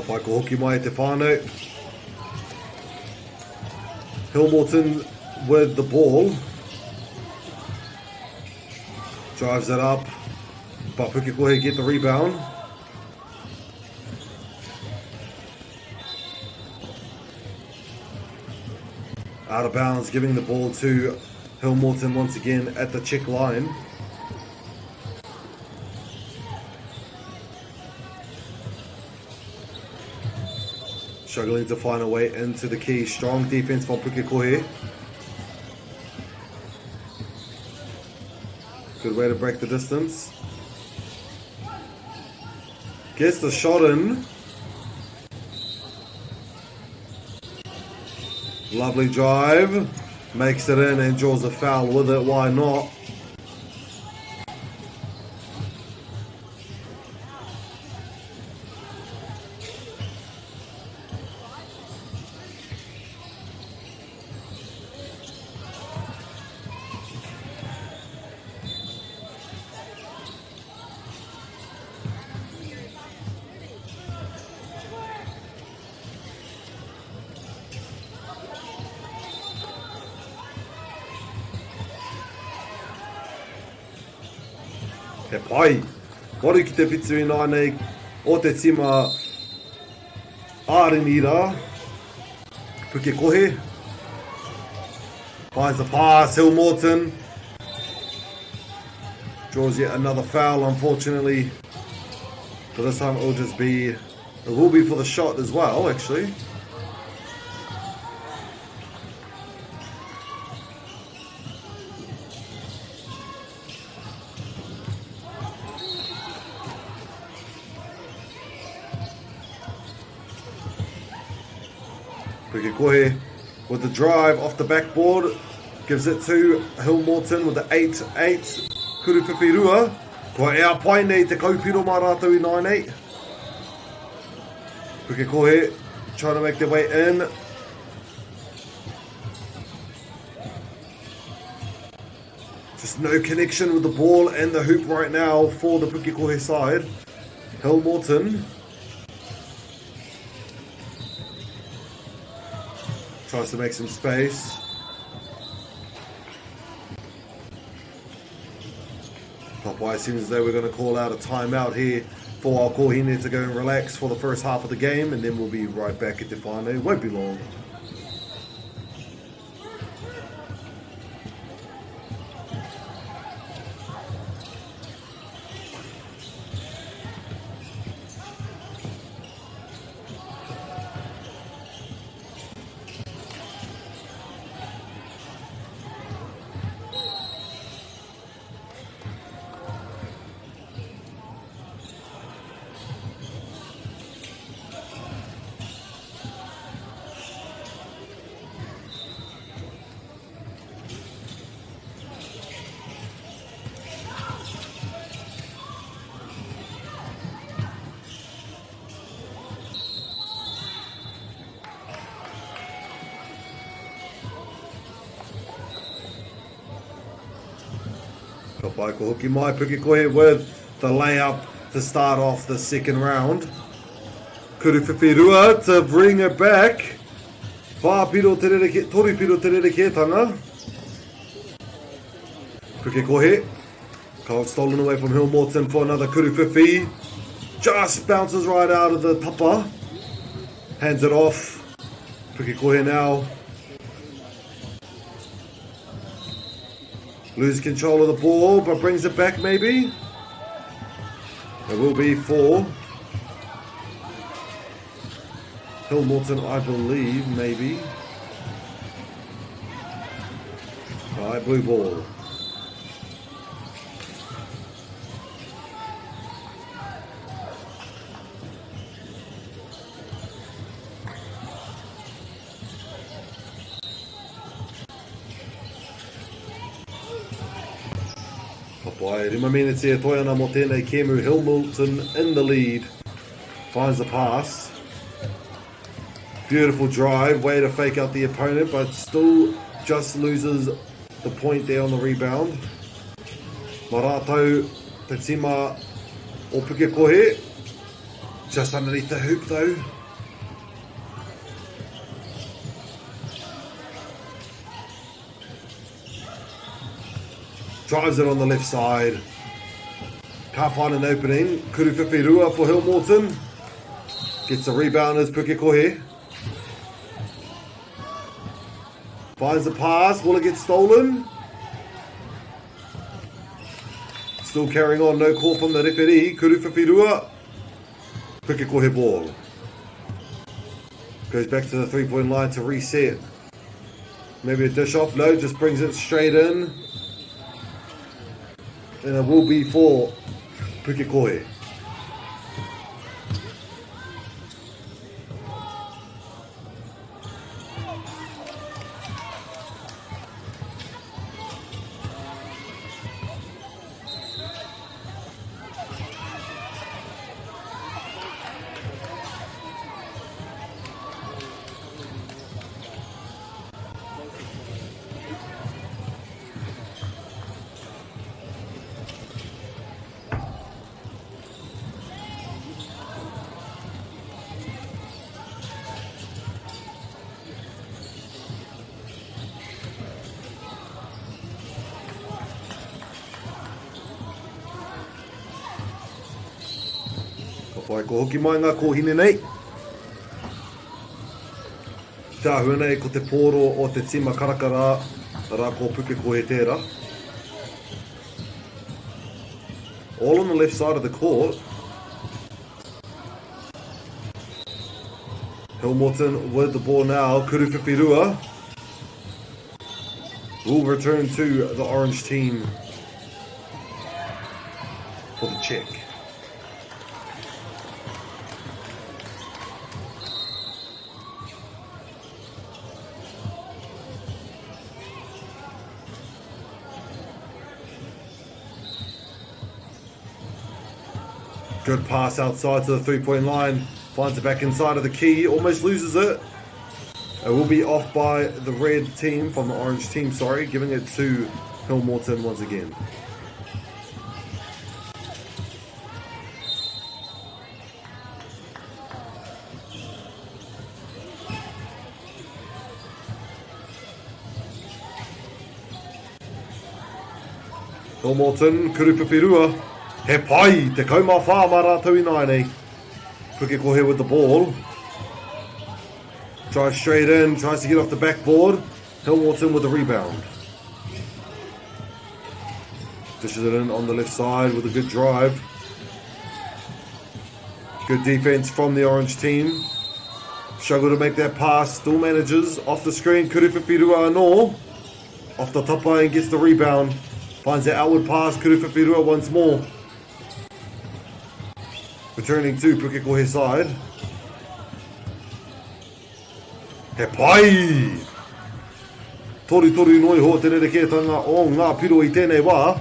Ka pai ko hoki mai te whānau. Hillmorton with the ball. Drives it up. But Pukekohe get the rebound. Out of bounds, giving the ball to Hillmorton once again at the check line. Struggling to find a way into the key. Strong defense from Pukekohe. Good way to break the distance. Gets the shot in. Lovely drive. Makes it in and draws a foul with it. Why not? He pai, waru ki te whitu i nānei o te tima ārinira, Pukekohe. Finds the pass, Hillmorton. Draws yet another foul, unfortunately. But this time it will be for the shot as well, actually. Pukekohe with the drive off the backboard, gives it to Hillmorton with the 8-8. Kuruwhiwhirua. Kua ea pai nei te kaupiro mā rātou i 9-8. Pukekohe trying to make their way in. Just no connection with the ball and the hoop right now for the Pukekohe side. Hillmorton tries to make some space. Popeye seems as though we're going to call out a timeout here for our Kohine to go and relax for the first half of the game, and then we'll be right back at the final. It won't be long. Ka pai ko hoki mai Pukekohe with the layup to start off the second round. Kuruwhiwhirua to bring it back. Whāpiro te rereke, toripiro te rereketanga. Pukekohe. Cole stolen away from Hillmorton for another Kuruwhiwhi. Just bounces right out of the tapa. Hands it off. Pukekohe now. Lose control of the ball, but brings it back maybe. It will be for Hillmorton, I believe, maybe. Alright, blue ball. Papai, rima minutes here, toiana mo tēnei kemu. Hillmorton in the lead. Finds the pass. Beautiful drive, way to fake out the opponent, but still just loses the point there on the rebound. Marato te tima o Pukekohe. Just underneath the hoop though. Drives it on the left side. Can't find an opening. Kuruwhiwhirua for Hillmorton. Gets the rebound as Pukekohe. Finds the pass. Will it get stolen? Still carrying on. No call from the referee. Kuruwhiwhirua. Pukekohe ball. Goes back to the 3-point line to reset. Maybe a dish off. No, just brings it straight in. And it will be for Pukekohe. Whai ko hoki mai ngā kōhine nei. Tāhua nei ko te pōro o te tima karakara rā ko Pukekohe tērā. All on the left side of the court. Hillmorton with the ball now. Kuruwhiwhirua will return to the orange team for the check. Good pass outside to the 3-point line. Finds it back inside of the key. Almost loses it. It will be off by the red team, from the orange team, sorry. Giving it to Hillmorton once again. Hillmorton, Kuruwhiwhirua. He pai, te kaumā whā mā rātou i nāi. Pukekohe with the ball. Drives straight in, tries to get off the backboard. Hillmorton with the rebound. Dishes it in on the left side with a good drive. Good defense from the orange team. Struggle to make that pass, still manages. Off the screen, Kuruwhiwhirua anō. Off the tapa and gets the rebound. Finds the outward pass, Kuruwhiwhirua once more. Returning to Pukekohe side. He pai! Tori noi ho te rerekētanga o ngā piro i tēnei wā.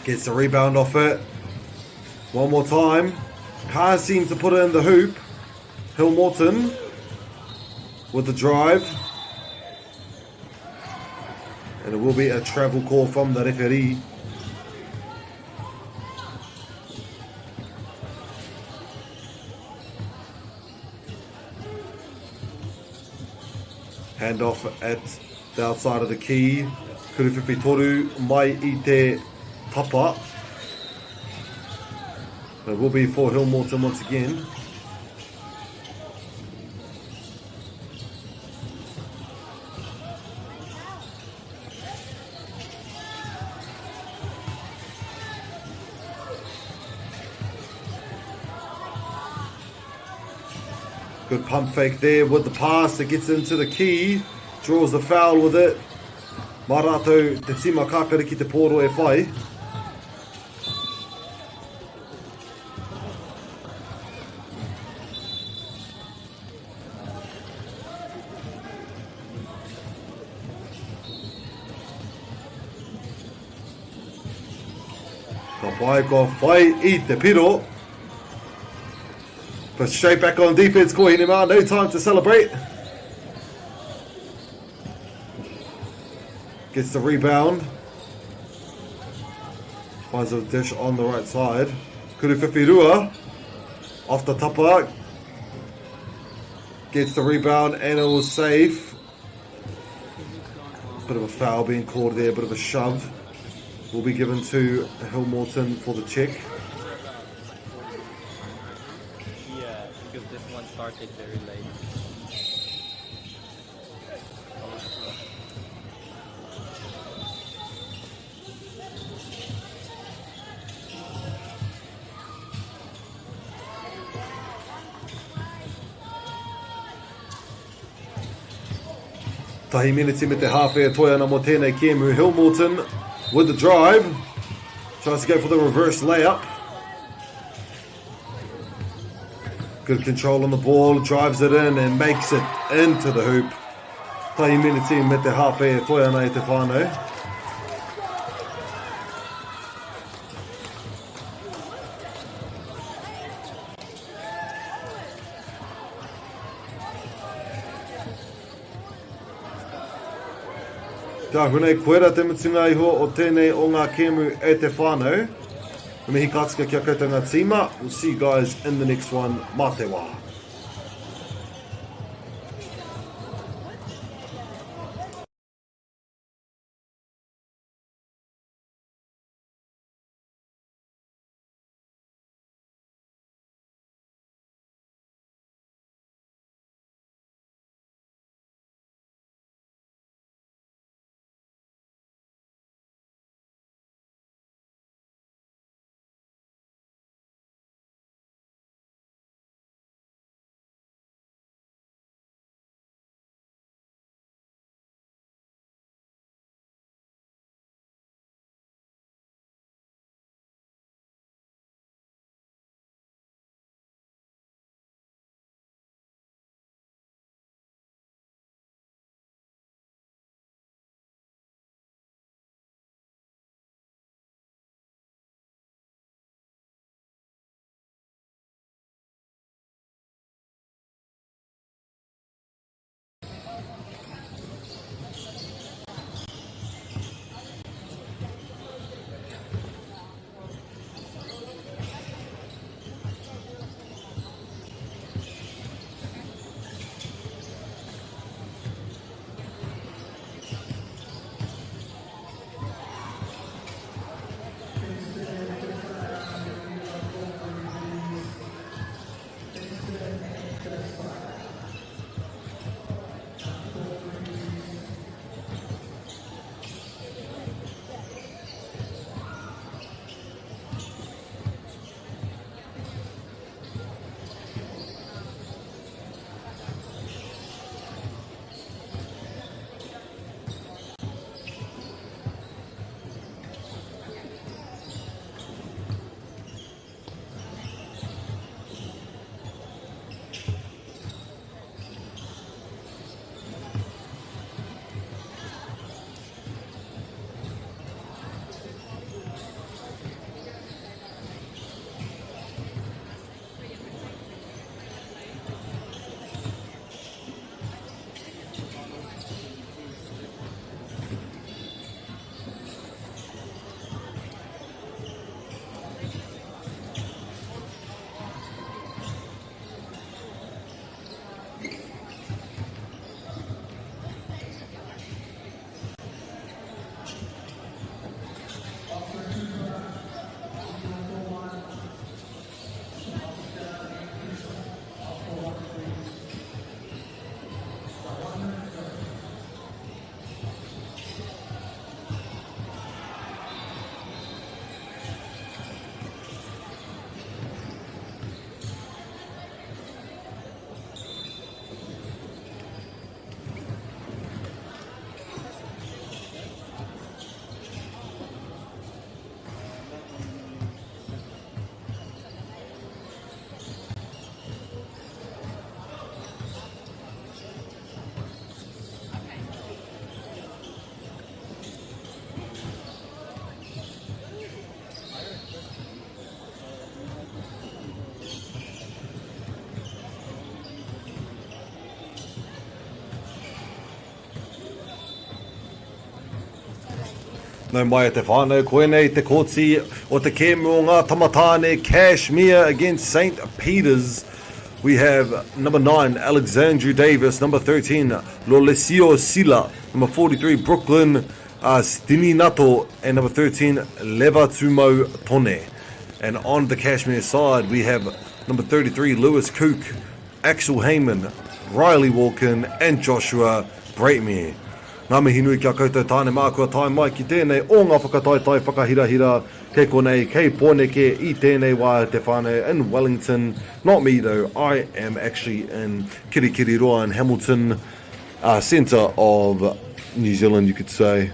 Gets the rebound off it. One more time. Can't seem to put it in the hoop. Hillmorton with the drive. And it will be a travel call from the referee. Hand off at the outside of the key. Kuruwhiwhitoru mai I te tapa. It will be for Hillmorton once again. Good pump fake there with the pass that gets into the key. Draws the foul with it. Mā rātou te tima kākari ki te pōro e whai. Ka whai I te piro. But straight back on defense, Kohinema. No time to celebrate. Gets the rebound. Finds a dish on the right side. Kuruwhiwhirua. Off the tapa. Gets the rebound and it was safe. Bit of a foul being called there, bit of a shove. Will be given to Hillmorton for the check. Yeah, because this one started very late. Tahi miniti me te hawhea toi ana mo tēnei kēmu. Hillmorton with the drive. Tries to go for the reverse layup. Good control on the ball. Drives it in and makes it into the hoop. Tahi miniti me te hawhea toi ana I te whānau. Ka hunei koera te mutunga iho o tēnei o ngā kēmu e te whānau. Me mihi kātika kia koutou ngā tīma. We'll see you guys in the next one. Mā te wā. No mai te whānau, koenei te kōti o te kēmu o ngā tamatāne, Kashmir against St. Peter's. We have number 9, Alexandru Davis, number 13, Lolesio Sila, number 43, Brooklyn Stininato, and number 13, Levatumo Tone. And on the Kashmir side, we have number 33, Lewis Cook, Axel Heyman, Riley Walken, and Joshua Breitmere. Ngā mihi nui kia koutou tāne mākua tai mai ki tēnei o ngā whakataitai whakahirahira kei konei, kei pōneke i tēnei wā te whānau in Wellington. Not me though, I am actually in Kirikiriroa in Hamilton, centre of New Zealand, you could say,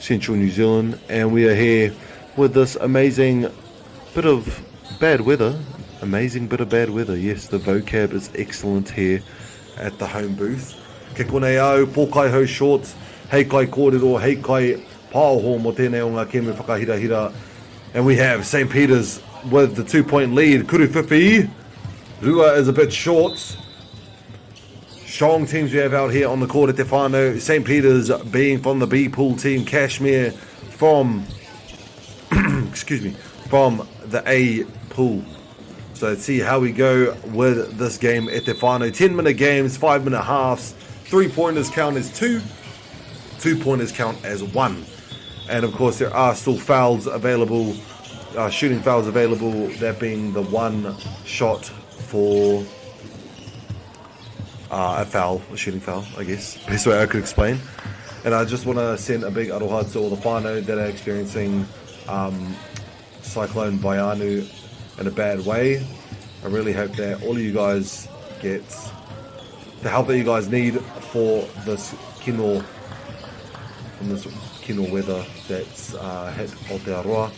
central New Zealand, and we are here with this amazing bit of bad weather. Amazing bit of bad weather, yes, the vocab is excellent here at the home booth. Ke konei au, pōkaiho shorts, hei kai kōrero, hei kai pāoho mo tēnei o ngā kēmu whakahirahira. And we have St. Peter's with the 2-point lead. Kuruwhiwhi, Rua is a bit short. Strong teams we have out here on the court at Te Whānau. St. Peter's being from the B pool team, Kashmir from, excuse me, from the A pool. So let's see how we go with this game at Te Whānau. 10-minute games, 5-minute halves. 3-pointers count as 2. 2-pointers count as 1. And of course there are still fouls available, shooting fouls available, that being the one shot for a foul, a shooting foul, I guess. Best way I could explain. And I just want to send a big aroha to all the whānau that are experiencing Cyclone Vaianu in a bad way. I really hope that all of you guys get the help that you guys need for this kino, from this kino weather that's hit Aotearoa.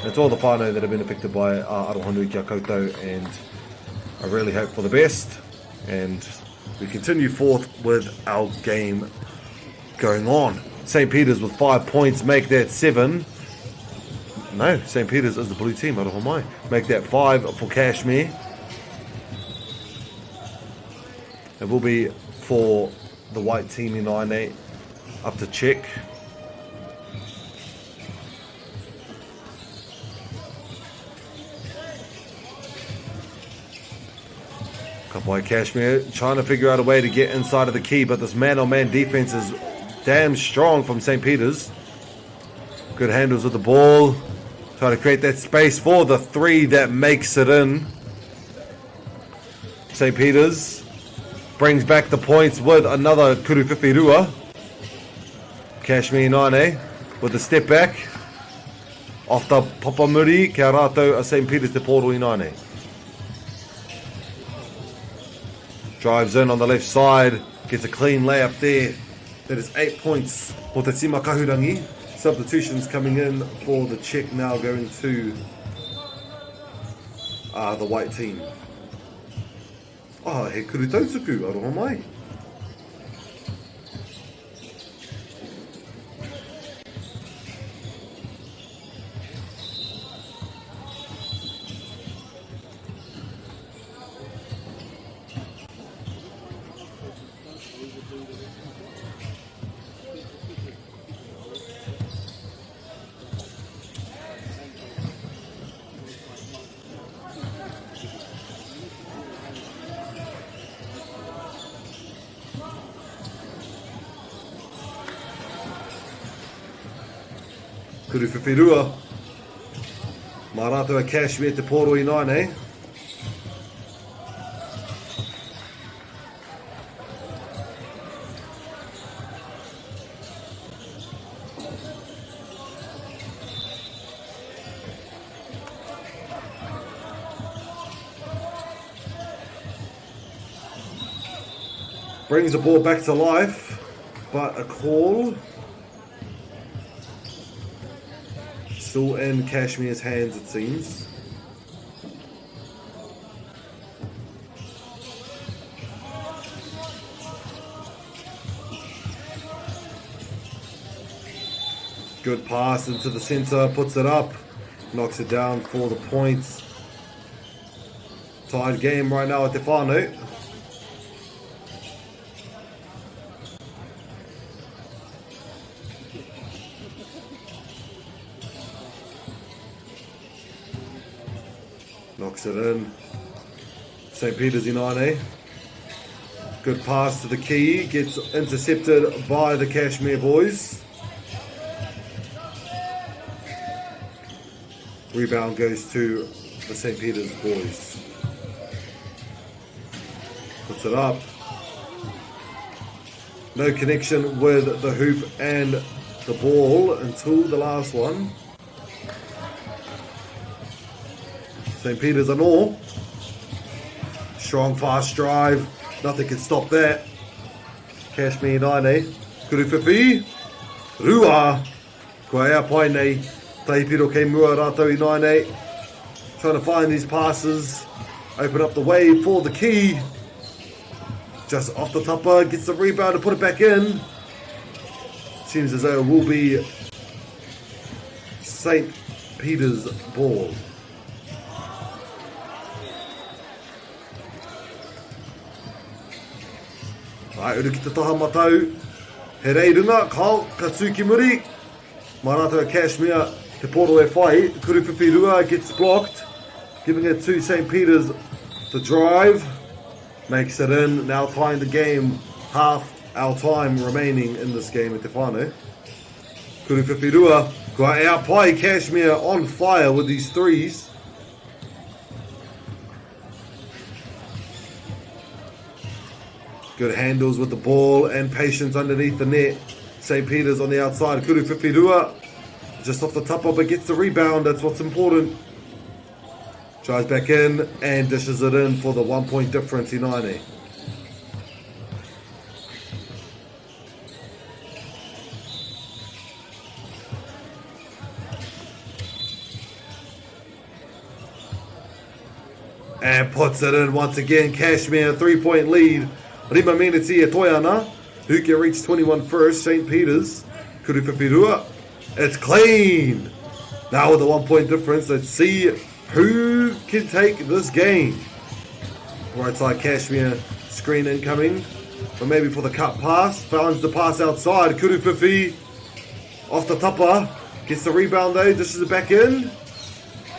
And to all the whānau that have been affected by arohanui kia koutou, and I really hope for the best, and we continue forth with our game going on. St. Peter's with 5 points, make that 7. No, St. Peter's is the blue team, aroha mai. Make that 5 for Kashmir. It will be for the white team in 9-8 up to check. Kapai Kashmir trying to figure out a way to get inside of the key, but this man-on-man defense is damn strong from St. Peter's. Good handles with the ball. Trying to create that space for the 3 that makes it in. St. Peter's brings back the points with another Kuruwhiwhi. Kashmir 9 with the step back. Off the Papamuri, kia rātou a St. Peter's te pōro i 9. Drives in on the left side, gets a clean layup there. That is 8 points for Te Tima Kahurangi. Substitutions coming in for the check now, going to the white team. He kurutautuku, aroha mai. Kuruwhiwhi, mā rātou a Kashmir te pōro i 9. Brings the ball back to life, but a call. Still in Kashmir's hands, it seems. Good pass into the centre, puts it up, knocks it down for the points. Tied game right now at Te Whānau. Knocks it in. St. Peter's Inane. Good pass to the key. Gets intercepted by the Kashmir boys. Rebound goes to the St. Peter's boys. Puts it up. No connection with the hoop and the ball until the last one. St. Peter's and all. Strong, fast drive. Nothing can stop that. Kashmir Inane. Kuruwhiwhi. Rua. Kua ea pai nei. Taipiro kei mua rātou Inane. Trying to find these passes. Open up the way for the key. Just off the topper. Gets the rebound to put it back in. Seems as though it will be St. Peter's ball. Ai, uru ki te taha matau. He rei runga, kao, ka tūki muri. Mā rātou Kashmir, te poro e whai. Kuruwhiwhi rua gets blocked. Giving it to St. Peter's to drive. Makes it in. Now tying the game. Half our time remaining in this game at te whānau. Kuruwhiwhi rua. Kua ea pai Kashmir on fire with these threes. Good handles with the ball and patience underneath the net. St. Peter's on the outside. Kuruwhiwhi rua. Just off the top of it, gets the rebound. That's what's important. Tries back in and dishes it in for the 1 point difference in Inane. And puts it in once again. Kashmir, 3 point lead. Rima Meneti e Toiana. Who can reach 21 first? St. Peter's. Kuruwhiwhi rua. It's clean. Now with a 1 point difference, let's see who can take this game. Right side Kashmir, screen incoming. But maybe for the cut pass. Finds the pass outside. Kuruwhiwhi off the topper. Gets the rebound though, dishes it back in.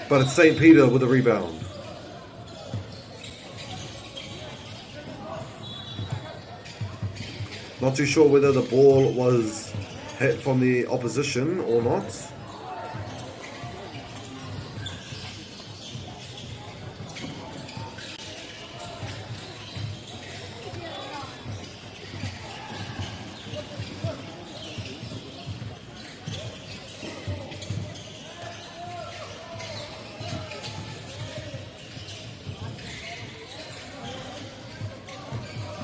But it's St. Peter with the rebound. Not too sure whether the ball was hit from the opposition or not.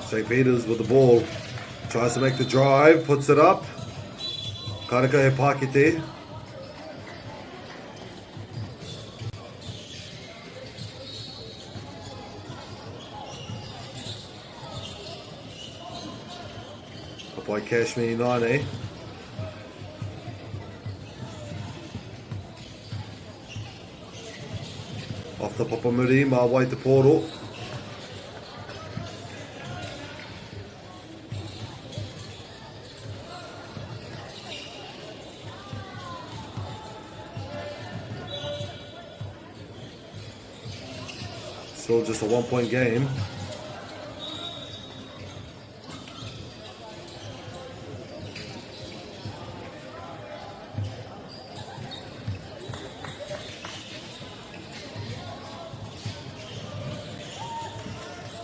St. Peter's with the ball. Tries to make the drive, puts it up. Karaka he Pakete. Up by Kashmir Inane. Off the Papamuri, mā wai te poro. Still just a 1 point game.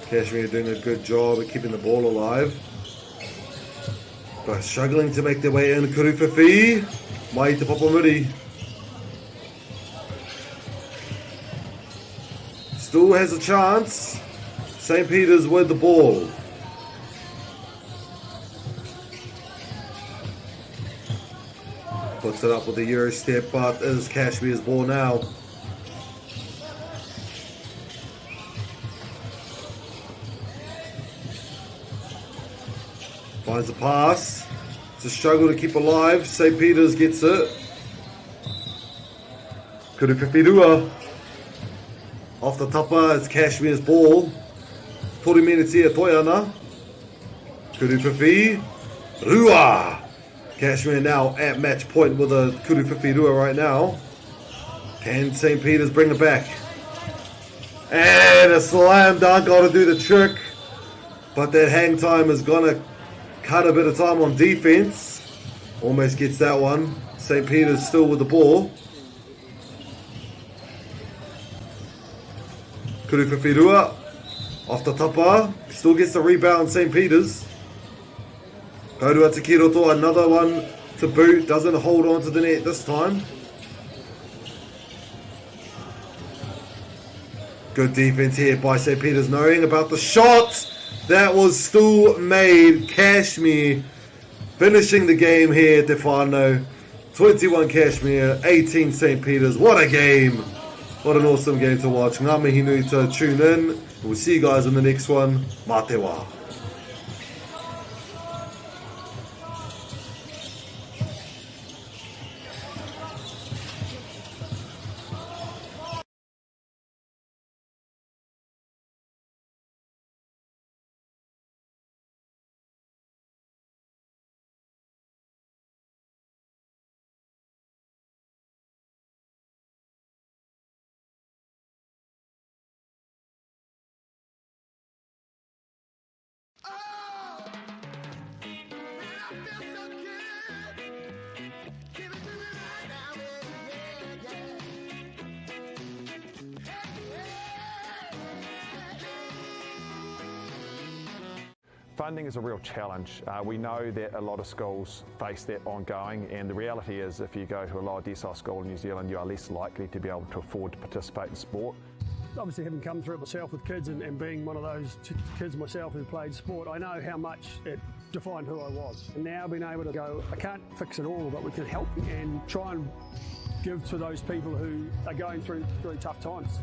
Kashmir doing a good job at keeping the ball alive. But struggling to make their way in. Kuruwhiwhi. Mai te Papamuri. Still has a chance. St. Peter's with the ball. Puts it up with the Euro step, but it is Kashmir's ball now. Finds a pass. It's a struggle to keep alive. St. Peter's gets it. Kuruwhiwhi rua. Off the topper, it's Kashmir's ball. 40 minutes here, Toiana. Kuruwhiwhi rua. Kashmir now at match point with a Kuruwhiwhi rua right now. Can St. Peter's bring it back? And a slam dunk, got to do the trick. But that hang time is going to cut a bit of time on defense. Almost gets that one. St. Peter's still with the ball. Kuruwhiwhirua off the tapa. Still gets the rebound, St. Peter's. Kaurua Takiroto, another one to boot. Doesn't hold on to the net this time. Good defense here by St. Peter's, knowing about the shot that was still made. Kashmir finishing the game here, Tefano. 21 Kashmir, 18 St. Peter's. What a game. What an awesome game to watch. Ngā mihi nui to tune in. We'll see you guys in the next one. Mā te wā. Funding is a real challenge. We know that a lot of schools face that ongoing, and the reality is if you go to a lower decile school in New Zealand, you are less likely to be able to afford to participate in sport. Obviously, having come through it myself with kids and being one of those kids myself who played sport, I know how much it defined who I was. And now being able to go, I can't fix it all, but we can help and try and give to those people who are going through really tough times.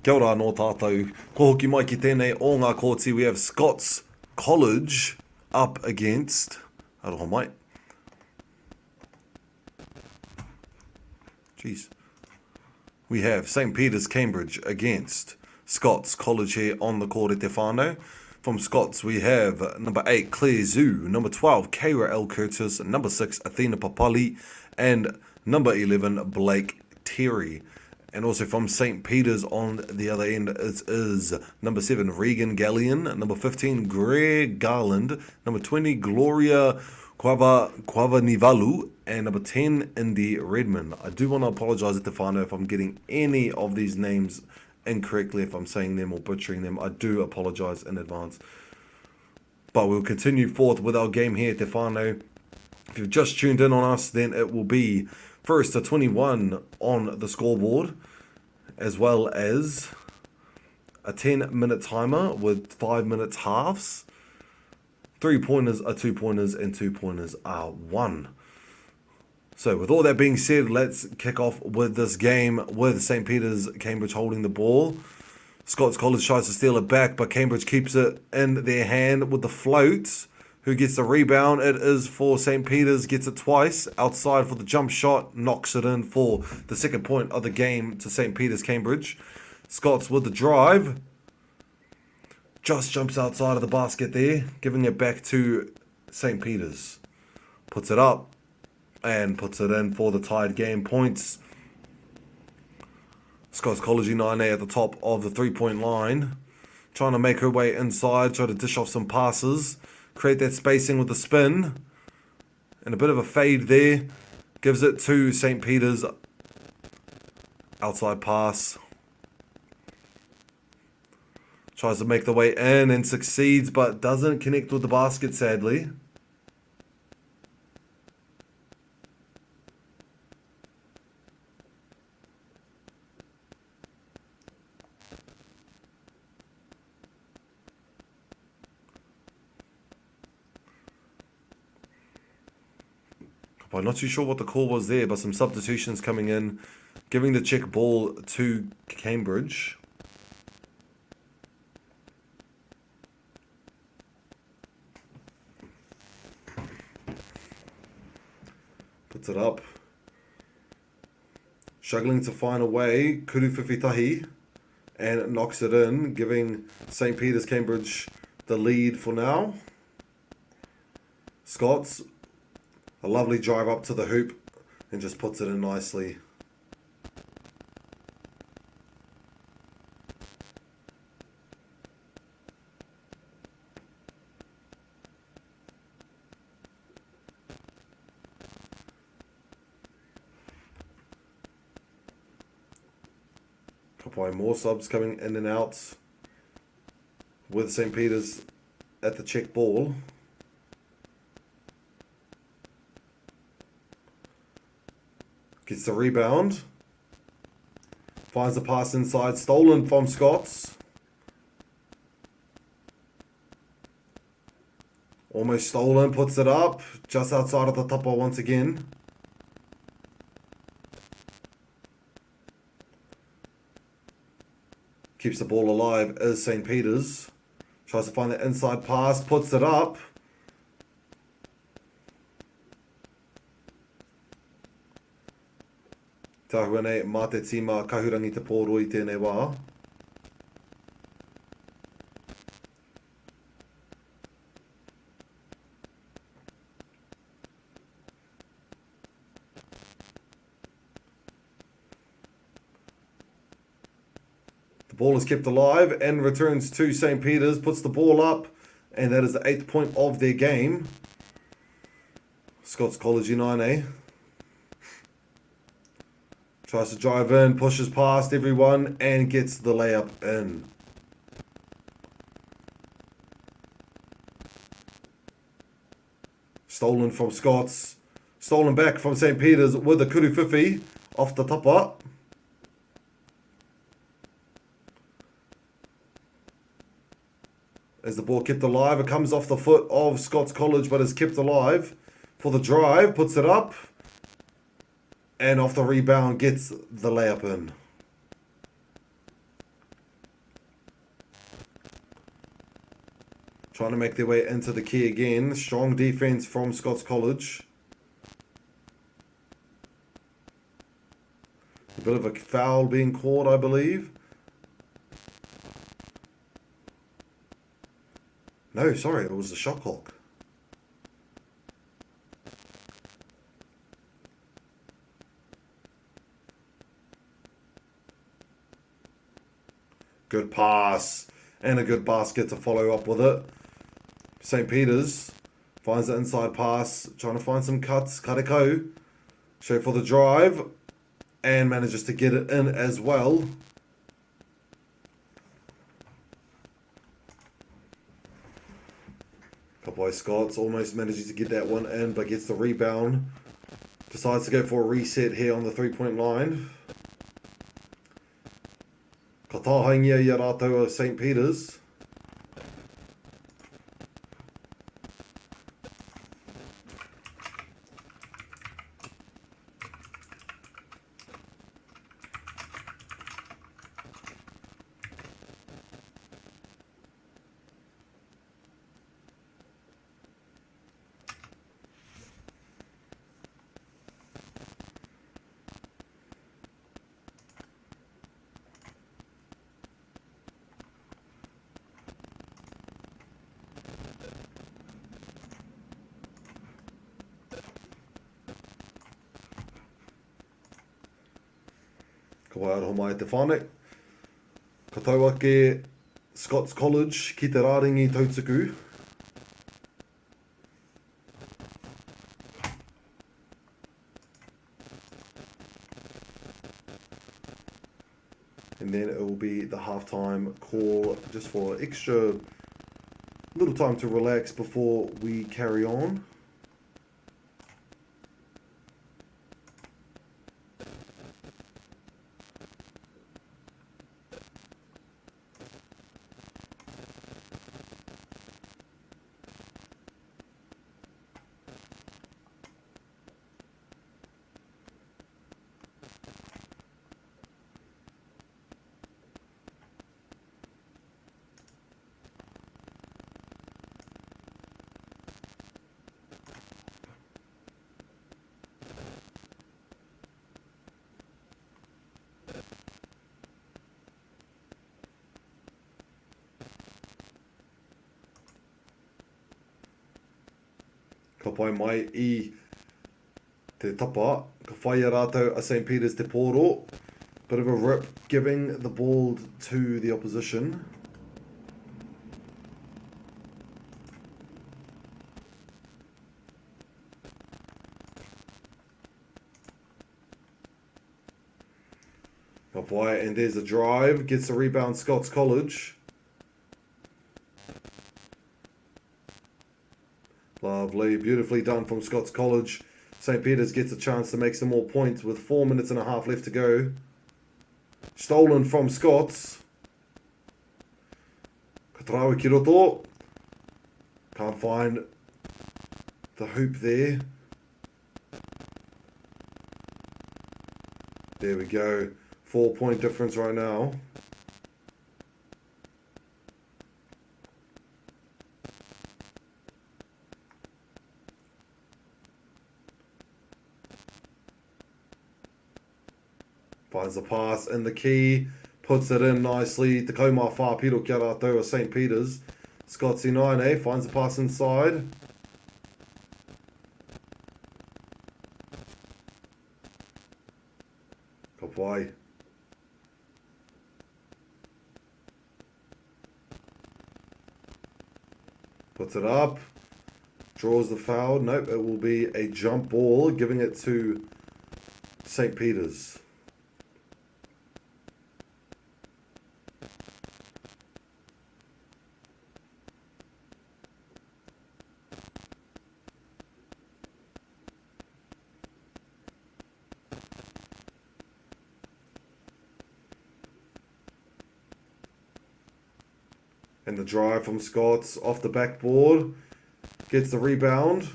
Kia ora anō tātou. Ko hoki mai ki tēnei o ngā kōti, we have Scots College up against... Aroha mai. Jeez. We have St. Peter's Cambridge against Scots College here on the Kore Te Whānau. From Scots we have number 8 Claire Zhu, number 12 Keira L. Curtis, number 6 Athena Papali, and number 11 Blake Terry. And also from St. Peter's on the other end it is number 7 Regan Gallion, number 15 Greg Garland, number 20 Gloria Quavanivalu, and number 10 Indy Redmond. I do want to apologise at the whānau if I'm getting any of these names incorrectly, if I'm saying them or butchering them. I do apologise in advance. But we'll continue forth with our game here at the whānau. If you've just tuned in on us, then it will be 1st to 21 on the scoreboard, as well as a 10-minute timer with 5 minutes halves. 3-pointers are 2-pointers and 2-pointers are 1. So with all that being said, let's kick off with this game with St. Peter's Cambridge holding the ball. Scots College tries to steal it back, but Cambridge keeps it in their hand with the float. Who gets the rebound? It is for St. Peter's, gets it twice. Outside for the jump shot, knocks it in for the second point of the game to St. Peter's Cambridge. Scots with the drive. Just jumps outside of the basket there, giving it back to St. Peter's. Puts it up and puts it in for the tied game points. Scots College 9A at the top of the 3-point line. Trying to make her way inside, try to dish off some passes. Create that spacing with the spin. And a bit of a fade there. Gives it to St. Peter's. Outside pass. Tries to make the way in and succeeds, but doesn't connect with the basket, sadly. I'm not too sure what the call was there, but some substitutions coming in, giving the check ball to Cambridge. Puts it up. Struggling to find a way, Kuru Whiwhitahi, and knocks it in, giving St. Peter's Cambridge the lead for now. Scots, a lovely drive up to the hoop and just puts it in nicely. Couple of more subs coming in and out with St. Peter's at the check ball. Gets the rebound. Finds the pass inside. Stolen from Scots. Almost stolen. Puts it up. Just outside of the tapa once again. Keeps the ball alive is St. Peter's. Tries to find the inside pass. Puts it up. Tahuane mā te tima kahurangi te pōro I tēnei wā. The ball is kept alive and returns to St. Peter's, puts the ball up, and that is the 8th point of their game. Scots College 9A. Tries to drive in, pushes past everyone, and gets the layup in. Stolen from Scots. Stolen back from St. Peter's with the kuruwhiwhi off the tapa. As the ball kept alive, it comes off the foot of Scots College, but is kept alive for the drive, puts it up. And off the rebound, gets the layup in. trying to make their way into the key again. Strong defense from Scots College. A bit of a foul being called, I believe. No, sorry, it was the shot clock. Good pass. And a good basket to follow up with it. St. Peter's finds the inside pass. Trying to find some cuts. Akau. Show for the drive. And manages to get it in as well. By Scots, almost manages to get that one in, but gets the rebound. Decides to go for a reset here on the 3-point line. Ka tāhaingia I a rātou o St. Peter's. Ka wai aroha mai te whānau. Ka tau ake Scots College ki te rāringi tautsuku. And then it will be the halftime call just for extra little time to relax before we carry on. Ka pai mai I te tapa, ka whai a rātou a St. Peter's te pōro. Bit of a rip, giving the ball to the opposition. Ka pai, and there's a drive, gets the rebound Scots College. Lovely, beautifully done from Scots College. St. Peter's gets a chance to make some more points with 4 minutes and a half left to go. Stolen from Scots. Katrawa ki roto. Can't find the hoop there. There we go. 4-point difference right now. Finds the pass in the key, puts it in nicely. Te kaumā whāpiro kia rātou o St. Peter's. Scots Inaine finds the pass inside. Ka pai. Puts it up. Draws the foul. Nope, it will be a jump ball, giving it to St. Peter's. And the drive from Scots off the backboard. Gets the rebound.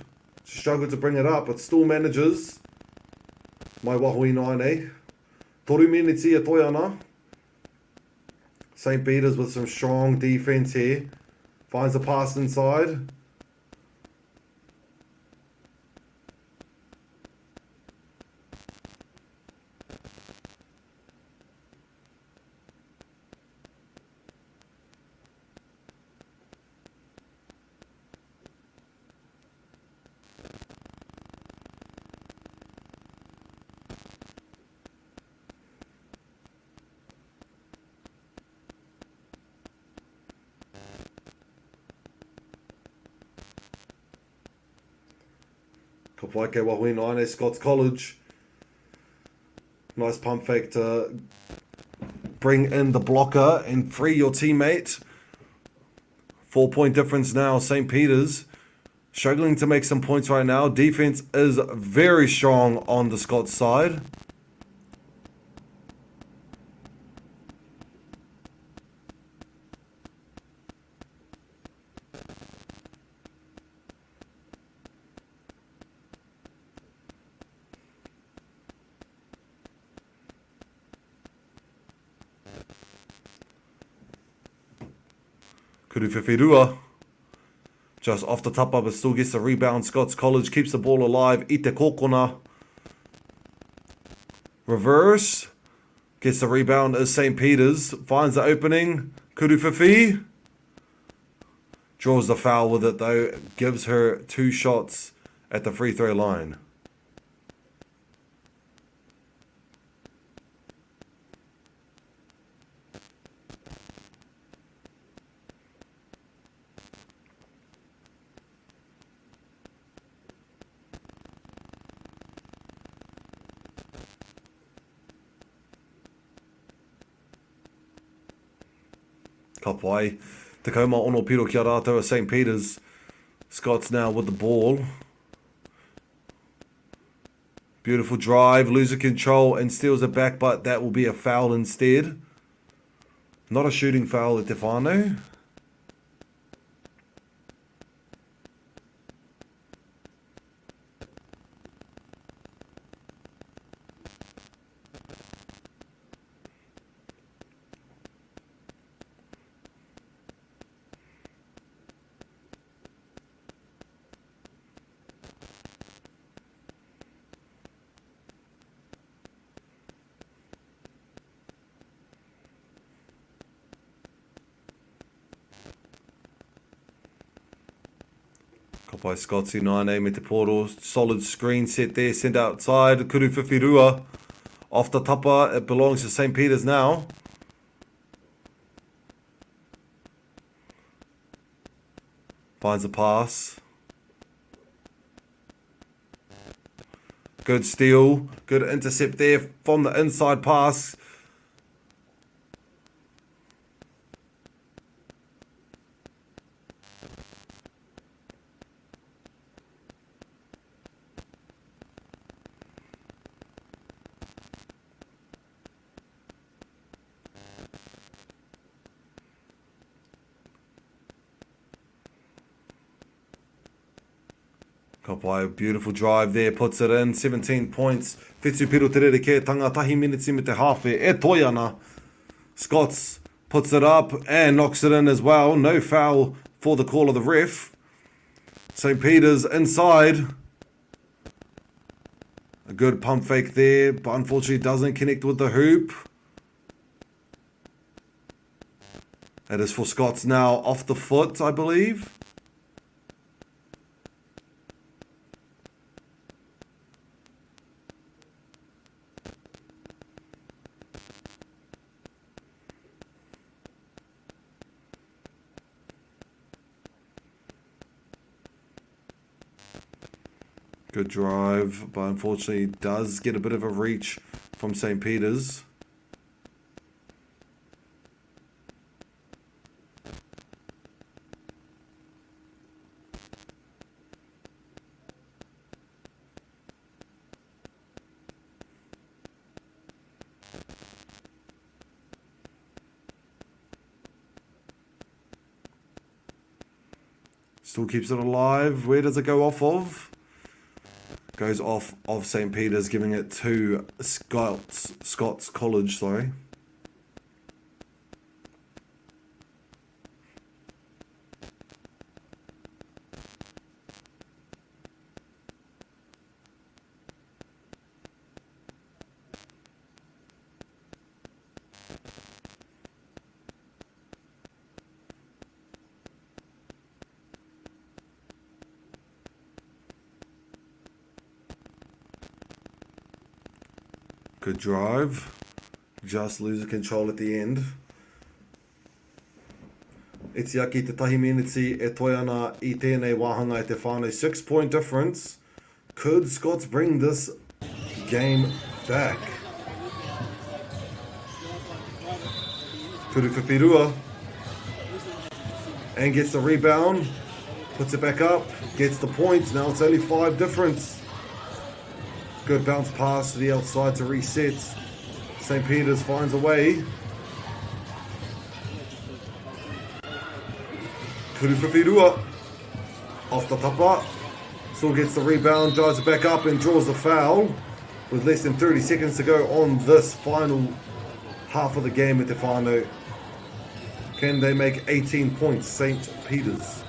She struggled to bring it up, but still manages. Mai waho Inaine. Toru miniti a toi ana. St. Peter's with some strong defense here. Finds the pass inside. Ka pai kei wahuina ane Scots College. Nice pump fake to bring in the blocker and free your teammate. 4-point difference now. St. Peter's struggling to make some points right now. Defense is very strong on the Scots side. Kuruwhiwhirua. Just off the tapa, but still gets the rebound. Scots College keeps the ball alive. I te kokona. Reverse. Gets the rebound as St. Peter's. Finds the opening. Kuruwhiwhi. Draws the foul with it though. Gives her 2 shots at the free throw line. Ka pai. Te kauma ono piro ki a rātou a St. Peter's. Scots now with the ball. Beautiful drive. Loses control and steals it back, but that will be a foul instead. Not a shooting foul at Te Whānau. By Scotsy 9 me te poro. Solid screen set there. Send outside. Kuruwhiwhirua. Off the tapa. It belongs to St. Peter's now. Finds a pass. Good steal. Good intercept there from the inside pass. By a beautiful drive there, puts it in, 17 points. Whetū piro te rereke, tanga tahi minutes me te hawhe, e toi ana. Scots puts it up and knocks it in as well. No foul for the call of the ref. St. Peter's inside. A good pump fake there, but unfortunately doesn't connect with the hoop. It is for Scots now, off the foot, I believe. Good drive, but unfortunately does get a bit of a reach from St. Peter's. Still keeps it alive. Where does it go off of? Goes off of St. Peter's, giving it to Scots College, sorry. Good drive. Just losing control at the end. Iti aki te tahi miniti e toi ana I tēnei wāhanga e te whānau. 6-point difference. Could Scots bring this game back? Kuru Whiwhirua. And gets the rebound. Puts it back up. Gets the points. Now it's only 5 difference. Good bounce pass to the outside to reset. St. Peter's finds a way. Kuru Whiwhirua. Off the tapa. Still gets the rebound, drives it back up and draws the foul. With less than 30 seconds to go on this final half of the game at Te Whānau. Can they make 18 points, St. Peter's?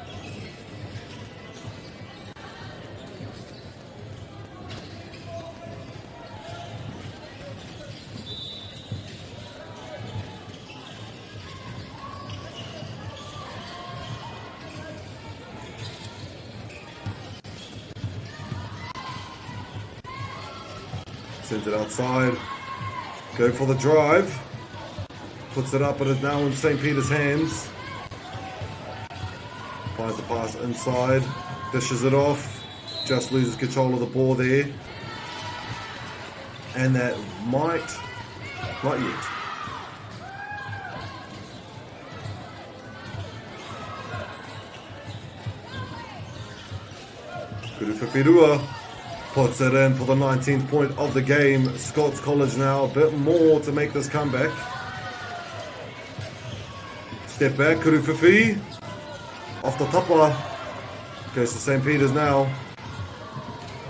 Sends it outside. Go for the drive. Puts it up, but it's now in St. Peter's hands. Finds the pass inside. Dishes it off. Just loses control of the ball there. And that might... Not yet. Kuru Whiwhirua puts it in for the 19th point of the game. Scots College now a bit more to make this comeback. Step back, Kuru Whiwhi. Off the tapa. Goes to St. Peter's now.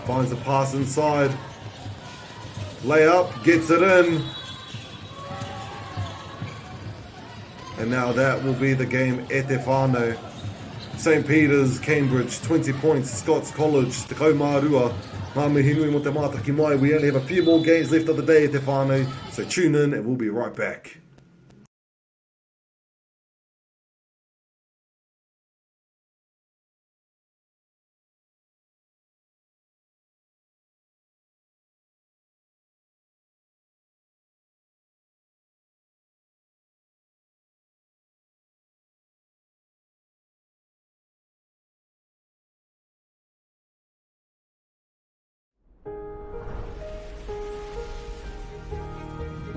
Finds the pass inside. Layup, gets it in. And now that will be the game at Te Whānau. St. Peter's, Cambridge, 20 points. Scots College, Te Kaumārua. Ngā mihi nui mo te mātaki mai. We only have a few more games left of the day at Te Whānau. So tune in and we'll be right back.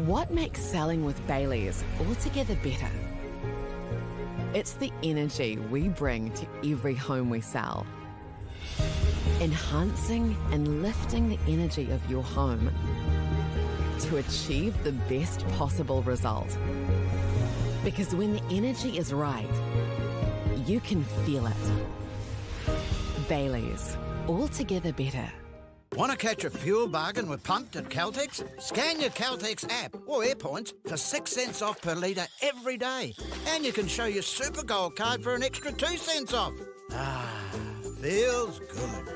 What makes selling with Bailey's altogether better? It's the energy we bring to every home we sell. Enhancing and lifting the energy of your home to achieve the best possible result. Because when the energy is right, you can feel it. Bailey's, altogether better. Want to catch a fuel bargain with Pumped at Caltex? Scan your Caltex app or AirPoints for 6 cents off per litre every day. And you can show your Super Gold card for an extra 2 cents off. Ah, feels good.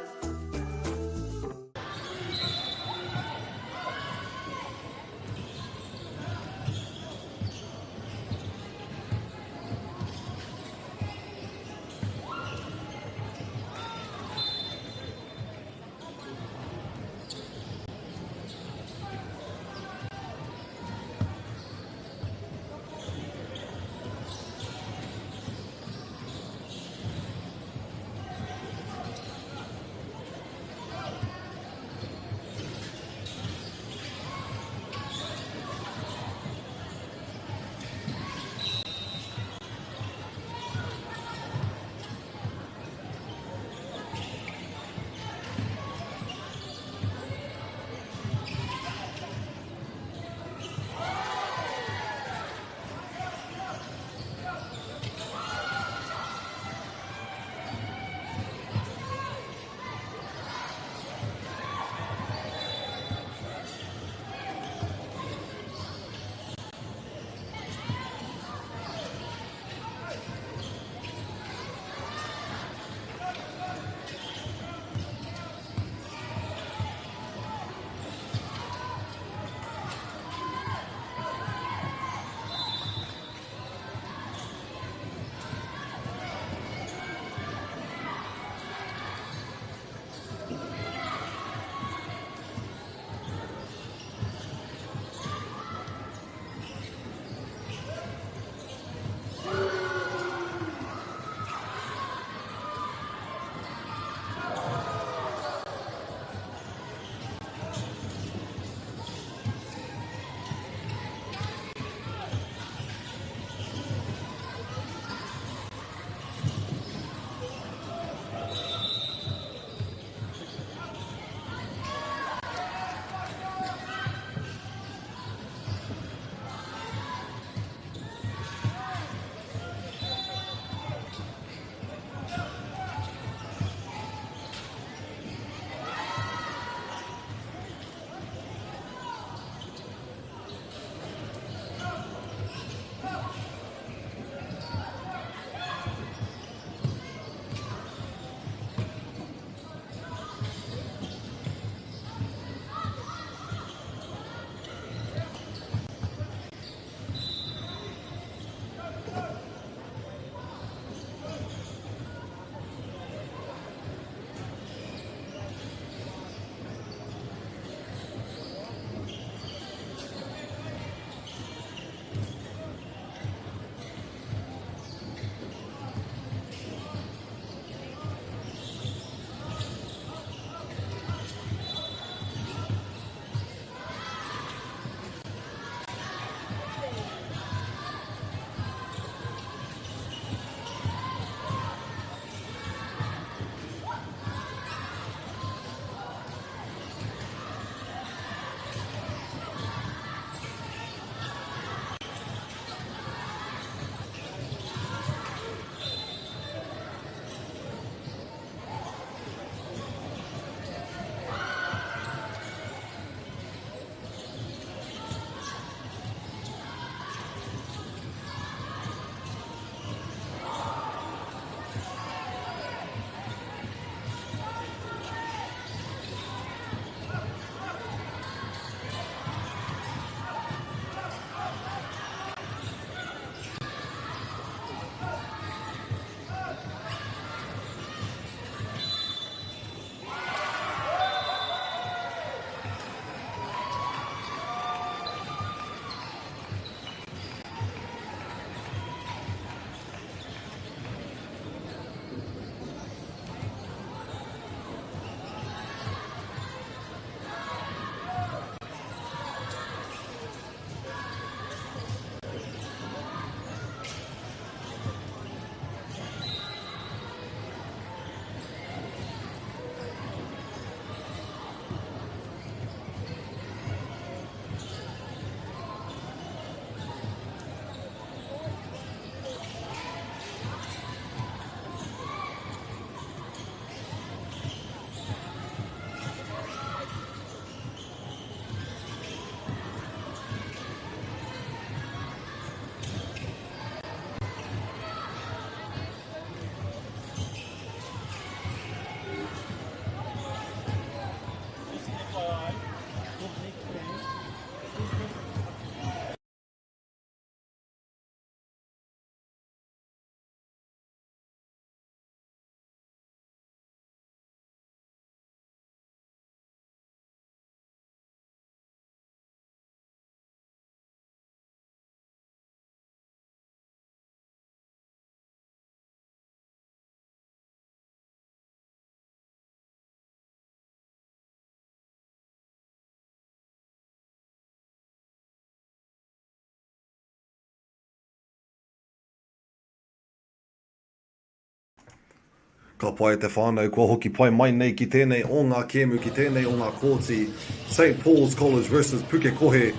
Ka pai te whānau, kua hoki pai mai nei ki tēnei o ngā kēmu, ki tēnei o ngā kōti. St. Paul's College versus Pukekohe.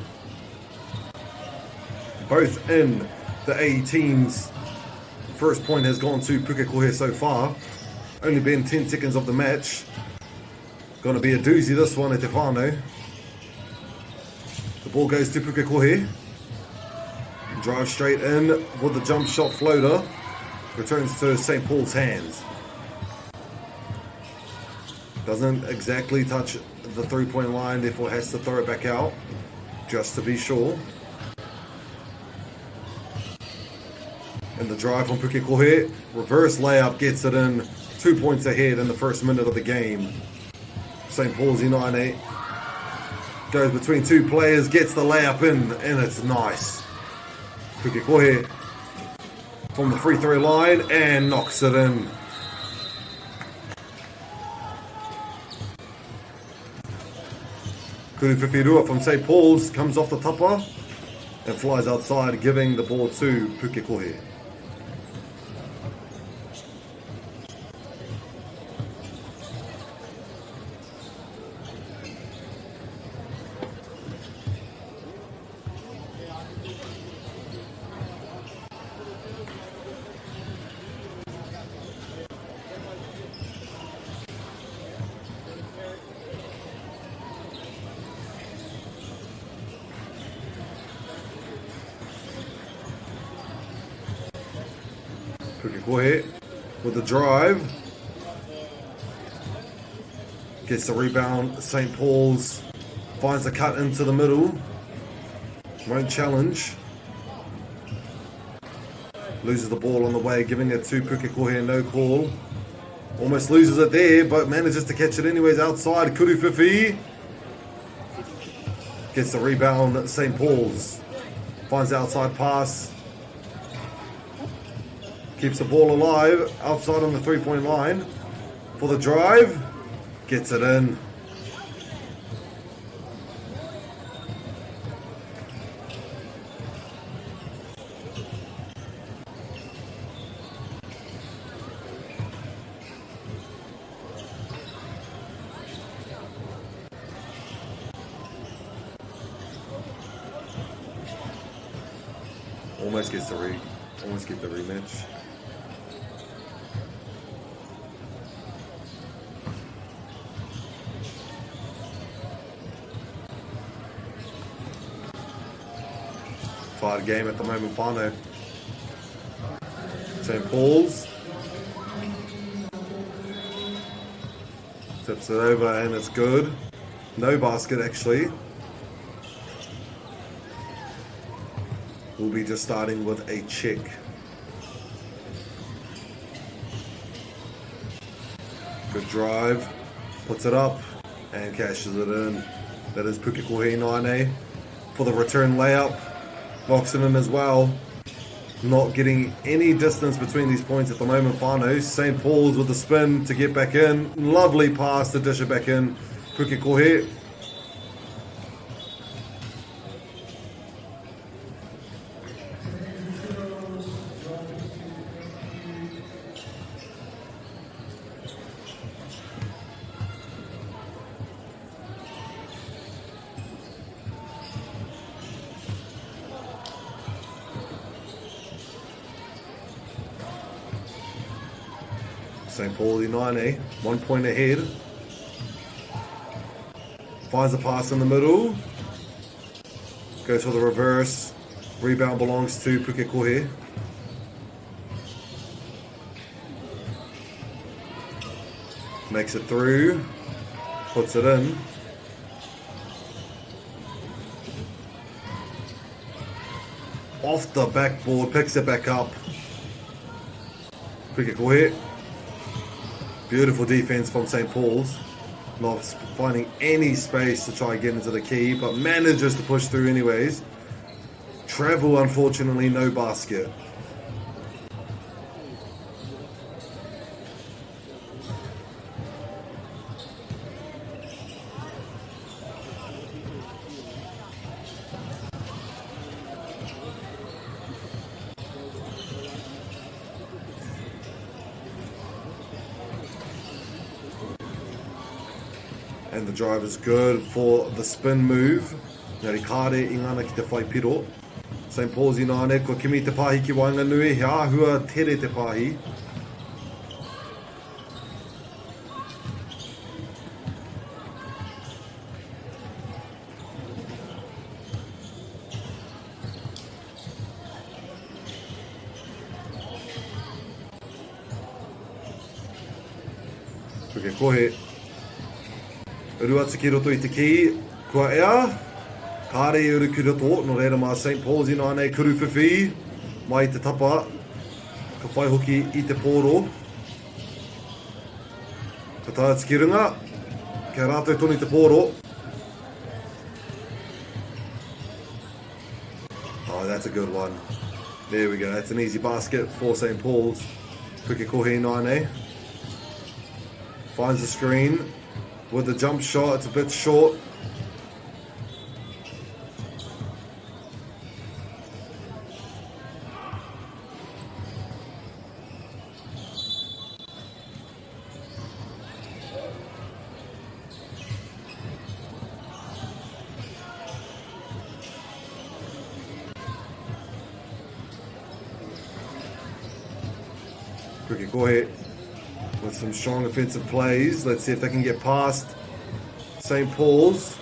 Both in the A teams. First point has gone to Pukekohe so far. Only been 10 seconds of the match. Gonna be a doozy this one at te whānau. The ball goes to Pukekohe. Drive straight in with the jump shot floater. Returns to St. Paul's hands. Doesn't exactly touch the 3-point line, therefore has to throw it back out, just to be sure. And the drive from Pukekohe, reverse layup, gets it in, 2 points ahead in the first minute of the game. St. Paul's United goes between two players, gets the layup in, and it's nice. Pukekohe from the free throw line and knocks it in. Kuruwhiwhirua from St. Paul's comes off the tapa and flies outside, giving the ball to Pukekohe. Pukekohe with the drive. Gets the rebound. St. Paul's finds the cut into the middle. Won't challenge. Loses the ball on the way, giving it to Pukekohe, no call. Almost loses it there, but manages to catch it anyways outside. Kuruwhiwhi gets the rebound. St. Paul's finds the outside pass. Keeps the ball alive, outside on the 3-point line. For the drive, gets it in. Almost gets the rematch. Tied game at the moment, whānau. St. Paul's tips it over and it's good. No basket actually. We'll be just starting with a check. Good drive, puts it up and cashes it in. That is Pukekohe 9A for the return layup. Knocks it in as well. Not getting any distance between these points at the moment, whānau. St. Paul's with the spin to get back in. Lovely pass to dish it back in. Pukekohe. St. Paul United, 1 point ahead. Finds the pass in the middle. Goes for the reverse. Rebound belongs to Pukekohe. Makes it through. Puts it in. Off the backboard, picks it back up. Pukekohe. Beautiful defense from St. Paul's. Not finding any space to try and get into the key, but manages to push through anyways. Travel, unfortunately, no basket. And the drive is good for the spin move. Ngari kāre I ngana ki te whai piro. St. Paul's I nāne, ko kimi te pāhi ki Wainganui, he āhua tere te pāhi. Pukekohe. Uru atu ki roto I te ki, kua ea. Kāre uru ki roto, no reira mā St. Paul's I nāne kuru whiwhi. Mai te tapa, ka whai hoki I te pōro. Ka tā atu ki runga, kia rātou tonu te pōro. Oh, that's a good one. There we go, that's an easy basket for St. Paul's. Pukekohe nāne. Finds the screen with the jump shot, it's a bit short. Pukekohe with some strong offensive plays. Let's see if they can get past St. Paul's.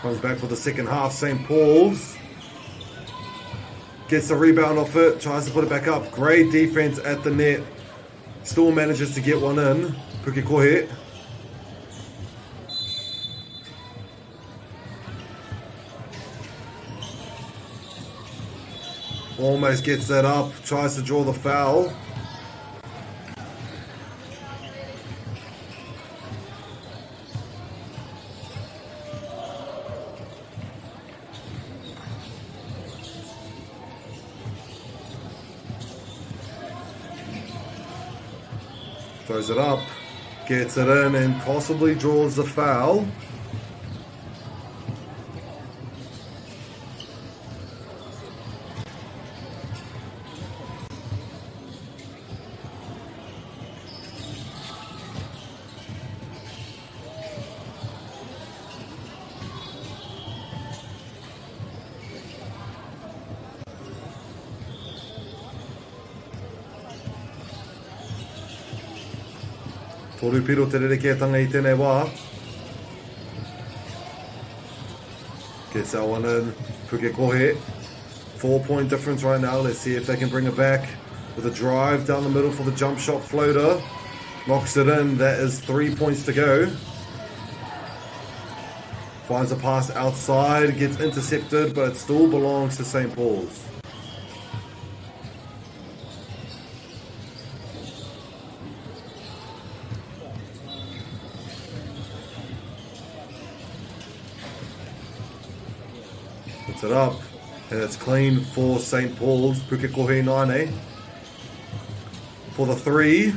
Comes back for the second half, St. Paul's. Gets the rebound off it, tries to put it back up. Great defense at the net. Still manages to get one in. Pukekohe. Almost gets that up, tries to draw the foul. Throws it up, gets it in and possibly draws the foul. Toru piro te rerekeatanga I tēnei wā. Gets that one in. Pukekohe. 4-point difference right now. Let's see if they can bring it back with a drive down the middle for the jump shot floater. Knocks it in. That is 3 points to go. Finds a pass outside. Gets intercepted, but it still belongs to St. Paul's. It up and it's clean for St. Paul's. Pukekohe nāne for the three,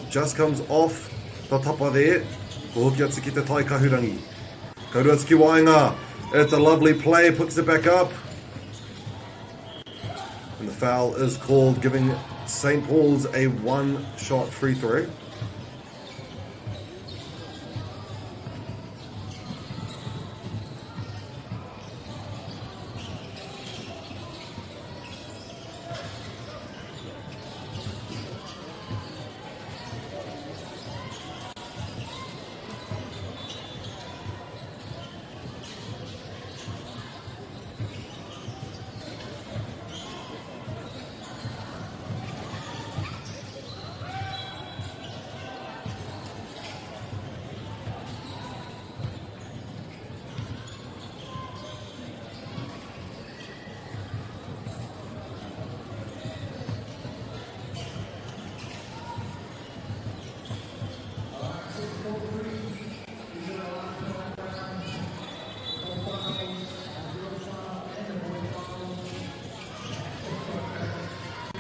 just comes off the tapa there. Ko hoki atu ki te tai kahurangi, kauru atu ki Wainga. It's a lovely play, picks it back up and the foul is called, giving St. Paul's a one-shot free throw.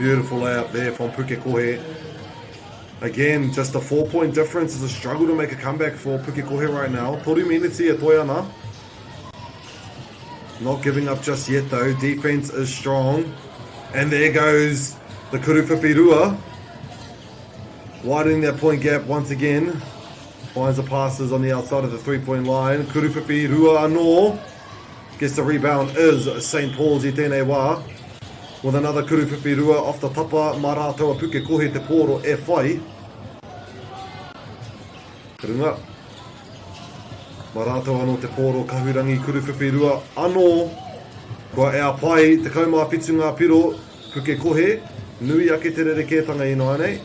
Beautiful layup there from Pukekohe. Again, just a 4-point difference is a struggle to make a comeback for Pukekohe right now. Toru miniti e toi ana. Not giving up just yet though. Defense is strong. And there goes the Kuruwhiwhirua. Widening that point gap once again. Finds the passes on the outside of the 3-point line. Kuruwhiwhirua anō. Gets the rebound is St. Paul's I tēnei wā. With another Kuruwhiwhirua off the tapa. Mā rātou a Pukekohe te pōro e whai. Runga. Mā rātou anō te pōro kahurangi Kuruwhiwhirua anō. Kua e a pai te kaumā whitu ngā piro Pukekohe. Nui ake te rerekētanga ino anei.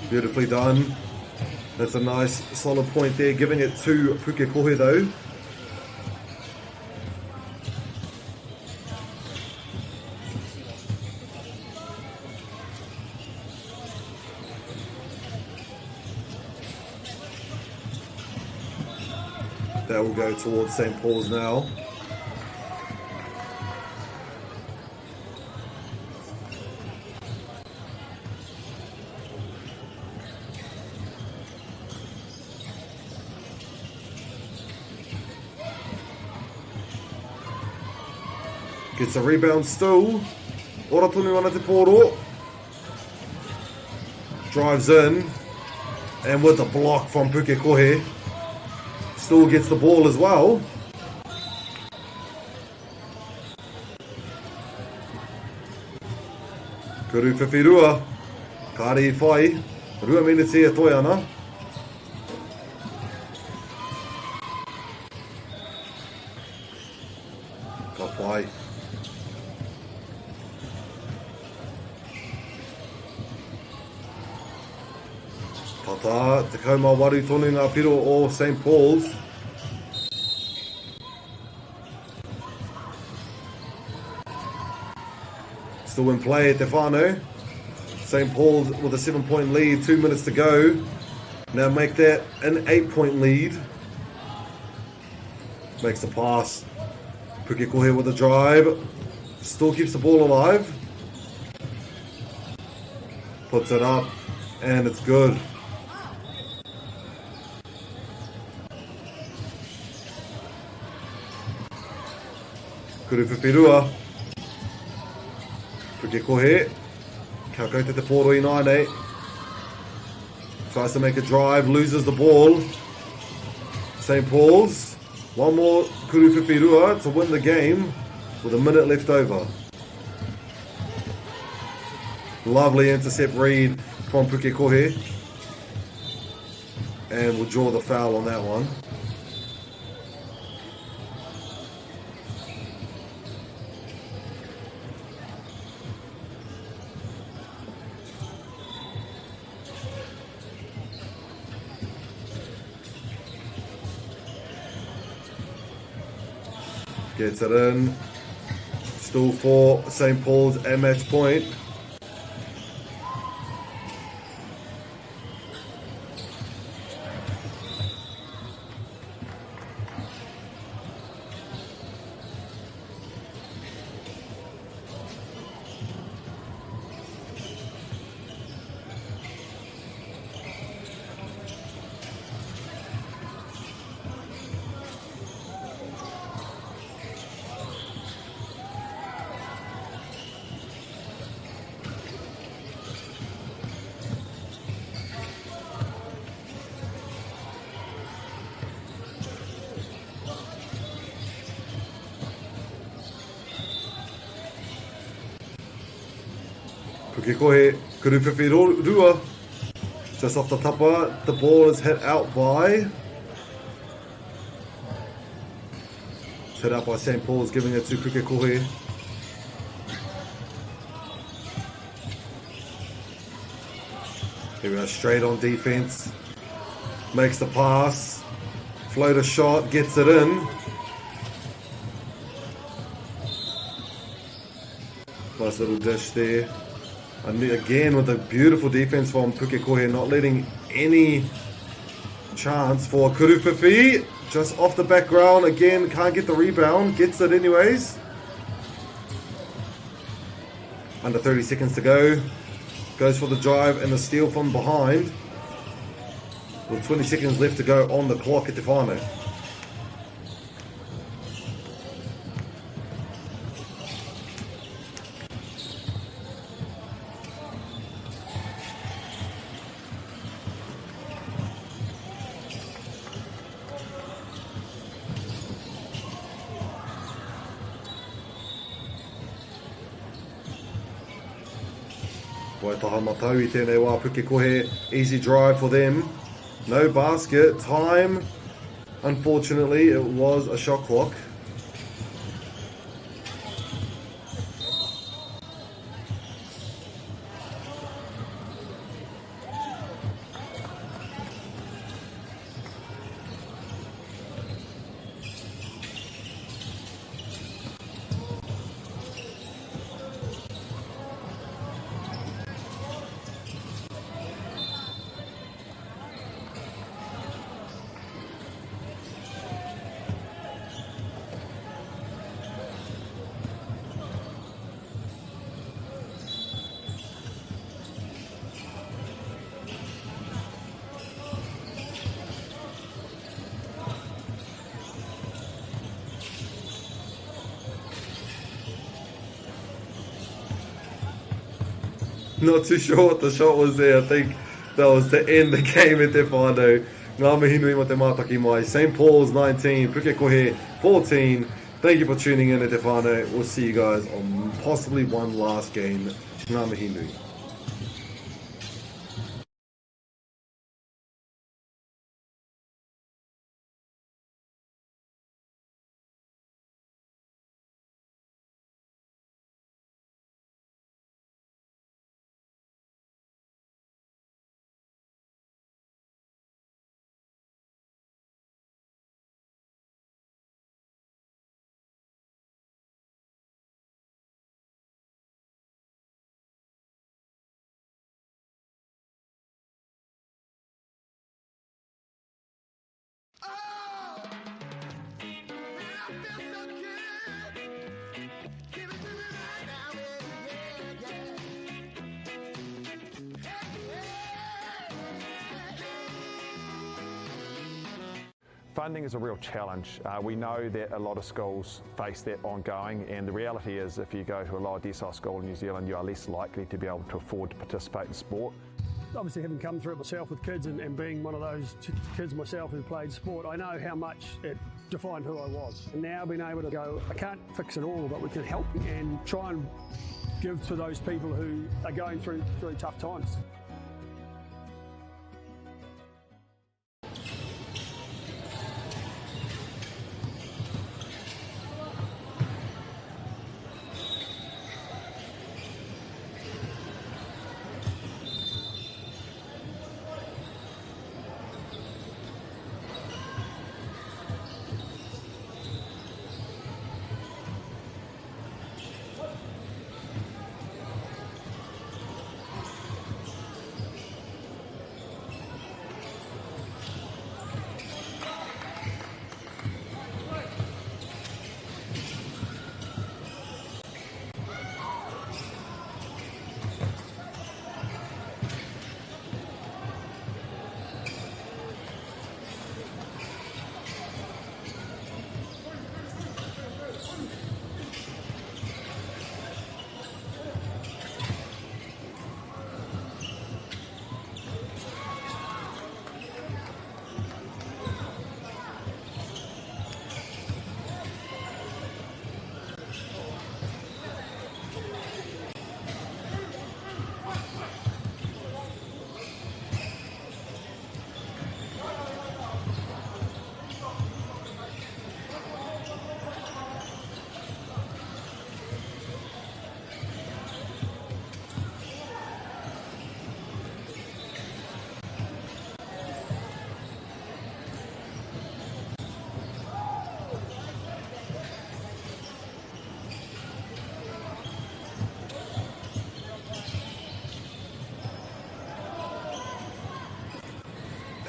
Beautifully done. That's a nice solid point there, giving it to Pukekohe though. That will go towards St. Paul's now. Gets a rebound still. Ora tonu ana te pōro. Drives in. And with the block from Pukekohe. Still gets the ball as well. Kuruwhiwhirua. Kāre I whai. Rua miniti e toi ana. Ka whai. Tata, te kaumā waru tonu ngā piro o St. Paul's. Still in play at te whānau. St. Paul's with a 7-point lead, 2 minutes to go. Now make that an 8-point lead. Makes the pass. Pukekohe with a drive. Still keeps the ball alive. Puts it up. And it's good. Kuruwhiwhirua. Pukekohe. Kia koutou te pōro I nāne. Tries to make a drive, loses the ball. St. Paul's. One more Kuruwhiwhirua to win the game with a minute left over. Lovely intercept read from Pukekohe. And we'll draw the foul on that one. Gets it in. Still for St. Paul's at match point. Pukekohe, Kuruwhiwhirua. Just off the tapa, the ball is hit out by... It's hit out by St. Paul's, giving it to Pukekohe. Here we are, straight on defense. Makes the pass. Floater shot, gets it in. Nice little dish there. And again with a beautiful defense from Pukekohe, not letting any chance for Kuruwhiwhi. Just off the background again, can't get the rebound, gets it anyways. Under 30 seconds to go. Goes for the drive and the steal from behind. With 20 seconds left to go on the clock at Te whānau. Taha matau I tēnei wā Pukekohe, easy drive for them. No basket, time. Unfortunately, it was a shot clock. Not too sure what the shot was there. I think that was to end the game at Te whānau. Ngā mihi nui mo te mātaki mai. St. Paul's 19, Pukekohe 14. Thank you for tuning in at Te whānau. We'll see you guys on possibly one last game. Ngā mihi nui. Funding is a real challenge. We know that a lot of schools face that ongoing, and the reality is if you go to a lower decile school in New Zealand, you are less likely to be able to afford to participate in sport. Obviously, having come through it myself with kids and being one of those kids myself who played sport, I know how much it defined who I was. And now being able to go, I can't fix it all, but we can help and try and give to those people who are going through really tough times.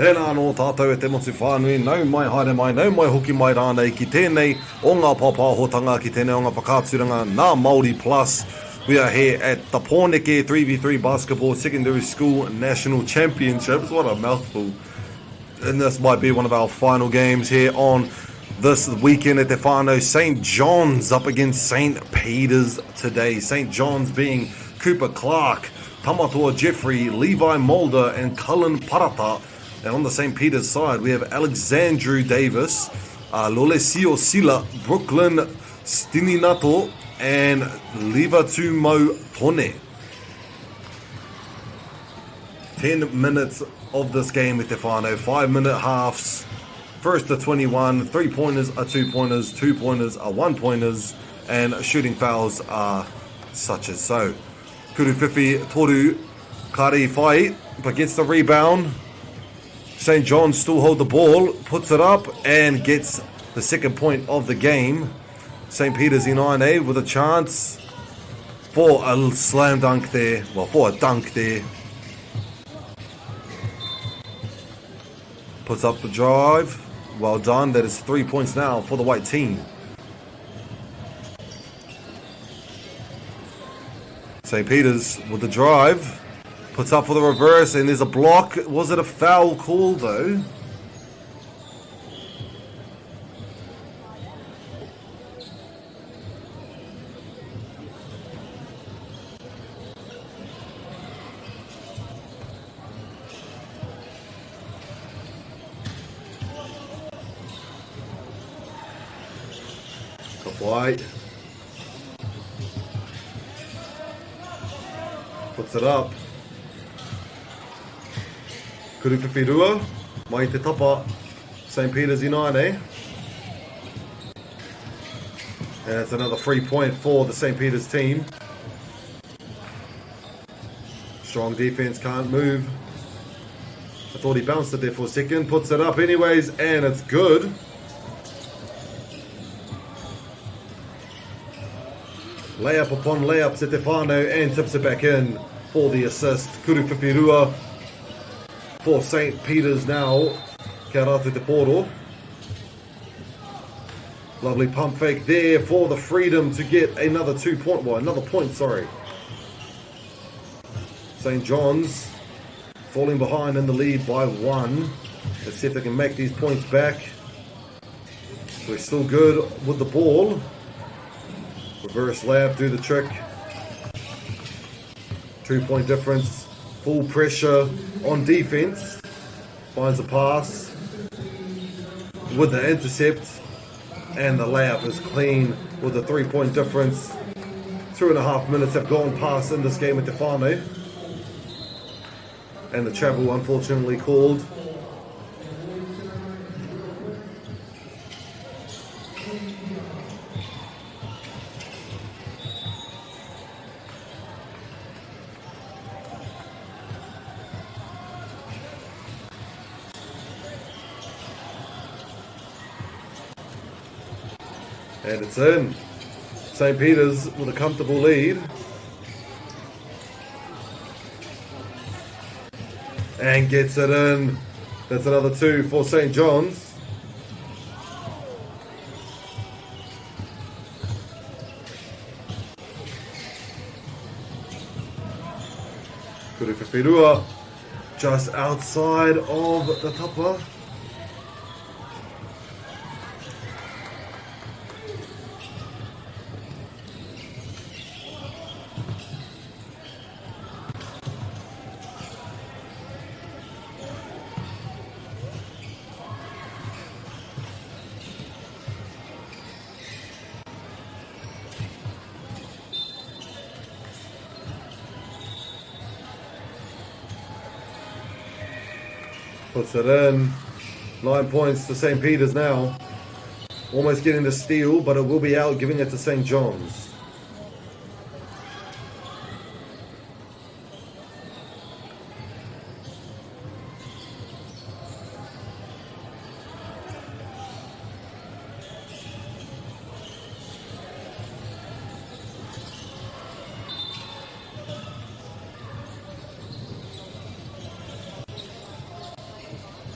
Tēnā anō tātou e te motu whānui, nau mai haere mai, nau mai hoki mai rānei ki tēnei o ngā pāpāhotanga, ki tēnei o ngā whakāturanga, nā Māori Plus. We are here at the Pukekohe 3x3 Basketball Secondary School National Championships. What a mouthful. And this might be one of our final games here on this weekend at Te Whānau. St. John's up against St. Peter's today. St. John's being Cooper Clark, Tamatua Jeffrey, Levi Mulder and Cullen Parata. And on the St. Peter's side, we have Alexandru Davis, Lolesio Sila, Brooklyn Stininato, and Livatumo Tone. 10 minutes of this game at Te Whānau, 5-minute halves. First to 21, 3-pointers are 2-pointers, 2-pointers are 1-pointers, and shooting fouls are such as so. Kuruwhiwhi Toru Kari Whai, but gets the rebound. St. John's still hold the ball, puts it up, and gets the second point of the game. St. Peter's in 9A with a chance for a slam dunk there. Well, for a dunk there. Puts up the drive. Well done. That is 3 points now for the white team. St. Peter's with the drive. Puts up for the reverse, and there's a block. Was it a foul call, though? White puts it up. Kuruwhiwhi mai te tapa. St. Peter's United. And it's another 3-point for the St. Peter's team. Strong defense, can't move. I thought he bounced it there for a second. Puts it up anyways, and it's good. Layup upon layups at Te Whānau, and tips it back in for the assist. Kuruwhiwhi for St. Peter's now. Kia rata te poro. Lovely pump fake there for the freedom to get another 2-point. Well, another point, sorry. St. John's falling behind in the lead by 1. Let's see if they can make these points back. We're still good with the ball. Reverse layup, do the trick. 2-point difference. Full pressure on defense. Finds a pass with the intercept. And the layup is clean with a 3-point difference. 2.5 minutes have gone past in this game at Te Whānau. And the travel unfortunately called. And it's in. St. Peter's with a comfortable lead. And gets it in. That's another 2 for St. John's. Kuruwhiwhi just outside of the tapa. Puts it in. 9 points to St. Peter's now. Almost getting the steal, but it will be out, giving it to St. John's.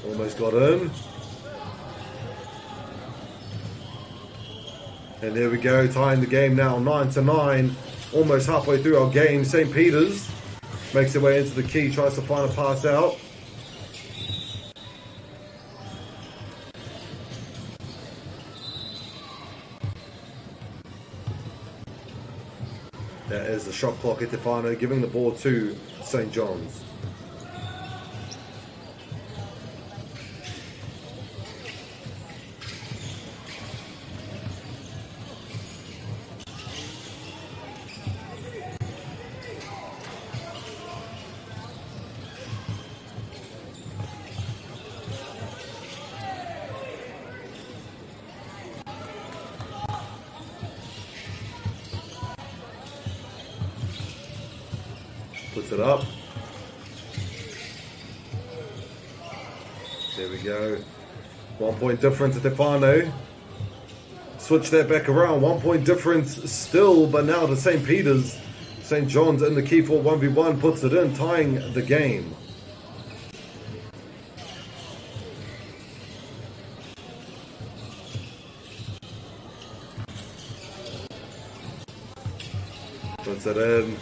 Almost got in. And there we go, tying the game now 9-9. almost halfway through our game. St. Peter's makes their way into the key, tries to find a pass out. That is the shot clock at Tefano, giving the ball to St. John's. Puts it up. There we go. 1 point difference at Tefano. Switch that back around. 1 point difference still, but now to St. Peter's. St. John's in the key for 1v1, puts it in, tying the game. Puts it in.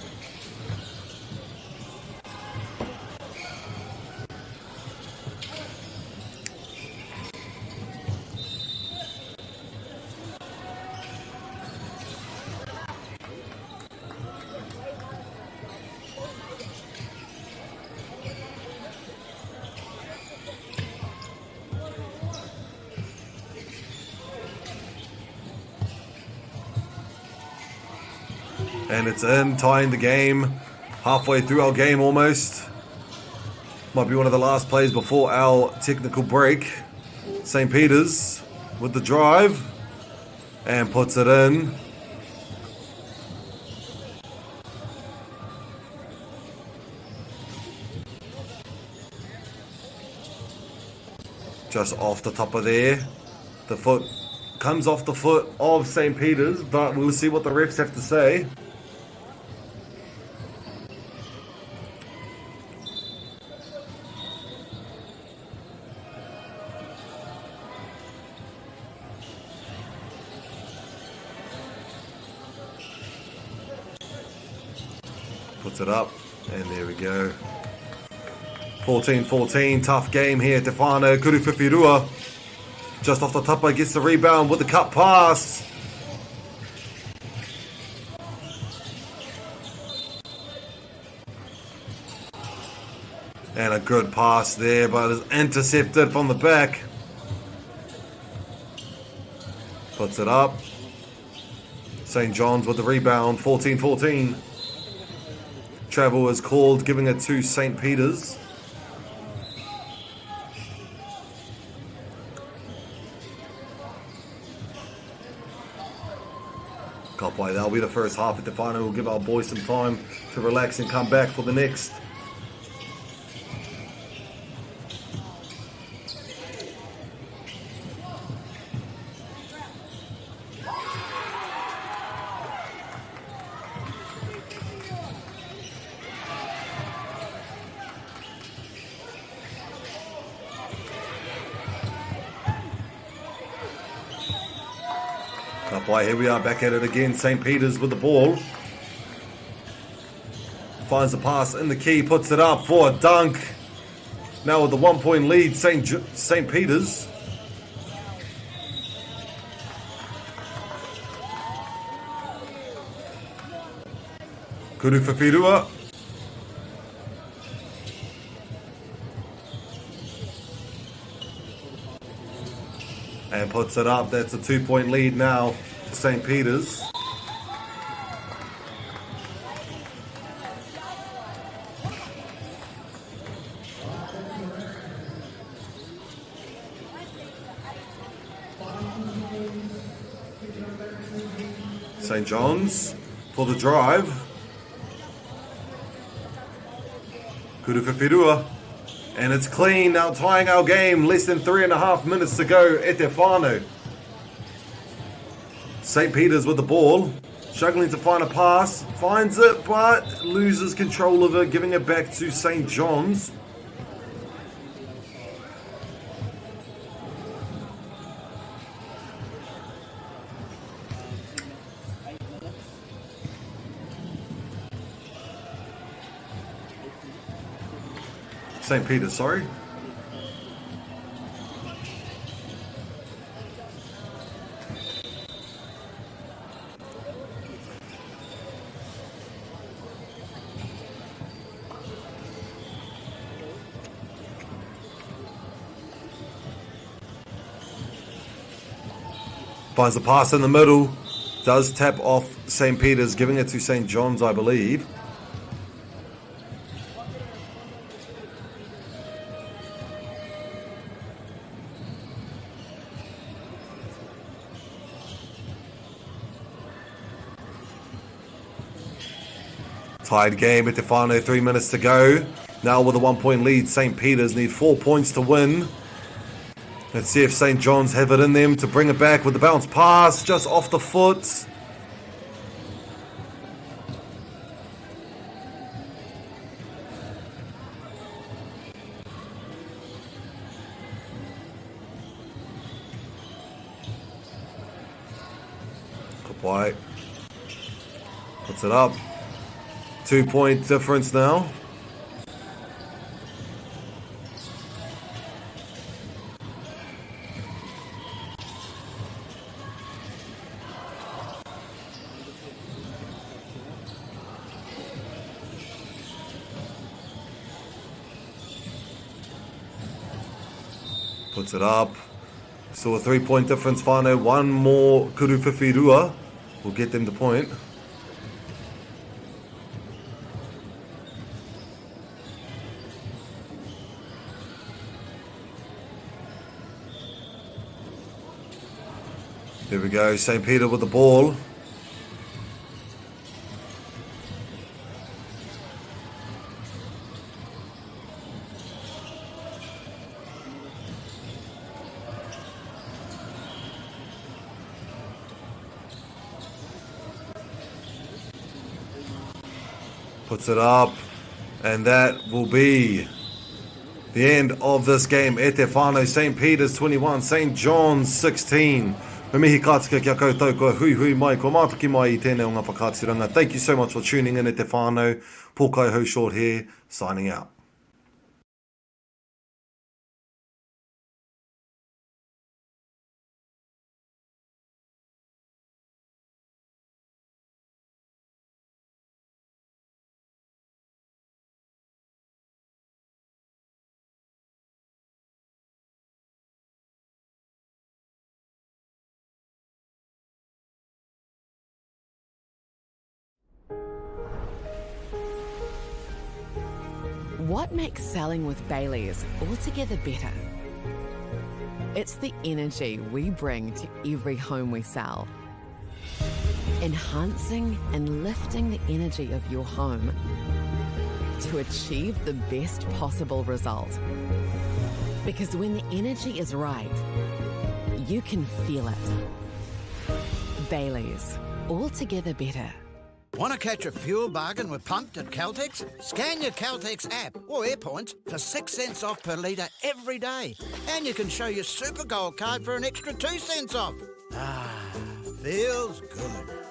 And it's in, tying the game. Halfway through our game almost. Might be one of the last plays before our technical break. St. Peter's with the drive. And puts it in. Just off the top of there. The foot comes off the foot of St. Peter's, but we'll see what the refs have to say. Puts it up, and there we go. 14-14, tough game here. Tefano Kuruwhiwhirua just off the top, gets the rebound with the cut pass. And a good pass there, but it's intercepted from the back. Puts it up. St. John's with the rebound, 14-14. Travel is called, giving it to St. Peter's. Can't play. That'll be the first half at the final. We'll give our boys some time to relax and come back for the next. Here we are back at it again. St. Peter's with the ball. Finds the pass in the key, puts it up for a dunk. Now with the 1 point lead, St. Peter's. Kuruwhiwhirua. And puts it up. That's a 2 point lead now to St. Peter's. St. John's for the drive. Kuruwhiwhirua. And it's clean, now tying our game. Less than 3.5 minutes to go at Tefano. St. Peter's with the ball. Struggling to find a pass. Finds it, but loses control of it, giving it back to St. John's. St. Peter's, sorry. Finds the pass in the middle. Does tap off St. Peter's, giving it to St. John's, I believe. Tied game at Tefano, 3 minutes to go. Now with a 1 point lead, St. Peter's need 4 points to win. Let's see if St. John's have it in them to bring it back with the bounce pass, just off the foot. Goodbye. Puts it up. 2 point difference now. Puts it up. So a 3 point difference, whānau. One more kuruwhiwhirua will get them the point. There we go, St. Peter with the ball. Puts it up, and that will be the end of this game. E te whānau, St. Peter's 21, St. John's 16. Me mihi kātika kia koutou, kua hui hui mai, kua mātaki mai I tēnei o ngā whakātiranga. Thank you so much for tuning in, e te whānau. Pukekohe Short here, signing out. What makes selling with Bailey's altogether better? It's the energy we bring to every home we sell. Enhancing and lifting the energy of your home to achieve the best possible result. Because when the energy is right, you can feel it. Bailey's, altogether better. Want to catch a fuel bargain with Pumped at Caltex? Scan your Caltex app or AirPoints for 6 cents off per litre every day. And you can show your Super Gold card for an extra 2 cents off. Ah, feels good.